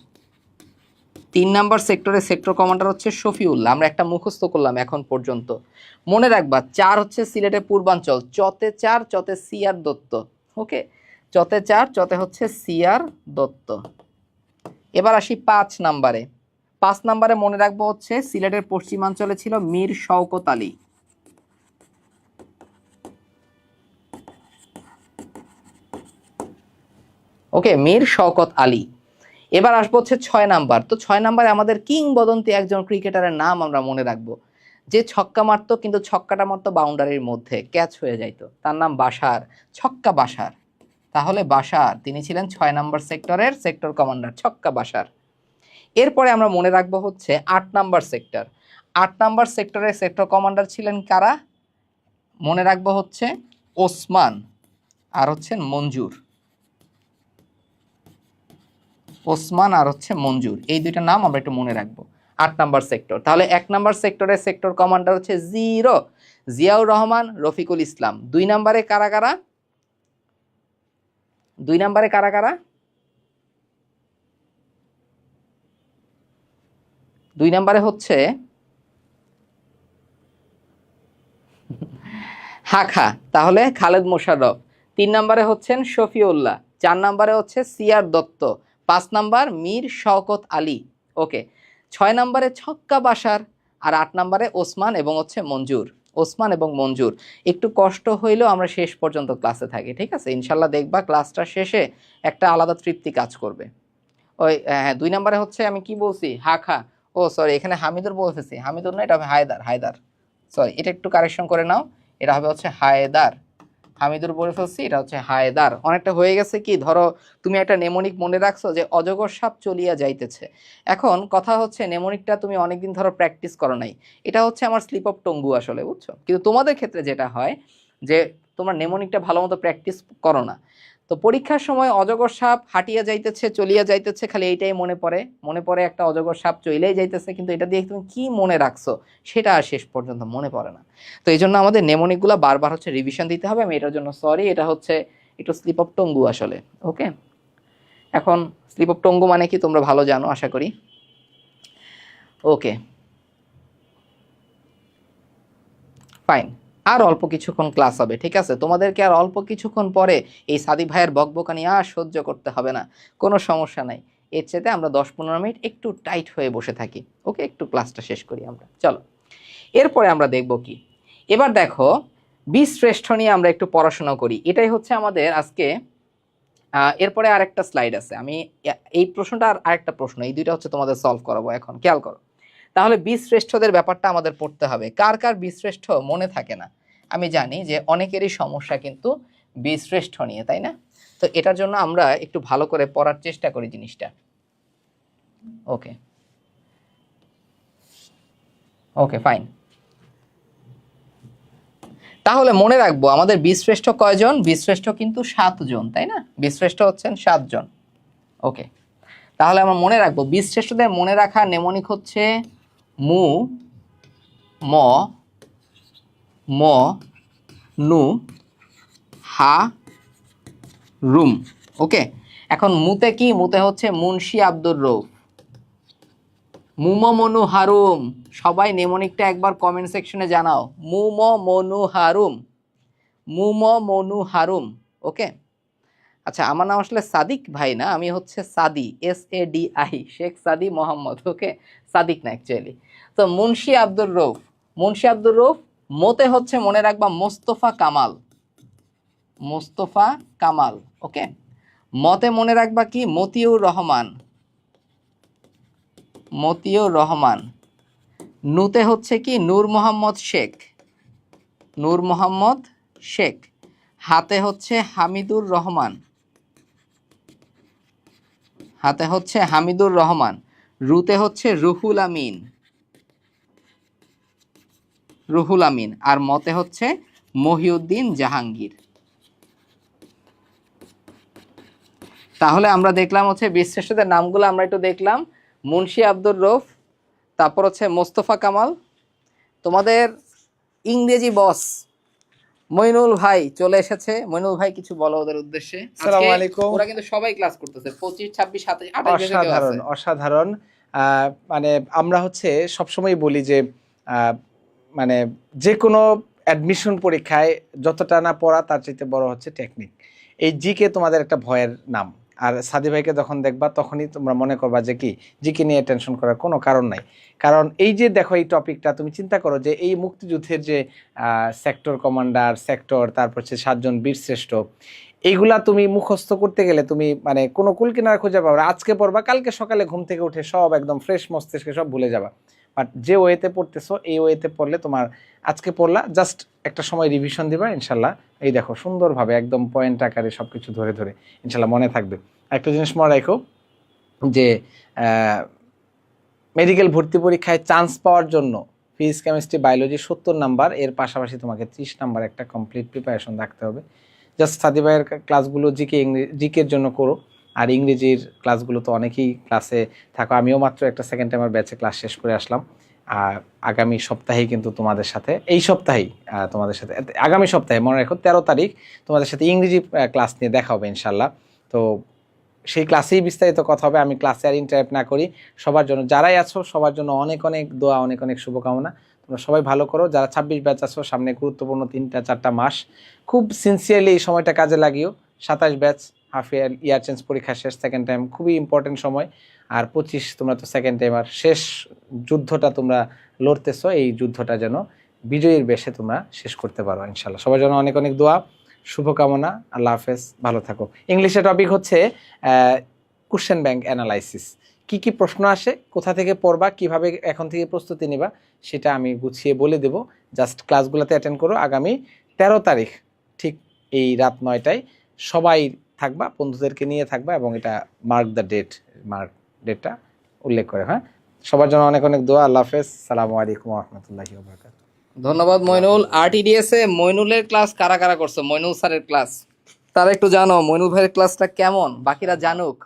3 নাম্বার সেক্টরের সেক্টর কমান্ডার হচ্ছে শফিউল্লাহ। আমরা একটা মুখস্থ করলাম এখন পর্যন্ত। মনে রাখবা 4 হচ্ছে সিলেটের পূর্বাঞ্চল, চতে 4, চতে সিআর দত্ত। ওকে, চতে 4, চতে হচ্ছে সিআর দত্ত। এবার আসি 5 নাম্বারে। 5 নাম্বারে মনে রাখবো হচ্ছে সিলেটের পশ্চিমাঞ্চলে ছিল মীর শওকত আলী। ওকে, মীর শওকত আলী। এবার আসবো হচ্ছে 6 নাম্বার। তো 6 নাম্বারে আমাদের কিংবদন্তি একজন ক্রিকেটারের নাম আমরা মনে রাখবো, যে ছক্কা মারতো কিন্তু ছক্কাটা মারতো বাউন্ডারির মধ্যে, ক্যাচ হয়ে যাইতো, তার নাম বাশার, ছক্কা বাশার। তাহলে বাশার তিনি ছিলেন 6 নাম্বার সেক্টরের সেক্টর কমান্ডার, ছক্কা বাশার। এরপরে আমরা মনে রাখবো হচ্ছে 8 নাম্বার সেক্টর। 8 নাম্বার সেক্টরের সেক্টর কমান্ডার ছিলেন কারা? মনে রাখবো হচ্ছে ওসমান আর হচ্ছেন মঞ্জুর। ওসমান আর হচ্ছে মঞ্জুর, এই দুইটা নাম আমরা একটু মনে রাখবো। 8 নাম্বার সেক্টর। তাহলে 1 নাম্বার সেক্টরের সেক্টর কমান্ডার হচ্ছে জিয়াউর রহমান, রফিকুল ইসলাম। 2 নাম্বারে কারা কারা? 2 নাম্বারে কারা কারা? 2 নাম্বারে হচ্ছে হাখা, তাহলে খালেদ মোশাররফ। 3 নাম্বারে হচ্ছেন শফিউল্লাহ। 4 নাম্বারে হচ্ছে সিআর দত্ত। 5 নাম্বার মীর শওকত আলী। ওকে। 6 নাম্বারে ছক্কা বাসার। আর 8 নাম্বারে ওসমান এবং হচ্ছে মঞ্জুর। ওসমান এবং মঞ্জুর। একটু কষ্ট হইলেও আমরা শেষ পর্যন্ত ক্লাসে থাকি, ঠিক আছে? ইনশাল্লাহ দেখবা ক্লাসটা শেষে একটা আলাদা তৃপ্তি কাজ করবে। ওই হ্যাঁ, 2 নাম্বারে হচ্ছে আমি কি বলছি, হাখা। ও সরি, এখানে হামিদুর বলতেছি, হামিদুর না, এটা হবে হায়দার। সরি, এটা একটু কারেকশন করে নাও, এটা হবে হচ্ছে হায়দার। হামিদুর বলে ফেলছি, এটা হচ্ছে হায়দার। অনেকটা হয়ে গেছে কি, ধরো তুমি একটা নেমোনিক মনে রাখছো যে অজগর সাপ চলিয়া যাইতেছে। এখন কথা হচ্ছে নেমোনিকটা তুমি অনেকদিন ধরো প্র্যাকটিস করো নাই, এটা হচ্ছে আমার স্লিপ অফ টঙ্গু আসলে, বুঝছো? কিন্তু তোমাদের ক্ষেত্রে যেটা হয় যে তোমরা নেমোনিকটা ভালো মতো প্র্যাকটিস করো না, তো পরীক্ষার সময় অজগর সাপ হাঁটিয়া যাইতেছে, চলিয়া যাইতেছে, খালি এইটাই মনে পড়ে একটা অজগর সাপ চলেই যাইতেছে, কিন্তু এটা দিয়ে তুমি কি মনে রাখছো সেটা আর শেষ পর্যন্ত মনে পড়ে না। তো এই জন্য আমাদের নেমোনিকগুলো বারবার হচ্ছে রিভিশন দিতে হবে। আমি এটার জন্য সরি, এটা হচ্ছে একটু স্লিপ অফ টঙ্গু আসলে। ওকে, এখন স্লিপ অফ টঙ্গু মানে কি তোমরা ভালো জানো আশা করি। ওকে ফাইন, আর অল্প কিছুক্ষণ ক্লাস হবে, ঠিক আছে? তোমাদেরকে আর অল্প কিছুক্ষণ পরে এই সাদিক ভাইয়ের বকবকানি আর সহ্য করতে হবে না, কোনো সমস্যা নাই। এর চেয়ে আমরা 10-15 মিনিট একটু টাইট হয়ে বসে থাকি। ওকে, একটু ক্লাসটা শেষ করি আমরা, চলো। এরপরে আমরা দেখব কি, এবার দেখো বীরশ্রেষ্ঠ নিয়ে আমরা একটু পড়াশোনা করি, এটাই হচ্ছে আমাদের আজকে। এরপরে আরেকটা স্লাইড আছে, আমি এই প্রশ্নটা আর আরেকটা প্রশ্ন, এই দুইটা হচ্ছে তোমাদের সলভ করাবো এখন, খেয়াল করো। তাহলে বীরশ্রেষ্ঠদের ব্যাপারটা আমাদের পড়তে হবে। কার কার বীরশ্রেষ্ঠ মনে থাকে না? আমি জানি যে অনেকেরই সমস্যা কিন্তু বীরশ্রেষ্ঠ নিয়ে, তাই না? তো এটার জন্য আমরা একটু ভালো করে পড়ার চেষ্টা করি জিনিসটা। ওকে ওকে ফাইন, তাহলে মনে রাখবো আমাদের বীরশ্রেষ্ঠ কয়জন? বীরশ্রেষ্ঠ কিন্তু 7 জন, তাই না? বীরশ্রেষ্ঠ হচ্ছেন 7 জন। ওকে, তাহলে আমরা মনে রাখবো বীরশ্রেষ্ঠদের মনে রাখা নেমনিক হচ্ছে মু ম ম নু হা রুম। ওকে, এখন মুতে কি? মুতে হচ্ছে মুন্সি আব্দুর রউফ, মুম মনু হারুম। সবাই নেমনিকটা একবার কমেন্ট সেকশনে জানাও, মুম মনু হারুম, মুম মনু হারুম। ওকে, আচ্ছা, আমার নাম আসলে সাদিক ভাই না, আমি হচ্ছে সাদি, SADI, শেখ সাদি মোহাম্মদ। ওকে, সাদিক না অ্যাকচুয়ালি। তো মুন্সি আব্দুর রউফ, মুন্সি আব্দুর রউফ। মোতে হচ্ছে মনে রাখবা মোস্তফা কামাল, মোস্তফা কামাল। ওকে, মতে মনে রাখবা কি? মতিউর রহমান, মতিউর রহমান। নুতে হচ্ছে কি? নূর মোহাম্মদ শেখ, নূর মোহাম্মদ শেখ। হাতে হচ্ছে হামিদুর রহমান, হাতে হচ্ছে হামিদুর রহমান। রুতে হচ্ছে রুহুল আমিন, রুহুল আমিন। আর মতে হচ্ছে মহিউদ্দিন জাহাঙ্গীর। তাহলে আমরা দেখলাম হচ্ছে বীরশ্রেষ্ঠদের নামগুলো আমরা একটু দেখলাম, মুন্সি আব্দুর রউফ, তারপর হচ্ছে মোস্তফা কামাল। তোমাদের ইংরেজি বস মইনুল ভাই চলে এসেছে। মইনুল ভাই কিছু বলো ওদের উদ্দেশ্যে। আসসালামু আলাইকুম। ওরা কিন্তু সবাই ক্লাস করতেছে, 25, 26, 27, 28 অসাধারণ অসাধারণ। মানে আমরা হচ্ছে সবসময় বলি যে মানে যে কোনো অ্যাডমিশন পরীক্ষায় যতটা না পড়া তার চাইতে বড় হচ্ছে টেকনিক। এই জিকে তোমাদের একটা ভয়ের নাম, আর সাদি ভাইকে যখন দেখবা তখনই তোমরা মনে করবা যে কি জিকে নিয়ে টেনশন করার কোনো কারণ নাই। কারণ এই যে দেখো এই টপিকটা তুমি চিন্তা করো যে এই মুক্তিযুদ্ধের যে সেক্টর কমান্ডার, সেক্টর, তারপর হচ্ছে 7 জন বীরশ্রেষ্ঠ, এইগুলা তুমি মুখস্থ করতে গেলে তুমি মানে কোনো কুল কিনারা খুঁজে পাবে না। আজকে পড়বা, কালকে সকালে ঘুম থেকে উঠে সব একদম ফ্রেশ মস্তিষ্কে সব ভুলে যাবা। বাট যে ওয়েতে পড়তেছো এই ওয়েতে পড়লে তোমার আজকে পড়লা, জাস্ট একটা সময় রিভিশন দিবা, ইনশাল্লাহ এই দেখো সুন্দরভাবে একদম পয়েন্ট আকারে সব কিছু ধরে ধরে ইনশাল্লাহ মনে থাকবে। একটা জিনিস মনে রাখো যে মেডিকেল ভর্তি পরীক্ষায় চান্স পাওয়ার জন্য ফিজিক্স কেমিস্ট্রি বায়োলজি 70 নাম্বার, এর পাশাপাশি তোমাকে 30 নাম্বার একটা কমপ্লিট প্রিপারেশন রাখতে হবে। জাস্ট সাদি ভাইয়ের ক্লাসগুলো জিকের জন্য করো, আর ইংরেজির ক্লাসগুলো তো অনেকেই ক্লাসে থাকো। আমিও মাত্র একটা সেকেন্ড টাইমার ব্যাচে ক্লাস শেষ করে আসলাম। আর আগামী সপ্তাহেই কিন্তু তোমাদের সাথে, এই সপ্তাহেই তোমাদের সাথে, আগামী সপ্তাহে মনে রাখো 13 তারিখ তোমাদের সাথে ইংরেজি ক্লাস নিয়ে দেখা হবে ইনশাল্লাহ। তো সেই ক্লাসেই বিস্তারিত কথা হবে। আমি ক্লাসে আর ইন্টারাপ্ট না করি। সবার জন্য, যারাই আছো সবার জন্য অনেক অনেক দোয়া, অনেক অনেক শুভকামনা। তোমরা সবাই ভালো করো। যারা 26 ব্যাচ আছো, সামনে গুরুত্বপূর্ণ 3-4টা মাস, খুব সিনসিয়ারলি এই সময়টা কাজে লাগিও। 27 ব্যাচ হাফ ইয়ার চেঞ্জ পরীক্ষা শেষ, সেকেন্ড টাইম, খুবই ইম্পর্টেন্ট সময়। আর 25 তোমরা তো সেকেন্ড টাইমার, শেষ যুদ্ধটা তোমরা লড়তেছো, এই যুদ্ধটা যেন বিজয়ীর বেশে তোমরা শেষ করতে পারো ইনশাল্লাহ। সবার জন্য অনেক অনেক দোয়া, শুভকামনা। আল্লাহ হাফেজ, ভালো থাকো। ইংলিশের টপিক হচ্ছে কোশ্চেন ব্যাংক অ্যানালাইসিস। কি কি প্রশ্ন আসে, কোথা থেকে পড়বা, কিভাবে এখন থেকে প্রস্তুতি নিবা, সেটা আমি গুছিয়ে বলে দেব। জাস্ট ক্লাসগুলোতে অ্যাটেন্ড করো। আগামী 13 তারিখ ঠিক এই রাত 9টায় সবাই থাকবা, বন্ধুদেরকে নিয়ে থাকবা, এবং এটা ডেটটা উল্লেখ করে। হ্যাঁ, সবার জন্য অনেক অনেক দোয়া। আল্লাহ হাফেজ, সালামু আলাইকুম ওয়া রাহমাতুল্লাহি ওয়া বারাকাতুহু। ধন্যবাদ মইনুল। আরটিডিএস এ মইনুলের ক্লাস কারা কারা করছো? মইনুল স্যারের ক্লাস তারা একটু জানো, মইনুল ভাইয়ের ক্লাসটা কেমন, বাকিরা জানুক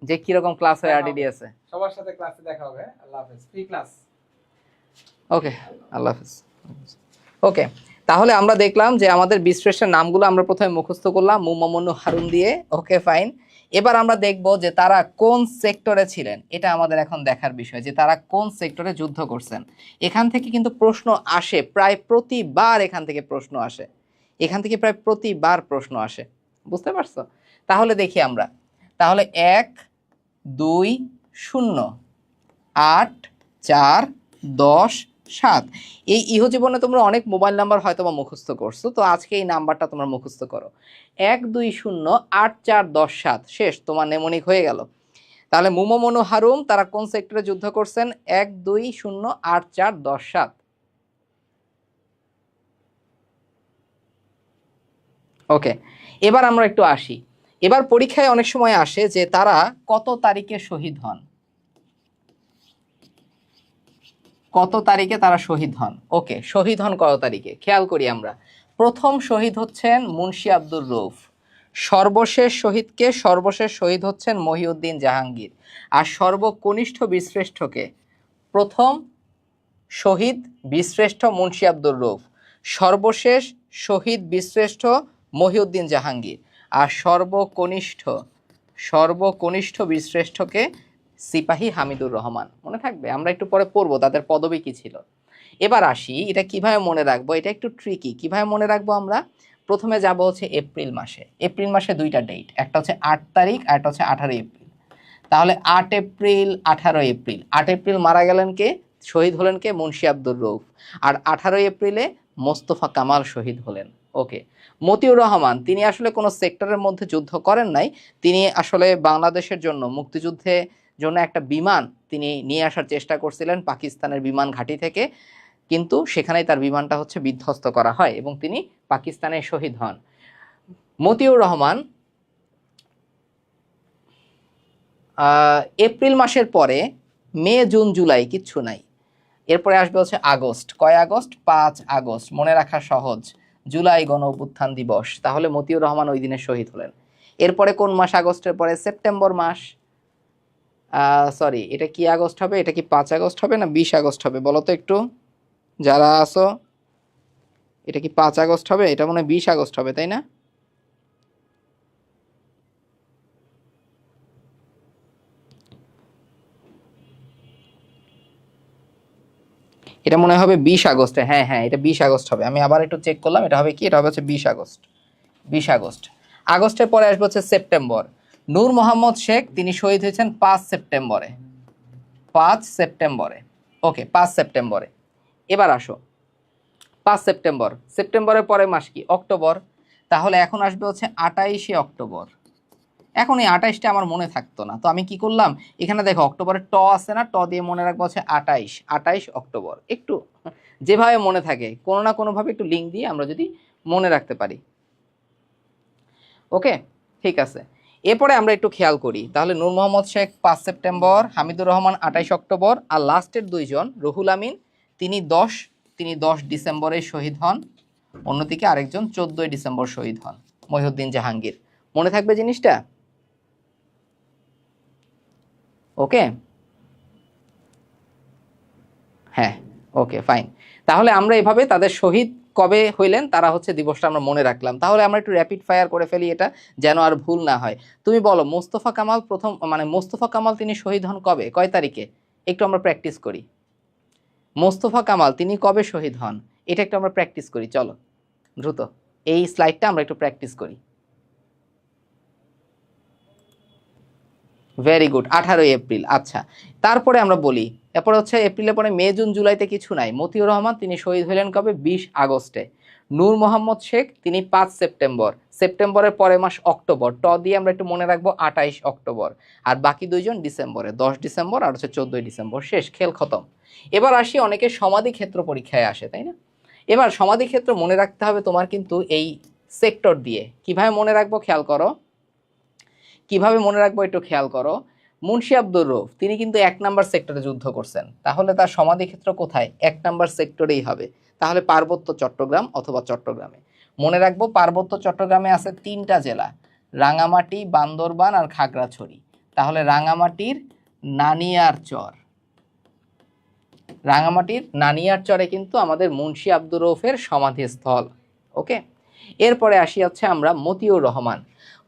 যে কিরকম ক্লাস হয় আরটিডিএস এ। সবার সাথে ক্লাসে দেখা হবে। আল্লাহ হাফেজ, ফ্রি ক্লাস। ওকে, আল্লাহ হাফেজ। ওকে, তাহলে আমরা দেখলাম যে আমাদের বিশ্লেষণের নামগুলো আমরা প্রথমে মুখস্থ করলাম মুমামুন্নু হারুন দিয়ে। Okay fine. এবার আমরা দেখব যে তারা কোন সেক্টরে ছিলেন, এটা আমাদের এখন দেখার বিষয়, যে তারা কোন সেক্টরে যুদ্ধ করছেন। এখান থেকে কিন্তু প্রশ্ন আসে, প্রায় প্রতিবার এখান থেকে প্রশ্ন আসে, এখান থেকে প্রায় প্রতিবার প্রশ্ন আসে। বুঝতে পারছো? তাহলে দেখি আমরা, তাহলে 1 2 0 8 4 10 7, এই ইহজীবনে তোমরা অনেক মোবাইল নাম্বার হয়তো বা মুখস্থ করছো, তো আজকে এই নাম্বারটা তোমরা মুখস্থ করো। 1 2 0 8 4 10 7, শেষ, তোমার নেমনিক হয়ে গেল। তাহলে মুমমনু হারুম তারা কোন সেক্টরে যুদ্ধ করছেন? 1 2 0 8 4 10 7। ওকে, এবার আমরা একটু আসি। এবার পরীক্ষায় অনেক সময় আসে যে তারা কত তারিখে শহীদ হন, কত তারিখে তারা শহীদ হন। ওকে, শহীদ হন কত তারিখে খেয়াল করি আমরা। প্রথম শহীদ হচ্ছেন মুন্সি আব্দুর রউফ, সর্বশেষ শহীদকে, সর্বশেষ শহীদ হচ্ছেন মহিউদ্দিন জাহাঙ্গীর, আর সর্বকনিষ্ঠ বীরশ্রেষ্ঠকে? প্রথম শহীদ বীরশ্রেষ্ঠ মুন্সি আব্দুর রউফ, সর্বশেষ শহীদ বীরশ্রেষ্ঠ মহিউদ্দিন জাহাঙ্গীর, আর সর্বকনিষ্ঠ বীরশ্রেষ্ঠকে? সিপাহী হামিদুর রহমান। মনে থাকবে, আমরা একটু পরে পড়বো তাদের পদবি কি ছিল। এবার আসি, এটা কিভাবে মনে রাখবো, এটা একটু ট্রিকি। কিভাবে মনে রাখবো আমরা? প্রথমে যাব হচ্ছে এপ্রিল মাসে। এপ্রিল মাসে দুইটা ডেট, একটা হচ্ছে 8 তারিখ আর একটা হচ্ছে 18 এপ্রিল। তাহলে 8 এপ্রিল 18 এপ্রিল, 8 এপ্রিল মারা গেলেন কে, শহীদ হলেন কে? মুন্সি আব্দুর রউফ। আর 18 এপ্রিলে মোস্তফা কামাল শহীদ হলেন। ওকে, মতিউর রহমান তিনি আসলে কোনো সেক্টরের মধ্যে যুদ্ধ করেন নাই, তিনি আসলে বাংলাদেশের জন্য মুক্তিযুদ্ধে জন্য একটা বিমান তিনি নিয়ে আসার চেষ্টা করছিলেন পাকিস্তানের বিমান ঘাঁটি থেকে, কিন্তু সেখানেই তার বিমানটা হচ্ছে বিধ্বস্ত করা হয় এবং তিনি পাকিস্তানে শহীদ হন। মতিউর রহমান এপ্রিল মাসের পরে মে জুন জুলাই কিচ্ছু নাই, এরপরে আসবে হচ্ছে আগস্ট। কয় আগস্ট? 5 আগস্ট, মনে রাখা সহজ। জুলাই গণ অভ্যুত্থান দিবস, তাহলে মতিউর রহমান ওই দিনে শহীদ হলেন। এরপরে কোন মাস? আগস্টের পরে সেপ্টেম্বর মাস। সরি, এটা কি আগস্ট হবে? এটা কি 5 আগস্ট হবে না 20 আগস্ট হবে? বলো তো একটু যারা আছো, এটা কি 5 আগস্ট হবে? এটা মনে হয় 20 আগস্ট হবে, তাই না? এটা মনে হবে 20 আগস্টে। হ্যাঁ হ্যাঁ, এটা 20 আগস্ট হবে। আমি আবার একটু চেক করলাম, এটা হবে কি, এটা হবে হচ্ছে 20 আগস্ট। 20 আগস্ট। আগস্টের পরে আসবে হচ্ছে সেপ্টেম্বর। নূর মোহাম্মদ শেখ তিনি শহীদ হয়েছেন 5 সেপ্টেম্বরে। 5 সেপ্টেম্বরে। ওকে, 5 সেপ্টেম্বরে। এবার আসো 5 সেপ্টেম্বর, সেপ্টেম্বরের পরে মাস কি? অক্টোবর। তাহলে এখন আসবে হচ্ছে 28শে অক্টোবর। এখন এই 28টা আমার মনে থাকতো না, তো আমি কি করলাম, এখানে দেখো অক্টোবরের ট আছে না, ট দিয়ে মনে রাখবো হচ্ছে 28 অক্টোবর। একটু যেভাবে মনে থাকে কোনো না কোনোভাবে একটু লিঙ্ক দিয়ে আমরা যদি মনে রাখতে পারি। ওকে, ঠিক আছে। এরপরে আমরা একটু খেয়াল করি, তাহলে নূর মোহাম্মদ শেখ 5 সেপ্টেম্বর, হামিদুর রহমান 28 অক্টোবর, আর লাস্টের দুইজন রুহুল আমিন তিনি 10 ডিসেম্বরে শহীদ হন, অন্যদিকে আরেকজন 14 ডিসেম্বর শহীদ হন, মহিউদ্দিন জাহাঙ্গীর। মনে থাকবে জিনিসটা? ওকে, হ্যাঁ, ওকে ফাইন। তাহলে আমরা এভাবে তাদের শহীদ কবে হইলেন তারা হচ্ছে দিবসটা আমরা মনে রাখলাম। তাহলে আমরা একটু র্যাপিড ফায়ার করে ফেলি এটা, যেন আর ভুল না হয়। তুমি বলো মোস্তফা কামাল মোস্তফা কামাল তিনি শহীদ হন কবে, কয় তারিখে? একটু আমরা প্র্যাকটিস করি। মোস্তফা কামাল তিনি কবে শহীদ হন, এটা একটু আমরা প্র্যাকটিস করি, চলো দ্রুত এই স্লাইডটা আমরা একটু প্র্যাকটিস করি। Very good, 18 April. আচ্ছা, তারপরে আমরা বলি, এরপরে হচ্ছে এপ্রিলের পরে মে জুন জুলাইতে কিছু নাই। মতিউর রহমান তিনি শহীদ হলেন কবে, 20 আগস্টে। নূর মোহাম্মদ শেখ তিনি 5 সেপ্টেম্বর, সেপ্টেম্বরের পরের মাস অক্টোবর, দিয়ে আমরা একটু মনে রাখবো 28 অক্টোবর। আর বাকি দুইজন ডিসেম্বরে, 10 ডিসেম্বর আর হচ্ছে 14 ডিসেম্বর। শেষ, খেল খতম। এবার আসি, অনেকে সমাধি ক্ষেত্র পরীক্ষায় আসে, তাই না? এবার সমাধি ক্ষেত্র মনে রাখতে হবে তোমার কিন্তু এই সেক্টর দিয়ে। কিভাবে মনে রাখবো খেয়াল করো, কিভাবে মনে রাখবো একটু খেয়াল করো। মুন্সি আব্দুর রউফ তিনি কিন্তু 1 নাম্বার সেক্টরে যুদ্ধ করছেন, তাহলে তার সমাধি ক্ষেত্র কোথায়? 1 নাম্বার সেক্টরেই হবে। তাহলে পার্বত্য চট্টগ্রাম অথবা চট্টগ্রামে। মনে রাখবো পার্বত্য চট্টগ্রামে আছে 3টা জেলা, রাঙামাটি, বান্দরবান আর খাগড়াছড়ি। তাহলে রাঙামাটির নানিয়ারচরে কিন্তু আমাদের মুন্সি আব্দুর রউফের সমাধিস্থল। ওকে, এরপরে আসি হচ্ছে আমরা মতিউর রহমান।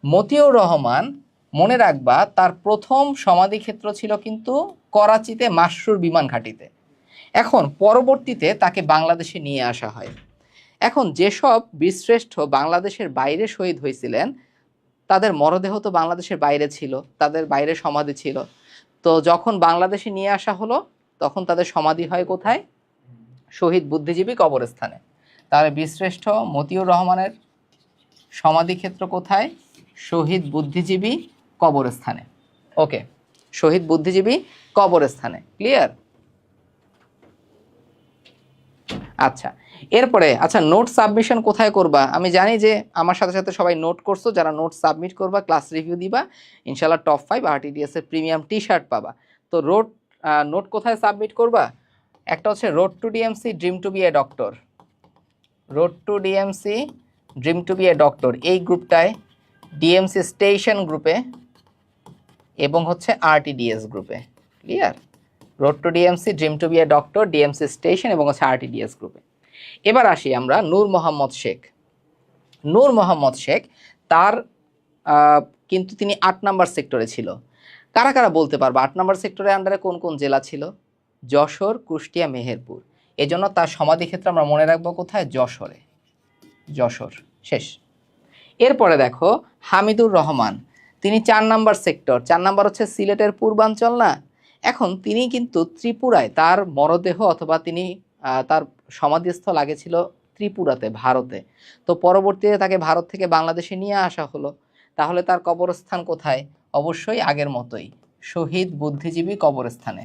মতিউর রহমান মনে রাখবা তার প্রথম সমাধিক্ষেত্র ছিল কিন্তু করাচিতে মাসরুর বিমান ঘাঁটিতে। এখন পরবর্তীতে তাকে বাংলাদেশে নিয়ে আসা হয়। এখন যেসব বীরশ্রেষ্ঠ বাংলাদেশের বাইরে শহীদ হয়েছিলেন তাদের মরদেহ তো বাংলাদেশের বাইরে ছিল, তাদের বাইরে সমাধি ছিল। তো যখন বাংলাদেশে নিয়ে আসা হলো তখন তাদের সমাধি হয় কোথায়? শহীদ বুদ্ধিজীবী কবরস্থানে। তাহলে বীরশ্রেষ্ঠ মতিউর রহমানের সমাধিক্ষেত্র কোথায়? শহীদ বুদ্ধিজীবী কবরস্থানে। ওকে, শহীদ বুদ্ধিজীবী কবরস্থানে। ক্লিয়ার? আচ্ছা, এরপরে আচ্ছা নোট সাবমিশন কোথায় করবা? আমি জানি যে আমার সাথে সাথে সবাই নোট করছো, যারা নোট সাবমিট করবা ক্লাস রিভিউ দিবা, ইনশাআল্লাহ টপ 5 RTTS এর প্রিমিয়াম টি-শার্ট পাবা। তো নোট কোথায় সাবমিট করবা? একটা হচ্ছে road to DMC dream to be a doctor, road to DMC dream to be a doctor এই গ্রুপটায়, ডিএমসি স্টেশন গ্রুপে এবং হচ্ছে RTDS গ্রুপে। Clear? Road to DMC dream to be a doctor, DMC station এবং হচ্ছে RTDS গ্রুপে। এবার আসি আমরা নূর মোহাম্মদ শেখ। নূর মোহাম্মদ শেখ তার কিন্তু তিনি 8 নাম্বার সেক্টরে ছিল। কারা কারা বলতে পারবো 8 নাম্বার সেক্টরের আন্ডারে কোন কোন জেলা ছিল? যশোর, কুষ্টিয়া, মেহেরপুর। এজন্য তার সমাধিক্ষেত্র আমরা মনে রাখবো কোথায়? যশোরে। যশোর। শেষ। এরপরে দেখো হামিদুর রহমান, তিনি 4 নাম্বার সেক্টর, 4 নাম্বার হচ্ছে সিলেটের পূর্বাঞ্চল না? এখন তিনি কিন্তু ত্রিপুরায় তার মরদেহ অথবা তিনি তার সমাধিস্থল আগে ছিল ত্রিপুরাতে, ভারতে। তো পরবর্তীতে তাকে ভারত থেকে বাংলাদেশে নিয়ে আসা হলো। তাহলে তার কবরস্থান কোথায়? অবশ্যই আগের মতোই শহীদ বুদ্ধিজীবী কবরস্থানে,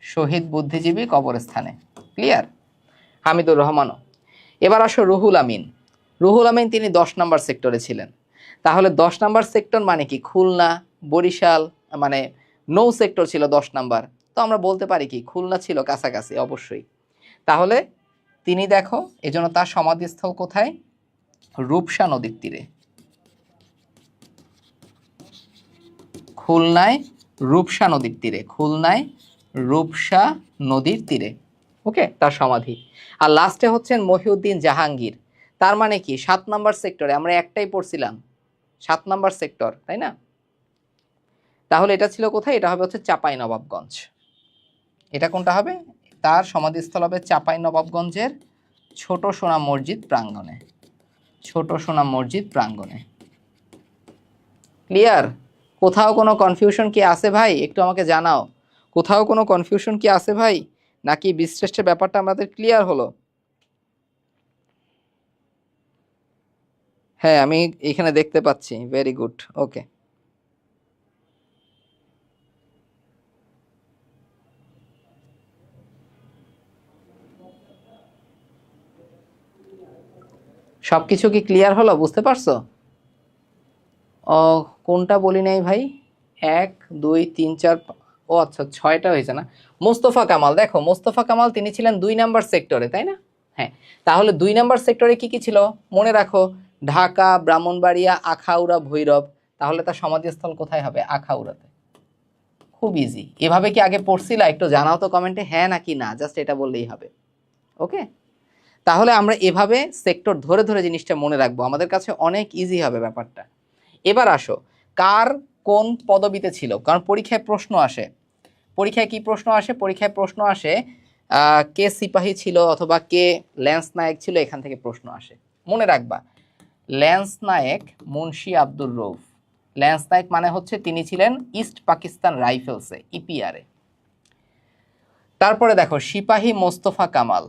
শহীদ বুদ্ধিজীবী কবরস্থানে। ক্লিয়ার? হামিদুর রহমানও। এবার আসো রুহুল আমিন। রুহুল আমিন তিনি 10 নাম্বার সেক্টরে ছিলেন। তাহলে 10 নাম্বার সেক্টর মানে কি? খুলনা, বরিশাল, মানে নৌ সেক্টর ছিল 10 নাম্বার। তো আমরা বলতে পারি কি খুলনা ছিল কাছাকাছি অবশ্যই। তাহলে তিনি দেখো এজন্য তার সমাধিস্থল কোথায়? রূপসা নদীর তীরে, খুলনায় রূপসা নদীর তীরে, খুলনায় রূপসা নদীর তীরে। ওকে, তার সমাধি। আর লাস্টে হচ্ছেন মহিউদ্দিন জাহাঙ্গীর। তার মানে কি 7 নাম্বার সেক্টরে, আমরা একটাই পড়ছিলাম 7 নাম্বার সেক্টর, তাই না? তাহলে এটা ছিল কোথায়? এটা হবে হচ্ছে চাঁপাইনবাবগঞ্জ। এটা কোনটা হবে? তার সমাধিস্থল হবে চাঁপাইনবাবগঞ্জের ছোট সোনাম মসজিদ প্রাঙ্গণে, ছোট সোনাম মসজিদ প্রাঙ্গণে। ক্লিয়ার? কোথাও কোনো কনফিউশন কি আছে ভাই? একটু আমাকে জানাও, কোথাও কোনো কনফিউশন কি আছে ভাই, নাকি বীরশ্রেষ্ঠের ব্যাপারটা আমাদের ক্লিয়ার হলো? হ্যাঁ, আমি এখানে দেখতে পাচ্ছি। Very good. ওকে, সবকিছু কি ক্লিয়ার হলো? বুঝতে পারছো? ও, কোনটা বলি নাই ভাই? 1 2 3 4, ও আচ্ছা 6টা হয়েছে না। মোস্তফা কামাল, দেখো মোস্তফা কামাল তিনি ছিলেন 2 নাম্বার সেক্টরে, তাই না? হ্যাঁ, তাহলে 2 নাম্বার সেক্টরে কি কি ছিল মনে রাখো? ঢাকা, ব্রাহ্মণবাড়িয়া, আখাউড়া, ভৈরব। তাহলে তার সমাধিস্থল কোথায় হবে? আখাউড়াতে। খুব ইজি। এভাবে কি আগে পড়ছিলা? একটু জানাও তো কমেন্টে হ্যাঁ নাকি না, জাস্ট এটা বললেই হবে। ওকে, তাহলে আমরা এভাবে সেক্টর ধরে ধরে জিনিসটা মনে রাখবো, আমাদের কাছে অনেক ইজি হবে ব্যাপারটা। এবার আসো, কার কোন পদবিতে ছিল, কারণ পরীক্ষায় প্রশ্ন আসে। পরীক্ষায় কি প্রশ্ন আসে? পরীক্ষায় প্রশ্ন আসে কে সিপাহী ছিল অথবা কে ল্যান্স নায়েক ছিল, এখান থেকে প্রশ্ন আসে। মনে রাখবা, ল্যান্স নায়েক মুন্সি আব্দুর রউফ। ল্যান্স নায়েক মানে হচ্ছে তিনি ছিলেন ইস্ট পাকিস্তান রাইফেলসে, ইপিআরে। তারপরে দেখো সিপাহী মোস্তফা কামাল।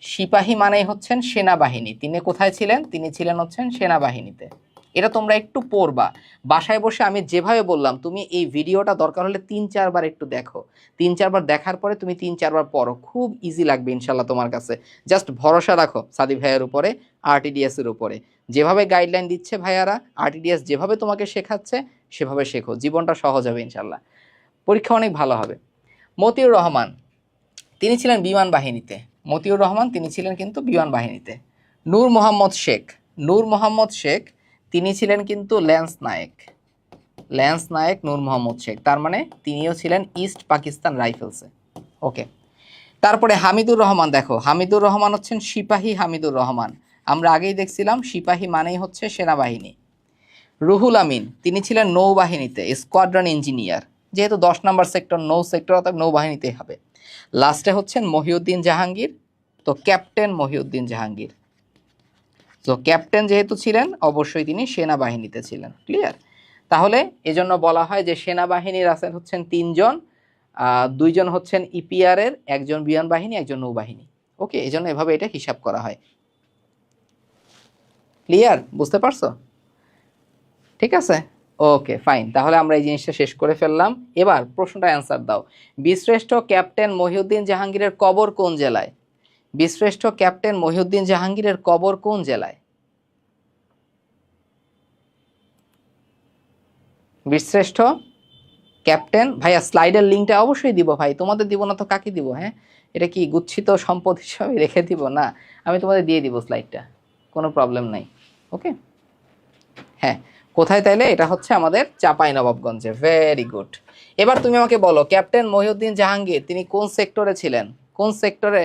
সিপাহী মানেই হচ্ছেন সেনাবাহিনী। তিনি কোথায় ছিলেন? তিনি ছিলেন হচ্ছেন সেনাবাহিনীতে। এটা তোমরা একটু পড়বা বাসায় বসে। আমি যেভাবে বললাম তুমি এই ভিডিওটা দরকার হলে 3-4 বার একটু দেখো। 3-4 বার দেখার পরে তুমি 3-4 বার পড়ো, খুব ইজি লাগবে ইনশাল্লাহ তোমার কাছে। জাস্ট ভরসা রাখো সাদি ভাইয়ের উপরে, আরটিডিএস এর উপরে। যেভাবে গাইডলাইন দিচ্ছে ভাইয়ারা, আরটিডিএস যেভাবে তোমাকে শেখাচ্ছে সেভাবে শেখো, জীবনটা সহজ হবে ইনশাল্লাহ, পরীক্ষা অনেক ভালো হবে। মতিউর রহমান তিনি ছিলেন বিমান বাহিনীতে। মতিউর রহমান তিনি ছিলেন কিন্তু বিমান বাহিনীতে। নূর মোহাম্মদ শেখ, নূর মোহাম্মদ শেখ তিনি ছিলেন কিন্তু ল্যান্স নায়েক। ল্যান্স নায়েক নূর মোহাম্মদ শেখ, তার মানে তিনিও ছিলেন ইস্ট পাকিস্তান রাইফেলসে। ওকে, তারপরে হামিদুর রহমান, দেখো হামিদুর রহমান হচ্ছেন সিপাহী হামিদুর রহমান। আমরা আগেই দেখছিলাম সিপাহী মানেই হচ্ছে সেনাবাহিনী। রুহুল আমিন তিনি ছিলেন নৌবাহিনীতে, স্কোয়াড্রন ইঞ্জিনিয়ার। যেহেতু 10 নম্বর সেক্টর নৌ সেক্টর, অর্থাৎ নৌবাহিনীতেই হবে। লাস্টে হচ্ছেন মহিউদ্দিন জাহাঙ্গীর, তো ক্যাপ্টেন মহিউদ্দিন জাহাঙ্গীর। তো ক্যাপ্টেন যেহেতু ছিলেন অবশ্যই তিনি সেনাবাহিনীতে ছিলেন। ক্লিয়ার? তাহলে এজন্য বলা হয় যে সেনাবাহিনীর আছেন হচ্ছেন 3 জন, 2 জন হচ্ছেন ইপিআর এর, 1 জন বিমান বাহিনী, 1 জন নৌবাহিনী। ওকে, এজন্য এভাবে এটা হিসাব করা হয়। ক্লিয়ার? বুঝতে পারছো? ঠিক আছে, ওকে ফাইন। তাহলে আমরা এই জিনিসটা শেষ করে ফেললাম। এবার প্রশ্নটা অ্যান্সার দাও। বীরশ্রেষ্ঠ ক্যাপ্টেন মহিউদ্দিন জাহাঙ্গীরের কবর কোন জেলায়? বীরশ্রেষ্ঠ ক্যাপ্টেন মহিউদ্দিন জাহাঙ্গীরের কবর কোন জেলায়? বীরশ্রেষ্ঠ ক্যাপ্টেন, ভাইয়া স্লাইডের লিঙ্কটা অবশ্যই দিব ভাই, তোমাদের দিব না তো কাকে দিব? হ্যাঁ, এটা কি গুচ্ছিত সম্পদ হিসাবে রেখে দিব? না, আমি তোমাদের দিয়ে দিব স্লাইডটা, কোনো প্রবলেম নাই। ওকে, হ্যাঁ, কোথায় তাইলে? এটা হচ্ছে আমাদের চাঁপাইনবাবগঞ্জে। Very good. এবার তুমি আমাকে বলো, ক্যাপ্টেন মহিউদ্দিন জাহাঙ্গীর তিনি কোন সেক্টরে ছিলেন? কোন সেক্টরে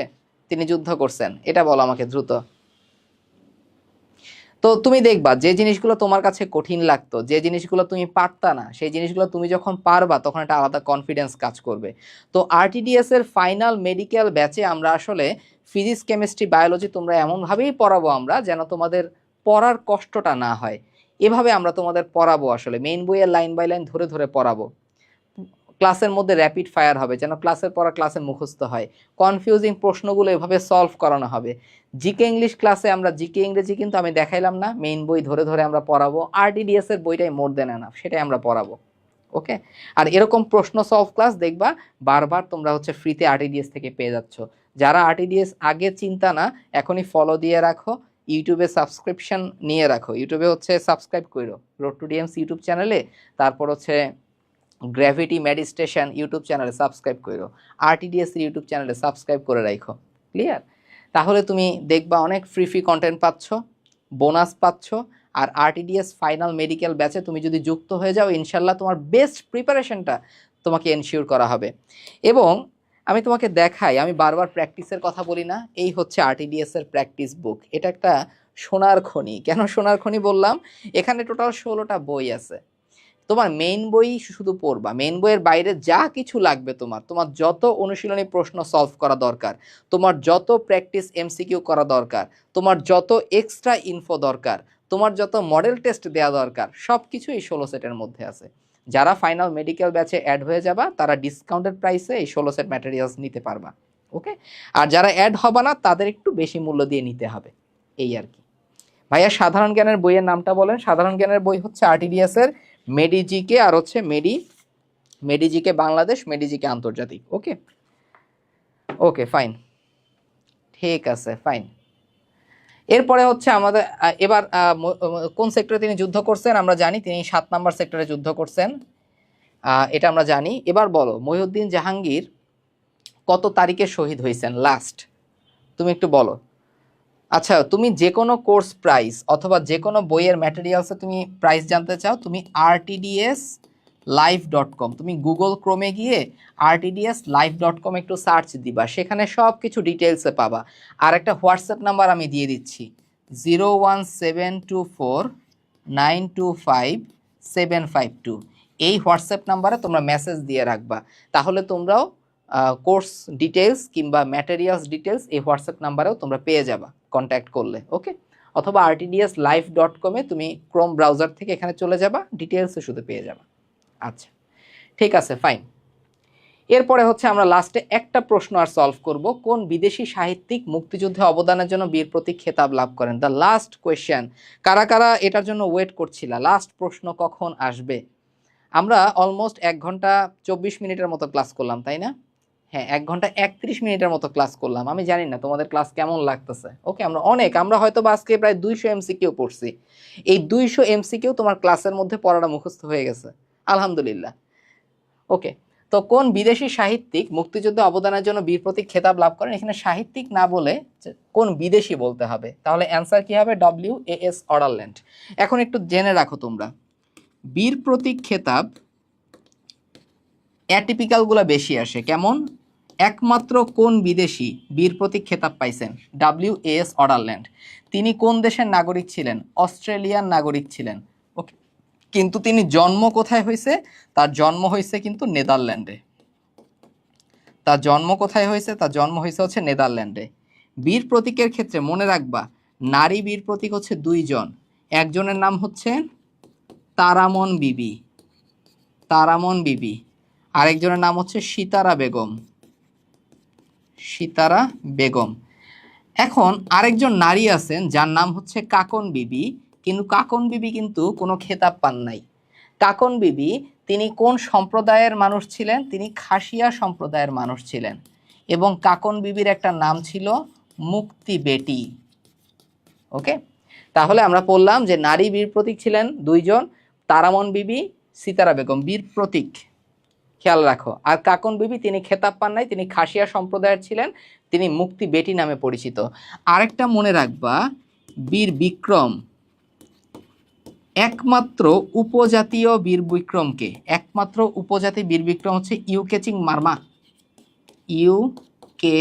তিনি যুদ্ধ করছেন? এটা বলো আমাকে দ্রুত। তো তুমি দেখবা যে জিনিসগুলো তোমার কাছে কঠিন লাগতো, যে জিনিসগুলো তুমি পারতা না, সেই জিনিসগুলো তুমি যখন পারবা তখন একটা আলাদা কনফিডেন্স কাজ করবে। তো আরটিডিএস এর ফাইনাল মেডিকেল ব্যাচে আমরা আসলে ফিজিক্স, কেমিস্ট্রি, বায়োলজি তোমরা এমনভাবেই পড়াবো আমরা যেন তোমাদের পড়ার কষ্টটা না হয়। এভাবে আমরা তোমাদের পড়াবো, আসলে মেইন বইয়ের লাইন বাই লাইন ধরে ধরে পড়াবো। ক্লাসের মধ্যে র্যাপিড ফায়ার হবে, যেন ক্লাসের পড়া ক্লাসে মুখস্থ হয়। কনফিউজিং প্রশ্নগুলো এভাবে সলভ করানো হবে। জিকে ইংলিশ ক্লাসে আমরা জিকে ইংরেজি কিন্তু আমি দেখাইলাম না, মেইন বই ধরে ধরে আমরা পড়াবো। আরটিডিএস এর বইটাই মোর দেন এনাফ, সেটাই আমরা পড়াবো। ওকে, আর এরকম প্রশ্ন সলভ ক্লাস দেখবা বারবার তোমরা হচ্ছে ফ্রিতে আরটিডিএস থেকে পেয়ে যাচ্ছ। যারা আরটিডিএস আগে চিন্তা না, এখনই ফলো দিয়ে রাখো, ইউটিউবে সাবস্ক্রিপশন নিয়ে রাখো। ইউটিউবে হচ্ছে সাবস্ক্রাইব করো রোড টু ডিএমস ইউটিউব চ্যানেলে, তারপর হচ্ছে গ্র্যাভিটি মেডিটেশন ইউটিউব চ্যানেলে সাবস্ক্রাইব করো, আরটিডিএস ইউটিউব চ্যানেলে সাবস্ক্রাইব করে রাখো। ক্লিয়ার? তাহলে তুমি দেখবা অনেক ফ্রি ফ্রি কন্টেন্ট পাচ্ছ, বোনাস পাচ্ছ। আর আরটিডিএস ফাইনাল মেডিকেল ব্যাচে তুমি যদি যুক্ত হয়ে যাও, ইনশাল্লাহ তোমার বেস্ট প্রিপারেশনটা তোমাকে এনশিওর করা হবে। এবং আমি তোমাকে দেখাই, আমি বারবার প্র্যাকটিসের কথা বলি না, এই হচ্ছে আরটিডিএস এর প্র্যাকটিস বুক। এটা একটা সোনার খনি। কেন সোনার খনি বললাম? এখানে টোটাল 16টা বই আছে। তোমার মেইন বই শুধু পড়বা, মেইন বইয়ের বাইরে যা কিছু লাগবে তোমার, তোমার যত অনুশীলনী প্রশ্ন সলভ করা দরকার, তোমার যত প্র্যাকটিস এমসিকিউ করা দরকার, তোমার যত এক্সট্রা ইনফো দরকার, তোমার যত মডেল টেস্ট দেওয়া দরকার, সব কিছু এই 16 সেটের মধ্যে আছে। যারা ফাইনাল মেডিকেল ব্যাচে অ্যাড হয়ে যাবা তারা ডিসকাউন্টেড প্রাইসে এই 16 সেট ম্যাটেরিয়ালস নিতে পারবা। ওকে, আর যারা অ্যাড হবে না তাদের একটু বেশি মূল্য দিয়ে নিতে হবে, এই আর কি। ভাইয়া সাধারণ জ্ঞানের বইয়ের নামটা বলেন। সাধারণ জ্ঞানের বই হচ্ছে আরটিডিএস এর মেডিজিকে, আর হচ্ছে মেডিজিকে বাংলাদেশ, মেডিজিকে আন্তর্জাতিক। ওকে, ওকে ফাইন, ঠিক আছে ফাইন। এরপরে হচ্ছে আমাদের এবার কোন সেক্টরে তিনি যুদ্ধ করছেন আমরা জানি, তিনি 7 নম্বর সেক্টরে যুদ্ধ করছেন, এটা আমরা জানি। এবার বলো মহিউদ্দিন জাহাঙ্গীর কত তারিখে শহীদ হয়েছেন লাস্ট, তুমি একটু বলো। আচ্ছা, তুমি যে কোনো কোর্স প্রাইস অথবা যে কোনো বইয়ের ম্যাটেরিয়ালসে তুমি প্রাইস জানতে চাও, তুমি rtdslive.com, তুমি গুগল ক্রোমে গিয়ে rtdslive.com একটু সার্চ দিবা, সেখানে সব কিছু ডিটেলসে পাবা। আর একটা হোয়াটসঅ্যাপ নাম্বার আমি দিয়ে দিচ্ছি, 01724925752, এই হোয়াটসঅ্যাপ নাম্বারে তোমরা মেসেজ দিয়ে রাখবা, তাহলে তোমরাও কোর্স ডিটেলস কিংবা ম্যাটেরিয়ালস ডিটেলস এই হোয়াটসঅ্যাপ নাম্বারেও তোমরা পেয়ে যাবা কন্ট্যাক্ট করলে, ওকে। অথবা rtdslive.com-এ তুমি ক্রোম ব্রাউজার থেকে এখানে চলে যাবা, ডিটেলসও শুধু পেয়ে যাবা। আচ্ছা, ঠিক আছে, ফাইন। এরপরে হচ্ছে আমরা লাস্টে একটা প্রশ্ন আর সলভ করব, কোন বিদেশি সাহিত্যিক মুক্তিযুদ্ধে অবদানের জন্য বীর প্রতীক খেতাব লাভ করেন? The last question. কারা কারা এটার জন্য ওয়েট করছিলা, লাস্ট প্রশ্ন কখন আসবে? আমরা অলমোস্ট 1 ঘন্টা 24 মিনিটের মতো ক্লাস করলাম, তাই না? হ্যাঁ, 1 ঘন্টা 31 মিনিটের মতো ক্লাস করলাম। আমি জানি না তোমাদের ক্লাস কেমন লাগতেছে, ওকে। আমরা হয়তো আজকে প্রায় 200 এমসিকিউ পড়ছি। এই 200 এমসিকিউ তোমার ক্লাসের মধ্যে পড়াটা মুখস্থ হয়ে গেছে, আলহামদুলিল্লাহ, ওকে। তো কোন বিদেশি সাহিত্যিক মুক্তিযুদ্ধে অবদানের জন্য বীর প্রতীক খেতাব লাভ করেন? এখানে সাহিত্যিক না বলে কোন বিদেশি বলতে হবে, তাহলে অ্যান্সার কি হবে? WAS অডারল্যান্ড। এখন একটু জেনে রাখো তোমরা, বীর প্রতীক খেতাব অ্যাটিপিক্যালগুলো বেশি আসে, কেমন? একমাত্র কোন বিদেশি বীর প্রতীক খেতাব পাইছেন? WAS অডারল্যান্ড। তিনি কোন দেশের নাগরিক ছিলেন? অস্ট্রেলিয়ান নাগরিক ছিলেন, ওকে। কিন্তু তিনি জন্ম কোথায় হয়েছে? তার জন্ম হয়েছে কিন্তু নেদারল্যান্ডে। তার জন্ম কোথায় হয়েছে? তার জন্ম হয়েছে হচ্ছে নেদারল্যান্ডে। বীর প্রতীকের ক্ষেত্রে মনে রাখবা, নারী বীর প্রতীক হচ্ছে 2 জন। একজনের নাম হচ্ছে তারামন বিবি, তারামন বিবি। আরেকজনের নাম হচ্ছে সিতারা বেগম, সিতারা বেগম। এখন আরেকজন নারী আছেন যার নাম হচ্ছে কাকন বিবি, কিন্তু কাকন বিবি কিন্তু কোনো খেতাব পান নাই। কাকন বিবি তিনি কোন সম্প্রদায়ের মানুষ ছিলেন? তিনি খাসিয়া সম্প্রদায়ের মানুষ ছিলেন, এবং কাকন বিবির একটা নাম ছিল মুক্তি বেটি, ওকে। তাহলে আমরা বললাম যে নারী বীর প্রতীক ছিলেন 2 জন, তারামন বিবি, সিতারা বেগম, বীর প্রতীক, খেয়াল রাখো। আর কাকন বিবি তিনি খেতাব পান নাই, তিনি খাসিয়া সম্প্রদায়ের ছিলেন, তিনি মুক্তি বেটি নামে পরিচিত। আরেকটা মনে রাখবা, বীর বিক্রম, একমাত্র উপজাতীয় বীর বিক্রমকে, একমাত্র উপজাতি বীর বিক্রম হচ্ছে ইউকে চিং মারমা, ইউকে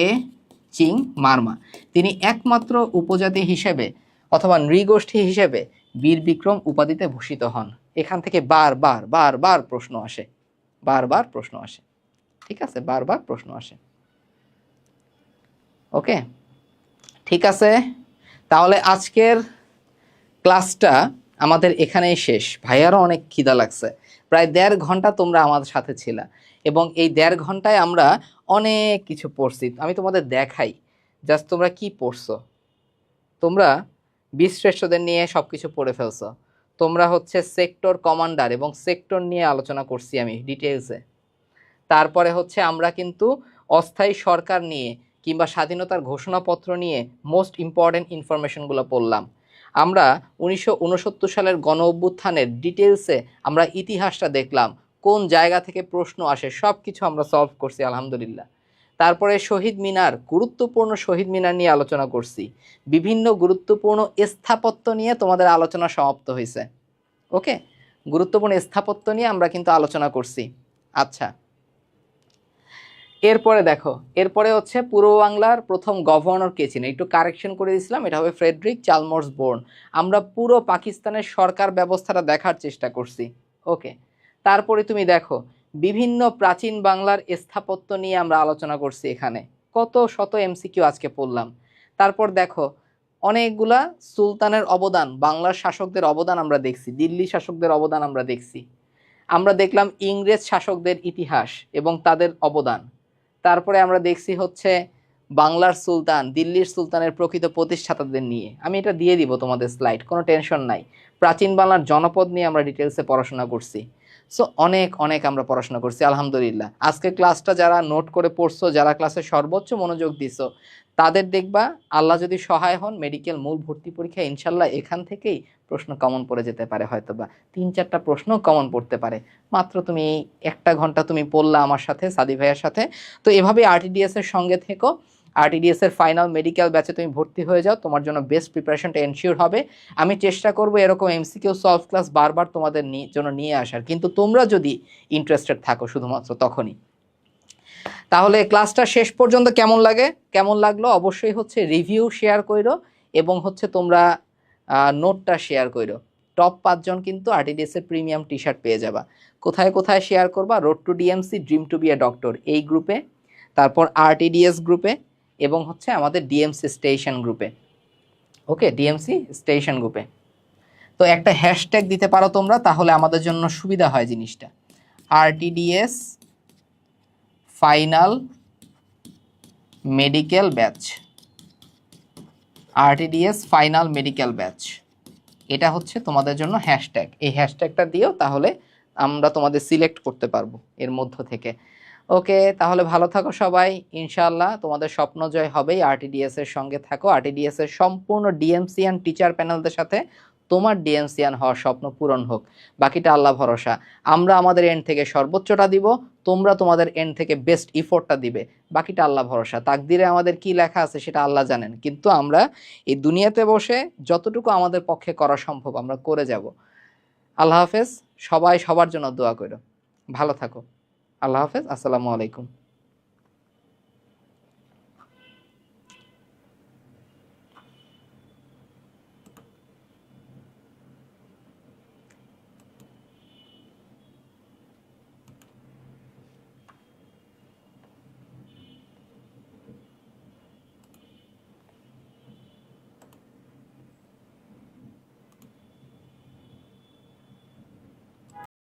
চিং মারমা। তিনি একমাত্র উপজাতি হিসেবে অথবা নৃগোষ্ঠী হিসেবে বীর বিক্রম উপাধিতে ভূষিত হন। এখান থেকে বারবার বারবার প্রশ্ন আসে, বারবার প্রশ্ন আসে, ঠিক আছে, বারবার প্রশ্ন আসে, ওকে। ঠিক আছে, তাহলে আজকের ক্লাসটা আমাদের এখানেই শেষ। ভাইয়ারও অনেক খিদা লাগছে, প্রায় 1.5 ঘন্টা তোমরা আমাদের সাথে ছিলা, এবং এই 1.5 ঘন্টায় আমরা অনেক কিছু পড়ছি। আমি তোমাদের দেখাই জাস্ট তোমরা কি পড়ছো। তোমরা বীরশ্রেষ্ঠদের নিয়ে সব কিছু পড়ে ফেলছো। তোমরা হচ্ছে সেক্টর কমান্ডার এবং সেক্টর নিয়ে আলোচনা করছি আমি ডিটেলসে। তারপরে হচ্ছে আমরা কিন্তু অস্থায়ী সরকার নিয়ে কিংবা স্বাধীনতার ঘোষণাপত্র নিয়ে মোস্ট ইম্পর্টেন্ট ইনফরমেশনগুলো পড়লাম। আমরা 1969 সালের গণ অভ্যুত্থানের ডিটেলসে আমরা ইতিহাসটা দেখলাম, কোন জায়গা থেকে প্রশ্ন আসে সব কিছু আমরা সলভ করছি আলহামদুলিল্লাহ। তারপরে শহীদ মিনার, গুরুত্বপূর্ণ শহীদ মিনার নিয়ে আলোচনা করছি। বিভিন্ন গুরুত্বপূর্ণ স্থাপত্য নিয়ে তোমাদের আলোচনা সমাপ্ত হয়েছে, ওকে। গুরুত্বপূর্ণ স্থাপত্য নিয়ে আমরা কিন্তু আলোচনা করছি। আচ্ছা, এরপরে দেখো, এরপরে হচ্ছে পূর্ব বাংলার প্রথম গভর্নর কে ছিলেন, একটু কারেকশন করে দিয়েছিলাম, এটা হবে ফ্রেডরিক চালমার্স বোর্ন। আমরা পুরো পাকিস্তানের সরকার ব্যবস্থাটা দেখার চেষ্টা করছি, ওকে। তারপরে তুমি দেখো, বিভিন্ন প্রাচীন বাংলার স্থাপত্য নিয়ে আমরা আলোচনা করছি, এখানে কত শত এমসিকিউ আজকে পড়লাম। তারপর দেখো, অনেকগুলা সুলতানের অবদান, বাংলার শাসকদের অবদান আমরা দেখছি, দিল্লি শাসকদের অবদান আমরা দেখছি। আমরা দেখলাম ইংরেজ শাসকদের ইতিহাস এবং তাদের অবদান। তারপরে আমরা দেখছি হচ্ছে বাংলার সুলতান, দিল্লির সুলতানের প্রকৃত প্রতিষ্ঠাতাদের নিয়ে। আমি এটা দিয়ে দিব তোমাদের স্লাইড, কোনো টেনশন নাই। প্রাচীন বাংলার জনপদ নিয়ে আমরা ডিটেলসে পড়াশোনা করছি। সো অনেক অনেক আমরা পড়াশোনা করছি আলহামদুলিল্লাহ। আজকে ক্লাসটা যারা নোট করে পড়ছো, যারা ক্লাসে সর্বোচ্চ মনোযোগ দিছো, তাদের দেখবা আল্লাহ যদি সহায় হন মেডিকেল মূল ভর্তি পরীক্ষা ইনশাল্লাহ এখান থেকেই প্রশ্ন কমন পড়ে যেতে পারে, হয়তোবা 3-4টা প্রশ্ন কমন পড়তে পারে। মাত্র তুমি 1 ঘন্টা তুমি পড়লা আমার সাথে, সাদি ভাইয়ের সাথে। তো এভাবে আরটিডিএস এর সঙ্গে থেকো। আরটিডিএস এর ফাইনাল মেডিকেল ব্যাচে তুমি ভর্তি হয়ে যাও, তোমার জন্য বেস্ট প্রিপারেশনটা এনশিওর হবে। আমি চেষ্টা করব এরকম এমসিকিউ সলভ ক্লাস বারবার তোমাদের জন্য নিয়ে আসার, কিন্তু তোমরা যদি ইন্টারেস্টেড থাকো শুধুমাত্র তখনই। তাহলে ক্লাসটা শেষ পর্যন্ত কেমন লাগলো অবশ্যই হচ্ছে রিভিউ শেয়ার করো, এবং হচ্ছে তোমরা নোটটা শেয়ার করো। টপ 5 জন কিন্তু আরটিডিএস এর প্রিমিয়াম টি শার্ট পেয়ে যাবা। কোথায় কোথায় শেয়ার করবা? Road to DMC, dream to be a doctor এই গ্রুপে, তারপর আরটিডিএস গ্রুপে, এবং হচ্ছে আমাদের ডিএমসি স্টেশন গ্রুপে। ওকে, ডিএমসি স্টেশন গ্রুপে। তো একটা হ্যাশট্যাগ দিতে পারো তোমরা, তাহলে আমাদের জন্য সুবিধা হয় জিনিসটা। RTDS final medical batch, RTDS final medical batch, এটা হচ্ছে তোমাদের জন্য হ্যাশট্যাগ। এই হ্যাশট্যাগটা দিও, তাহলে আমরা তোমাদের সিলেক্ট করতে পারবো এর মধ্য থেকে। ওকে, তাহলে ভালো থাকো সবাই। ইনশাআল্লাহ তোমাদের স্বপ্ন জয় হবেই। আরটিডিএস এর সঙ্গে থাকো। আরটিডিএস এর সম্পূর্ণ ডিএমসিয়ান টিচার প্যানেলদের সাথে তোমার ডিএমসিয়ান হওয়ার স্বপ্ন পূরণ হোক। বাকিটা আল্লাহ ভরসা। আমরা আমাদের এন্ড থেকে সর্বোচ্চটা দিব, তোমরা তোমাদের এন্ড থেকে বেস্ট ইফোর্টটা দিবে। বাকিটা আল্লাহ ভরসা। তাকদিরে আমাদের কি লেখা আছে সেটা আল্লাহ জানেন, কিন্তু আমরা এই দুনিয়াতে বসে যতটুকু আমাদের পক্ষে করা সম্ভব আমরা করে যাব। আল্লাহ হাফেজ। সবাই সবার জন্য দোয়া করো। ভালো থাকো। আল্লাহ হাফেজ। আসসালামু আলাইকুম।